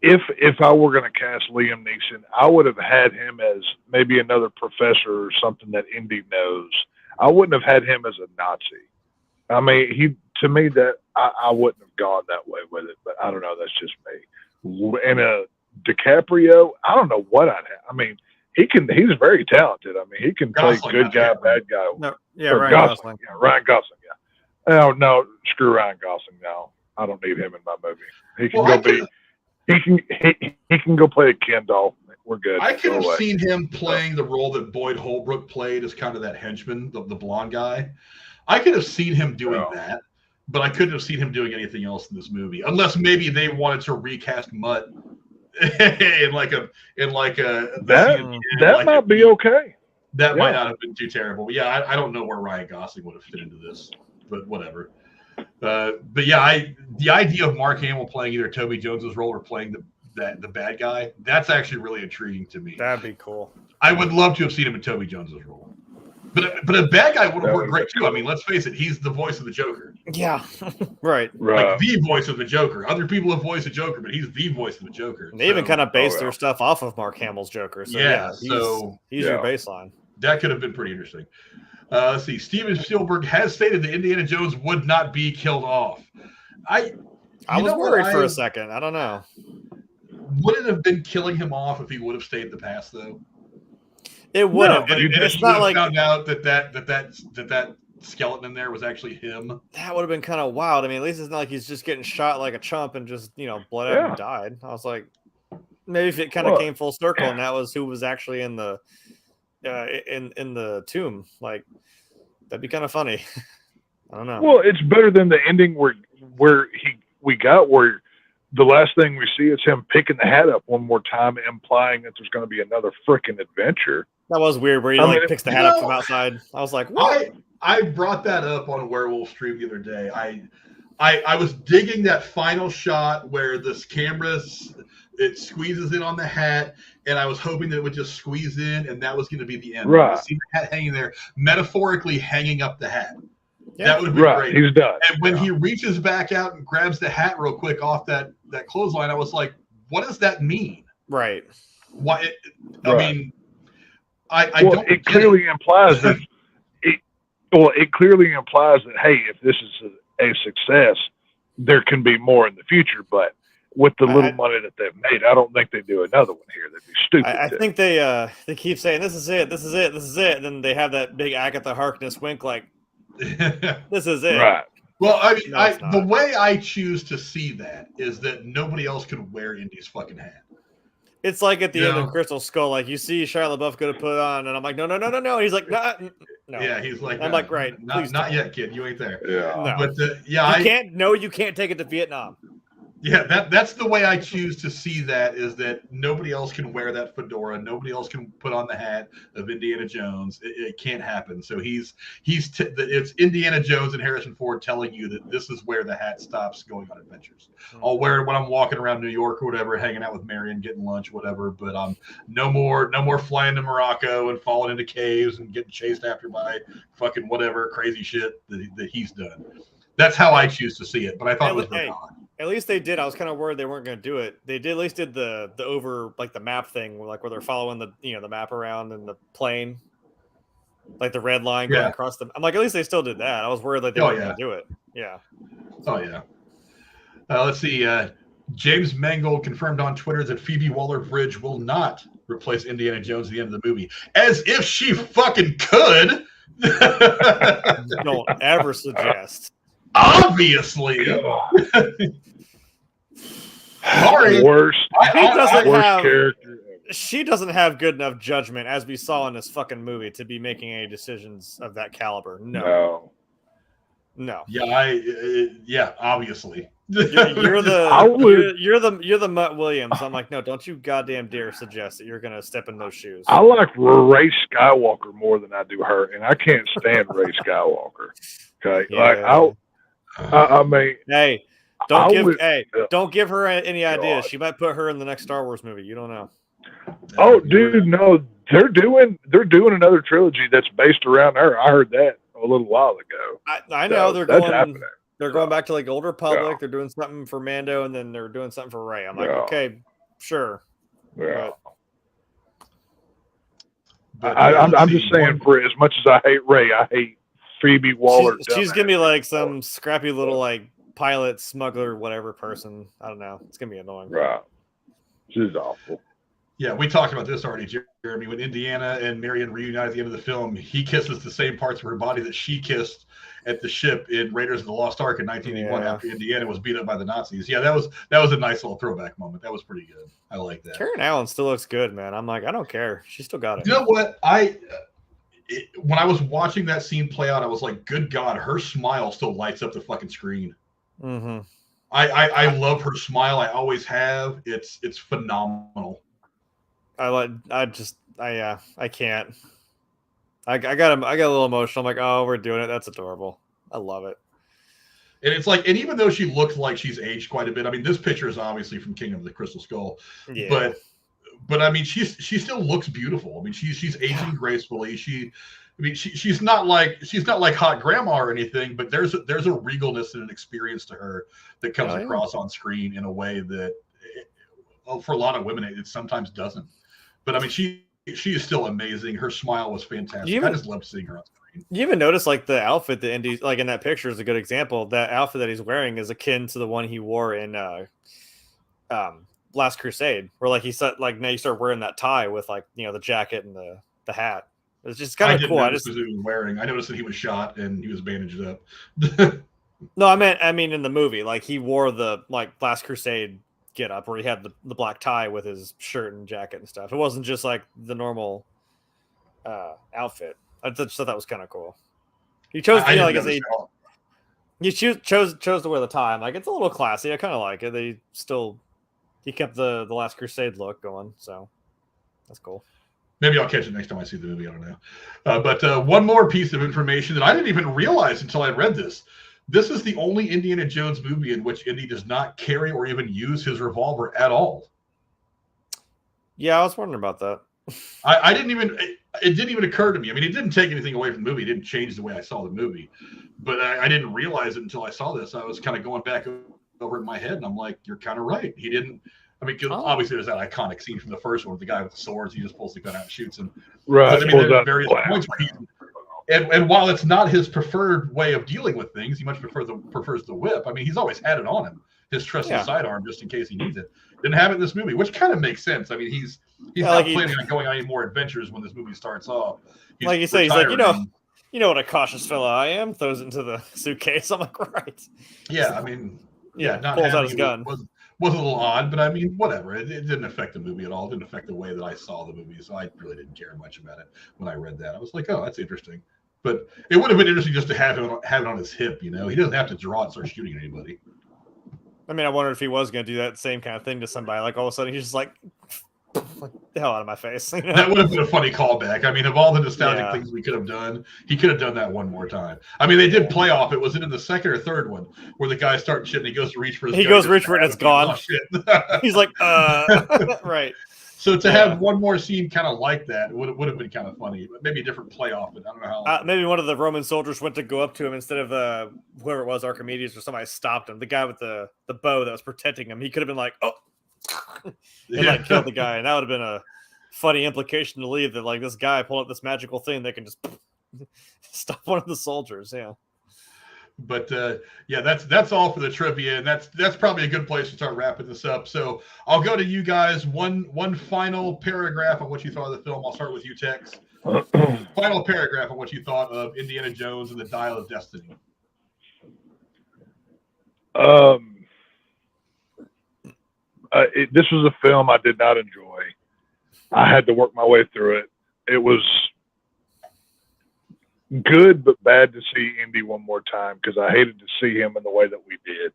If I were going to cast Liam Neeson, I would have had him as maybe another professor or something that Indy knows. I wouldn't have had him as a Nazi. I mean, to me that I wouldn't have gone that way with it, but I don't know. That's just me. And DiCaprio, I don't know what I'd have. I mean, he's very talented. I mean, he can play good guy, bad guy. No, Ryan Gosling. Yeah, Ryan Gosling. Yeah. No, screw Ryan Gosling. No, I don't need him in my movie. He can He can go play a Ken doll. We're good. I could have seen him playing the role that Boyd Holbrook played as kind of that henchman, the blonde guy. I could have seen him doing that, but I couldn't have seen him doing anything else in this movie, unless maybe they wanted to recast Mutt in like a that might be okay. That might not have been too terrible. But yeah, I don't know where Ryan Gosling would have fit into this, but whatever. But yeah, the idea of Mark Hamill playing either Toby Jones's role or playing the bad guy, that's actually really intriguing to me. That'd be cool. I would love to have seen him in Toby Jones's role. But a bad guy would have worked great too. I mean, let's face it, he's the voice of the Joker. Yeah, right. Like the voice of the Joker. Other people have voiced the Joker, but he's the voice of the Joker. And they even kind of based their stuff off of Mark Hamill's Joker. So he's your baseline. That could have been pretty interesting. Let's see. Steven Spielberg has stated that Indiana Jones would not be killed off. I was worried for a second. I don't know. Would it have been killing him off if he would have stayed in the past, though? It would have. But it's not like found out that skeleton in there was actually him. That would have been kind of wild. I mean, at least it's not like he's just getting shot like a chump and just bled out and died. I was like, maybe if it kind of came full circle and that was who was actually in the in the tomb, like that'd be kind of funny. I don't know. Well, it's better than the ending where the last thing we see is him picking the hat up one more time, implying that there's going to be another freaking adventure. That was weird, where he picks the hat up from outside. I was like, what? I brought that up on Werewolf Stream the other day. I was digging that final shot where this camera it squeezes in on the hat, and I was hoping that it would just squeeze in, and that was going to be the end. Right. I see the hat hanging there, metaphorically hanging up the hat. That would be great. He's done. And when he reaches back out and grabs the hat real quick off that clothesline, I was like, what does that mean? Right. Why? I mean, I don't. It clearly implies that. It clearly implies that, hey, if this is a success, there can be more in the future. But with the little money that they've made, I don't think they do another one here. That'd be stupid. I think they keep saying this is it, and then they have that big Agatha Harkness wink, like this is it. Right. Well, I mean, the way I choose to see that is that nobody else can wear Indy's fucking hat. It's like at the end of Crystal Skull, like you see Shia LaBeouf go to put it on, and I'm like, no. And he's like, no. Yeah, he's like, I'm like, right, not yet, kid. You ain't there. Yeah. No. But you can't take it to Vietnam. Yeah, that's the way I choose to see that, is that nobody else can wear that fedora, nobody else can put on the hat of Indiana Jones. It can't happen. So it's Indiana Jones and Harrison Ford telling you that this is where the hat stops going on adventures. I'll wear it when I'm walking around New York or whatever, hanging out with Marion, getting lunch, whatever. But no more flying to Morocco and falling into caves and getting chased after by fucking whatever crazy shit that he's done. That's how I choose to see it. But I thought it was very odd. At least they did. I was kind of worried they weren't going to do it. They did at least did the over, like the map thing, like where they're following the map around in the plane, like the red line going across them. I'm like, at least they still did that. I was worried that they weren't going to do it. Yeah. Oh yeah. Let's see. James Mangold confirmed on Twitter that Phoebe Waller-Bridge will not replace Indiana Jones at the end of the movie, as if she fucking could. Don't ever suggest. Obviously. Worst character. She doesn't have good enough judgment, as we saw in this fucking movie, to be making any decisions of that caliber. No. Yeah, obviously. You're the Mutt Williams. I'm like, no, don't you goddamn dare suggest that you're gonna step in those shoes. I like Ray Skywalker more than I do her, and I can't stand Ray Skywalker. Okay, I mean, hey, don't give her any ideas. She might put her in the next Star Wars movie. You don't know. Oh, dude, no, they're doing another trilogy that's based around her. I heard that a little while ago. I know they're going back to like Old Republic. Yeah. They're doing something for Mando, and then they're doing something for Rey. I'm like, okay, sure. Yeah. I'm just saying, for as much as I hate Rey, I hate Phoebe Waller. She's gonna be like some scrappy little like pilot, smuggler, whatever person. I don't know. It's gonna be annoying. Right. She's awful. Yeah, we talked about this already, Jeremy. When Indiana and Marion reunite at the end of the film, he kisses the same parts of her body that she kissed at the ship in Raiders of the Lost Ark in 1981 after Indiana was beat up by the Nazis. Yeah, that was a nice little throwback moment. That was pretty good. I like that. Karen Allen still looks good, man. I'm like, I don't care. She still got it. You know what? When I was watching that scene play out, I was like, good God, her smile still lights up the fucking screen. Mm-hmm. I love her smile. I always have. It's phenomenal. I can't. I got a little emotional. I'm like, oh, we're doing it. That's adorable. I love it. And it's like, and even though she looks like she's aged quite a bit, I mean, this picture is obviously from Kingdom of the Crystal Skull, but I mean, she still looks beautiful. I mean, she's aging gracefully. She's not like hot grandma or anything, but there's a regalness and an experience to her that comes across on screen in a way that, for a lot of women, it sometimes doesn't. But I mean, she is still amazing. Her smile was fantastic. I just loved seeing her on screen. You even notice like the outfit that Indy, like in that picture, is a good example. That outfit that he's wearing is akin to the one he wore in Last Crusade, where like he said, like now you start wearing that tie with like the jacket and the hat. It's just kind of cool. I noticed that he was shot and he was bandaged up. No, I mean in the movie, like he wore the like Last Crusade get up where he had the black tie with his shirt and jacket and stuff. It wasn't just like the normal outfit. I just thought that was kind of cool. He chose to chose to wear the tie. I'm like, it's a little classy. I kind of like it. He kept the Last Crusade look going, so that's cool. Maybe I'll catch it next time I see the movie. I don't know. But one more piece of information that I didn't even realize until I read this. This is the only Indiana Jones movie in which Indy does not carry or even use his revolver at all. Yeah, I was wondering about that. I didn't even. it didn't even occur to me. I mean, it didn't take anything away from the movie. It didn't change the way I saw the movie. But I didn't realize it until I saw this. I was kind of going back over in my head, and I'm like, you're kind of right. He didn't. I mean, obviously there's that iconic scene from the first one with the guy with the swords. He just pulls the gun out and shoots him. Right. I mean, there's various points where and while it's not his preferred way of dealing with things, he much prefers the whip. I mean, he's always had it on him, his trusty sidearm, just in case he needs it. Didn't have it in this movie, which kind of makes sense. I mean, he's not planning on going on any more adventures when this movie starts off. Like you say, he's like, you know what a cautious fella I am. Throws it into the suitcase. I'm like, right. Yeah, I mean, not pulls out his gun. Was a little odd, but I mean, whatever. It didn't affect the movie at all. It didn't affect the way that I saw the movie, so I really didn't care much about it when I read that. I was like, oh, that's interesting. But it would have been interesting just to have it on his hip. You know, he doesn't have to draw it and start shooting anybody. I mean, I wondered if he was going to do that same kind of thing to somebody. Like all of a sudden, he's just like the hell out of my face. You know? That would have been a funny callback. I mean, of all the nostalgic things we could have done, he could have done that one more time. I mean, they did play off it. Was it in the second or third one where the guy starts shit and he goes to reach for his gun? He goes to reach for it and it's gone. Oh, shit. He's like, right. So to have one more scene kind of like that would have been kind of funny, but maybe a different playoff. But I don't know how. Maybe one of the Roman soldiers went to go up to him instead of whoever it was, Archimedes or somebody stopped him. The guy with the bow that was protecting him, he could have been like, oh, and like killed the guy, and that would have been a funny implication to leave that like this guy pulled up this magical thing that can just stop one of the soldiers. Yeah. But that's all for the trivia, and that's probably a good place to start wrapping this up. So I'll go to you guys. One final paragraph on what you thought of the film. I'll start with you, Tex. Final paragraph on what you thought of Indiana Jones and the Dial of Destiny. This was a film I did not enjoy. I had to work my way through it. It was good but bad to see Indy one more time because I hated to see him in the way that we did.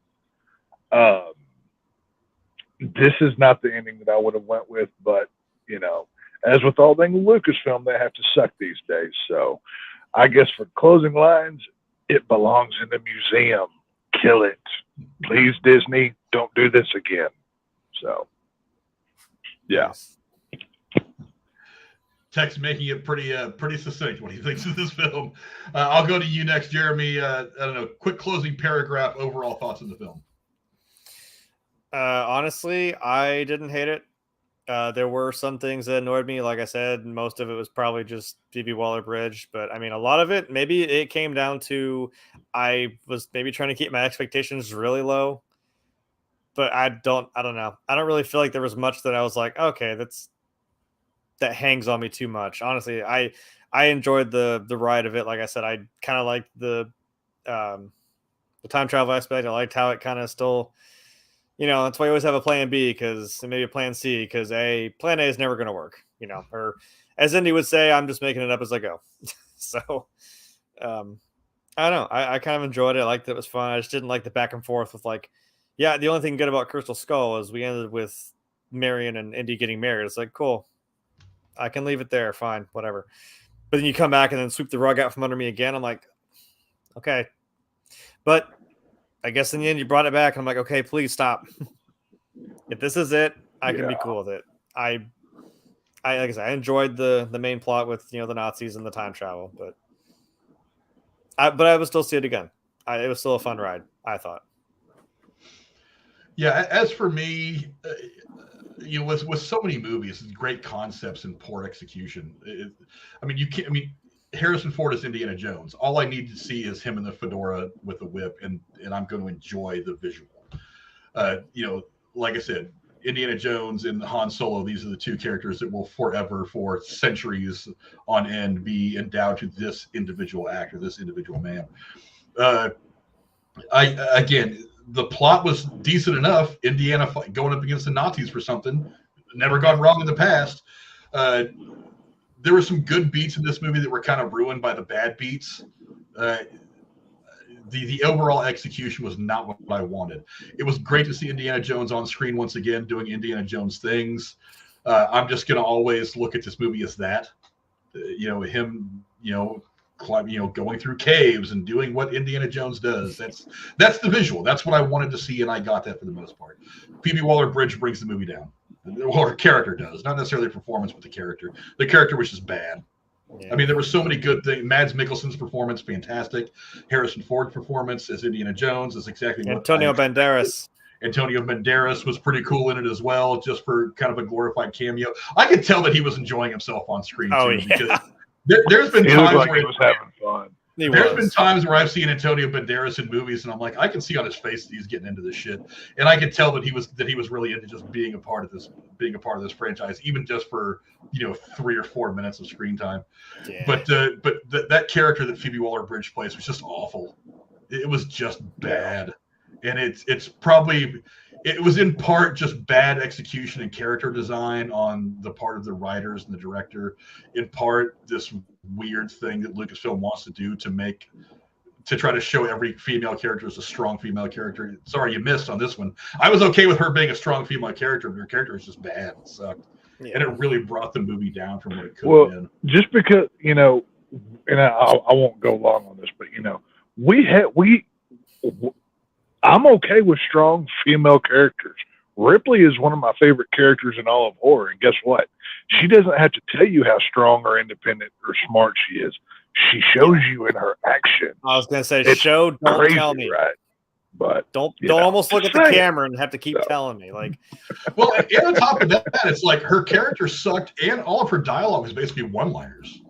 This is not the ending that I would have went with, but you know, as with all things Lucasfilm, they have to suck these days. So I guess for closing lines, it belongs in the museum. Kill it. Please, Disney, don't do this again. So yeah. Tex making it pretty succinct what he thinks of this film. I'll go to you next, Jeremy. I don't know, quick closing paragraph, overall thoughts on the film. Honestly, I didn't hate it. There were some things that annoyed me. Like I said, most of it was probably just Phoebe Waller-Bridge. But I mean, a lot of it, maybe it came down to I was maybe trying to keep my expectations really low. But I don't know. I don't really feel like there was much that I was like, okay, that hangs on me too much. Honestly, I enjoyed the ride of it. Like I said, I kind of liked the time travel aspect. I liked how it kind of still, you know, that's why you always have a plan B because maybe a plan C because plan A is never going to work, you know, or as Indy would say, I'm just making it up as I go. So I don't know. I kind of enjoyed it. I liked it. It was fun. I just didn't like the back and forth with like, yeah, the only thing good about Crystal Skull is we ended with Marion and Indy getting married. It's like, cool. I can leave it there. Fine, whatever. But then you come back and then sweep the rug out from under me again. I'm like, okay. But I guess in the end you brought it back. I'm like, okay, please stop. If this is it, I can be cool with it. I like I said, I enjoyed the main plot with, you know, the Nazis and the time travel, but I would still see it again. It was still a fun ride, I thought. Yeah, as for me, you know, with so many movies, great concepts and poor execution. Harrison Ford is Indiana Jones. All I need to see is him in the fedora with the whip, and I'm going to enjoy the visual. You know, like I said, Indiana Jones and Han Solo, these are the two characters that will forever, for centuries on end, be endowed to this individual actor, this individual man. The plot was decent enough. Indiana going up against the Nazis for something. Never gone wrong in the past. There were some good beats in this movie that were kind of ruined by the bad beats. The overall execution was not what I wanted. It was great to see Indiana Jones on screen once again doing Indiana Jones things. I'm just going to always look at this movie as that. You know, him, you know, going through caves and doing what Indiana Jones does. That's the visual. That's what I wanted to see, and I got that for the most part. Phoebe Waller-Bridge brings the movie down. Well, her character does, not necessarily the performance, but the character. The character was just bad. I mean, there were so many good things. Mads Mikkelsen's performance, fantastic. Harrison Ford's performance as Indiana Jones is exactly what Antonio Banderas. Antonio Banderas was pretty cool in it as well, just for kind of a glorified cameo. I could tell that he was enjoying himself on screen too, because there's been times where he was having fun. There's been times where I've seen Antonio Banderas in movies, and I'm like, I can see on his face that he's getting into this shit, and I could tell that he was really into just being a part of this franchise, even just for 3 or 4 minutes of screen time. Yeah. But that character that Phoebe Waller-Bridge plays was just awful. It was just bad, and it was in part just bad execution and character design on the part of the writers and the director. In part, this weird thing that Lucasfilm wants to do to try to show every female character as a strong female character. Sorry, you missed on this one. I was okay with her being a strong female character, but her character was just bad. It sucked. Yeah. And it really brought the movie down from what it could have been. Just because, and I won't go long on this, but I'm okay with strong female characters. Ripley is one of my favorite characters in all of horror, and guess what? She doesn't have to tell you how strong or independent or smart she is. She shows you in her action. I was going to say, don't crazy, tell me. Right? But don't almost look at the camera and have to keep telling me. Like, well, and on top of that, it's like her character sucked, and all of her dialogue was basically one-liners.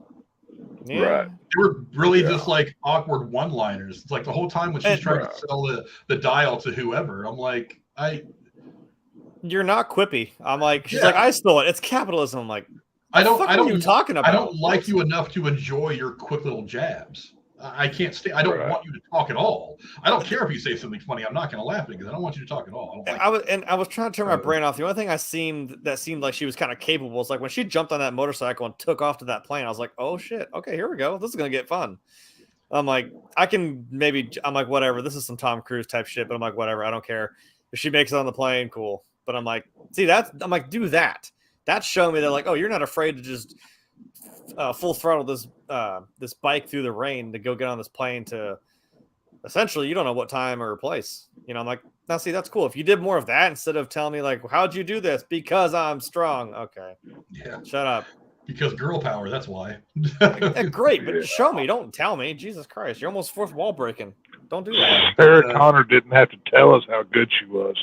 Yeah. Right. They were really just like awkward one-liners. It's like the whole time when she's trying to sell the dial to whoever, I'm like, you're not quippy. I'm like, she's like, I stole it. It's capitalism. I'm like, I don't you talking about? I don't like you enough to enjoy your quick little jabs. I can't stay. I don't want you to talk at all. I don't care if you say something funny. I'm not going to laugh at it because I don't want you to talk at all. I was trying to turn my brain off. The only thing that seemed like she was kind of capable was like when she jumped on that motorcycle and took off to that plane. I was like, oh shit, okay, here we go. This is going to get fun. I'm like, I'm like, whatever. This is some Tom Cruise type shit, but I'm like, whatever. I don't care. If she makes it on the plane, cool. But I'm like, I'm like, do that. That's showing me that like, oh, you're not afraid to just full throttle this bike through the rain to go get on this plane to essentially you don't know what time or place. I'm like, now see, that's cool. If you did more of that instead of telling me like, how'd you do this? Because I'm strong. Okay. Yeah. Shut up. Because girl power, that's why. Great, but show me. Don't tell me. Jesus Christ. You're almost fourth wall breaking. Don't do that. Sarah Connor didn't have to tell us how good she was.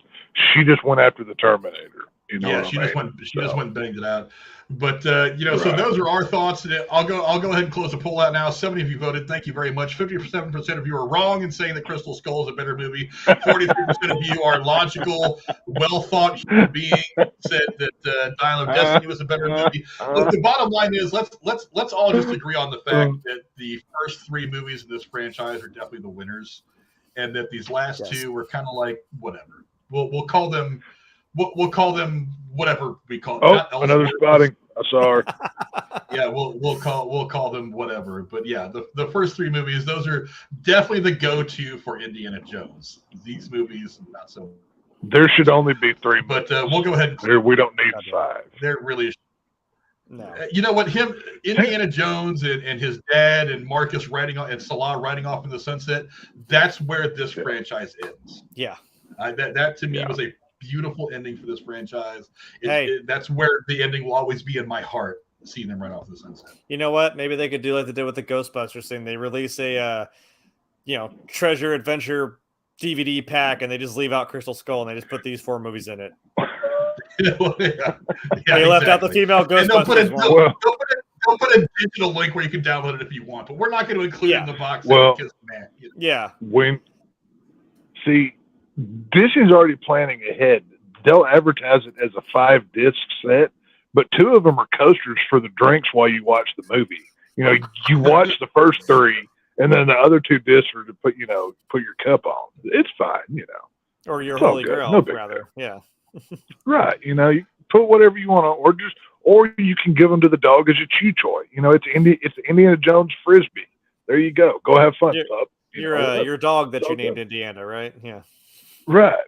She just went after the Terminator. She just went and banged it out. But so those are our thoughts. I'll go ahead and close the poll out now. 70 of you voted. Thank you very much. 57% of you are wrong in saying that Crystal Skull is a better movie. 43% of you are logical, well thought human beings said that Dial of Destiny was a better movie. Look, the bottom line is let's all just agree on the fact that the first 3 movies in this franchise are definitely the winners, and that these last 2 were kind of like whatever. We'll call them. We'll call them whatever we call them. Oh, another spotting. I saw her. Yeah, we'll call them whatever. But yeah, the first 3 movies, those are definitely the go-to for Indiana Jones. These movies, not so. There should only be 3 movies. But we'll go ahead. We don't need 5. There really is. No. You know what? Indiana Jones and his dad and Marcus and Sallah riding off in the sunset. That's where this franchise ends. Yeah. That to me was a beautiful ending for this franchise. That's where the ending will always be in my heart, seeing them right off the sunset. You know what? Maybe they could do like they did with the Ghostbusters thing. They release a treasure adventure DVD pack and they just leave out Crystal Skull and they just put these 4 movies in it. They left out the female Ghostbusters. They'll put a digital link where you can download it if you want, but we're not going to include it in the box. Disney's already planning ahead. They'll advertise it as a 5-disc set, but 2 of them are coasters for the drinks while you watch the movie. You watch the first 3, and then the other 2 discs are to put your cup on. It's fine, Or your Holy Grail, rather. Yeah. Right. You put whatever you want on, or you can give them to the dog as a chew toy. It's Indiana Jones Frisbee. There you go. Go have fun, pup. Your dog that you named Indiana, right? Yeah. Right.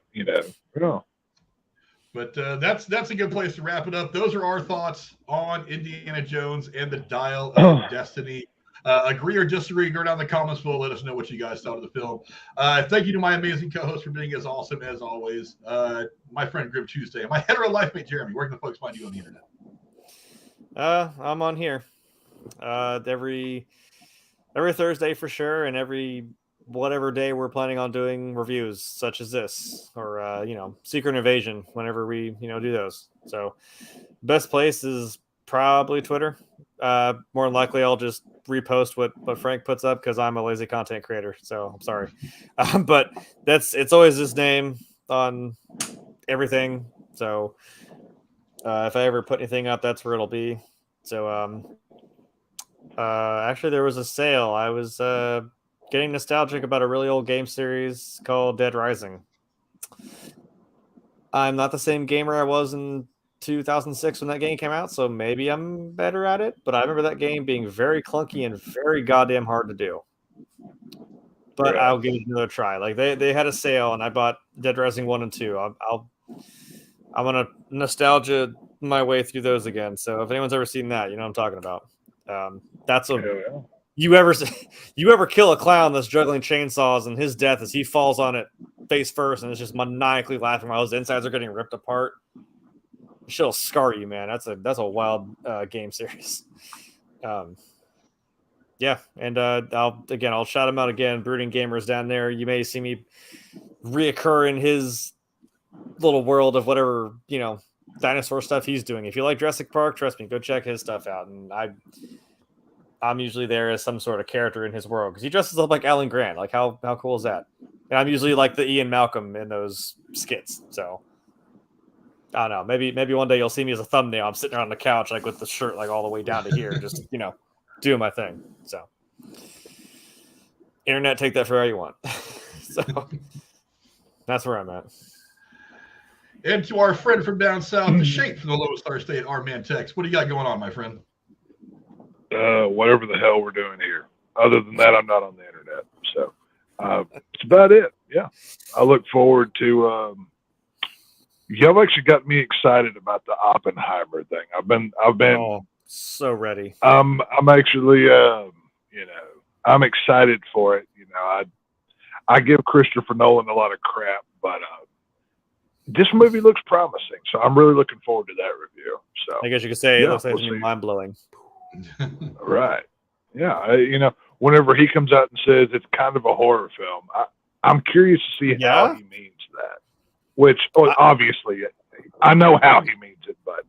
But that's a good place to wrap it up. Those are our thoughts on Indiana Jones and the Dial of Destiny. Agree or disagree, go down in the comments below. Let us know what you guys thought of the film. Thank you to my amazing co-host for being as awesome as always. My friend Grib Tuesday, my hetero life mate Jeremy. Where can the folks find you on the internet? I'm on here. Every Thursday for sure, and every whatever day we're planning on doing reviews such as this, or Secret Invasion whenever we do those. So best place is probably Twitter. More than likely I'll just repost what Frank puts up because I'm a lazy content creator, so I'm sorry. But it's always his name on everything. So if I ever put anything up, that's where it'll be. So actually there was a sale. I was getting nostalgic about a really old game series called Dead Rising. I'm not the same gamer I was in 2006 when that game came out, so maybe I'm better at it, but I remember that game being very clunky and very goddamn hard to do. But right. I'll give it another try. Like they had a sale and I bought Dead Rising 1 and 2. I'm gonna nostalgia my way through those again. So if anyone's ever seen that, you know what I'm talking about. That's a you ever kill a clown that's juggling chainsaws, and his death is he falls on it face first and is just maniacally laughing while his insides are getting ripped apart. She'll scar you, man. That's a wild game series. Yeah, and I'll shout him out again. Brooding Gamers down there. You may see me reoccur in his little world of whatever dinosaur stuff he's doing. If you like Jurassic Park, trust me, go check his stuff out. And I'm usually there as some sort of character in his world because he dresses up like Alan Grant. Like how cool is that? And I'm usually like the Ian Malcolm in those skits. So. I don't know. Maybe one day you'll see me as a thumbnail. I'm sitting there on the couch, like with the shirt, like all the way down to here, just doing my thing. So, internet, take that for how you want. So, that's where I'm at. And to our friend from down south, the Shape from the Lone Star State, our man Tex. What do you got going on, my friend? Whatever the hell we're doing here. Other than that, I'm not on the internet. So, it's about it. Yeah, I look forward to. Y'all actually got me excited about the Oppenheimer thing. I've been so ready. I'm actually, I'm excited for it. I give Christopher Nolan a lot of crap, but this movie looks promising. So I'm really looking forward to that review. So I guess you could say it looks like it's gonna be mind blowing. Right. Yeah. Whenever he comes out and says it's kind of a horror film, I'm curious to see how he means that. Which obviously, I know how he means it, but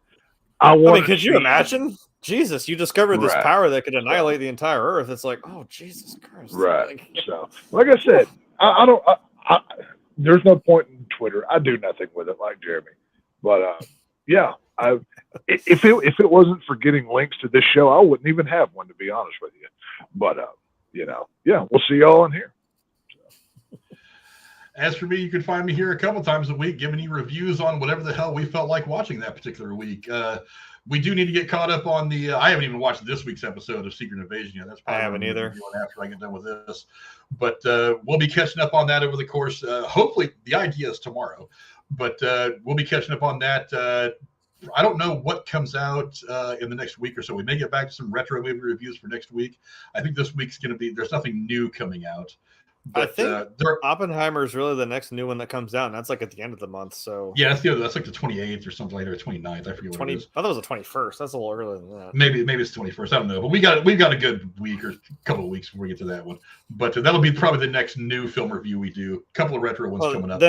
could you imagine? Jesus, you discovered this power that could annihilate the entire Earth. It's like, oh Jesus Christ! Right. So, like I said, I don't. There's no point in Twitter. I do nothing with it, like Jeremy. But yeah, if it wasn't for getting links to this show, I wouldn't even have one, to be honest with you. But yeah, we'll see y'all in here. As for me, you can find me here a couple times a week giving you reviews on whatever the hell we felt like watching that particular week. We do need to get caught up on the I haven't even watched this week's episode of Secret Invasion yet. That's probably I haven't either. After I get done with this. But we'll be catching up on that over the course. Hopefully, the idea is tomorrow. But we'll be catching up on that. I don't know what comes out in the next week or so. We may get back to some retro movie reviews for next week. I think this week's going to be – there's nothing new coming out. But, I think Oppenheimer is really the next new one that comes out. And that's like at the end of the month. So yeah, that's like the 28th or something like that, or 29th. I forget what it is. I thought it was the 21st. That's a little earlier than that. Maybe it's 21st. I don't know. But we've got a good week or couple of weeks before we get to that one. But that'll be probably the next new film review we do. A couple of retro ones coming up.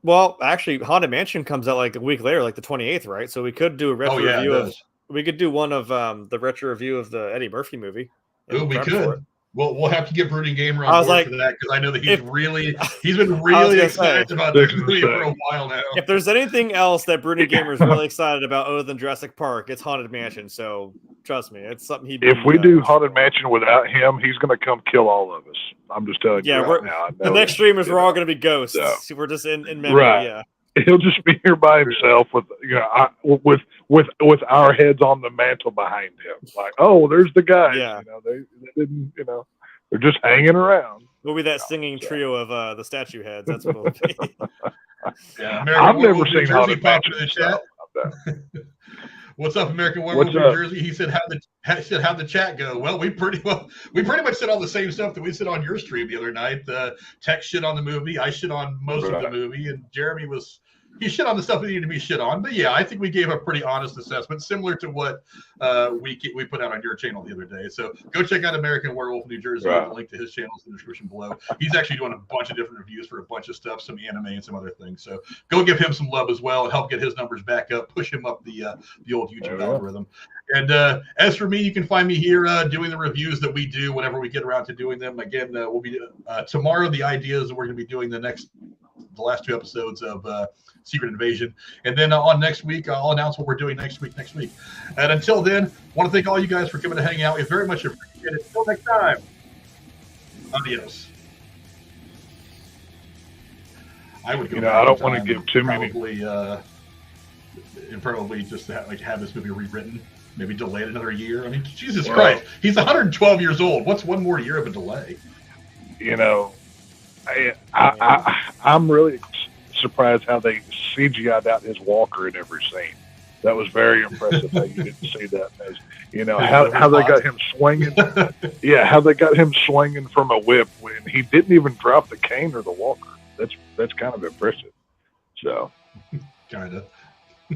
Well, actually, Haunted Mansion comes out like a week later, like the 28th, right? So we could do a retro review of. We could do one of the retro review of the Eddie Murphy movie. Oh, we could. We'll have to get Brooding Gamer on board for that because I know that he's been really excited about this movie for a while now. If there's anything else that Brooding Gamer is really excited about other than Jurassic Park, it's Haunted Mansion. So trust me, it's something he. If we do Haunted Mansion without him, he's going to come kill all of us. I'm just telling you right now. The next streamers we're all going to be ghosts. So. We're just in memory. Right. Yeah. He'll just be here by himself with our heads on the mantle behind him. Like, oh, there's the guys. Yeah. They didn't. They're just hanging around. We'll be that singing trio of the statue heads. That's what we'll be. Yeah, I've never seen Haunted Mansion in the chat. What's up, American Werewolf New Jersey? He said, how'd the chat go? Well, we pretty much said all the same stuff that we said on your stream the other night. Tech shit on the movie. I shit on most of the movie, and Jeremy was he shit on the stuff that needed to be shit on. But yeah, I think we gave a pretty honest assessment, similar to what we put out on your channel the other day. So go check out American Werewolf New Jersey. I'll link to his channel in the description below. He's actually doing a bunch of different reviews for a bunch of stuff, some anime and some other things. So go give him some love as well and help get his numbers back up, push him up the old YouTube algorithm. And as for me, you can find me here doing the reviews that we do whenever we get around to doing them. Again, we'll be tomorrow. The idea is that we're going to be doing the last 2 episodes of Secret Invasion, and then on next week I'll announce what we're doing next week. And until then, I want to thank all you guys for coming to hang out. We very much appreciate it. Until next time, adios. I would go. I don't want to give too many. Probably just have this movie rewritten. Maybe delay it another year. I mean, Jesus Christ, he's 112 years old. What's one more year of a delay? I'm really surprised how they CGI'd out his walker in every scene. That was very impressive how you didn't see that. How they got him swinging. Yeah, how they got him swinging from a whip when he didn't even drop the cane or the walker. That's kind of impressive. So, kind of.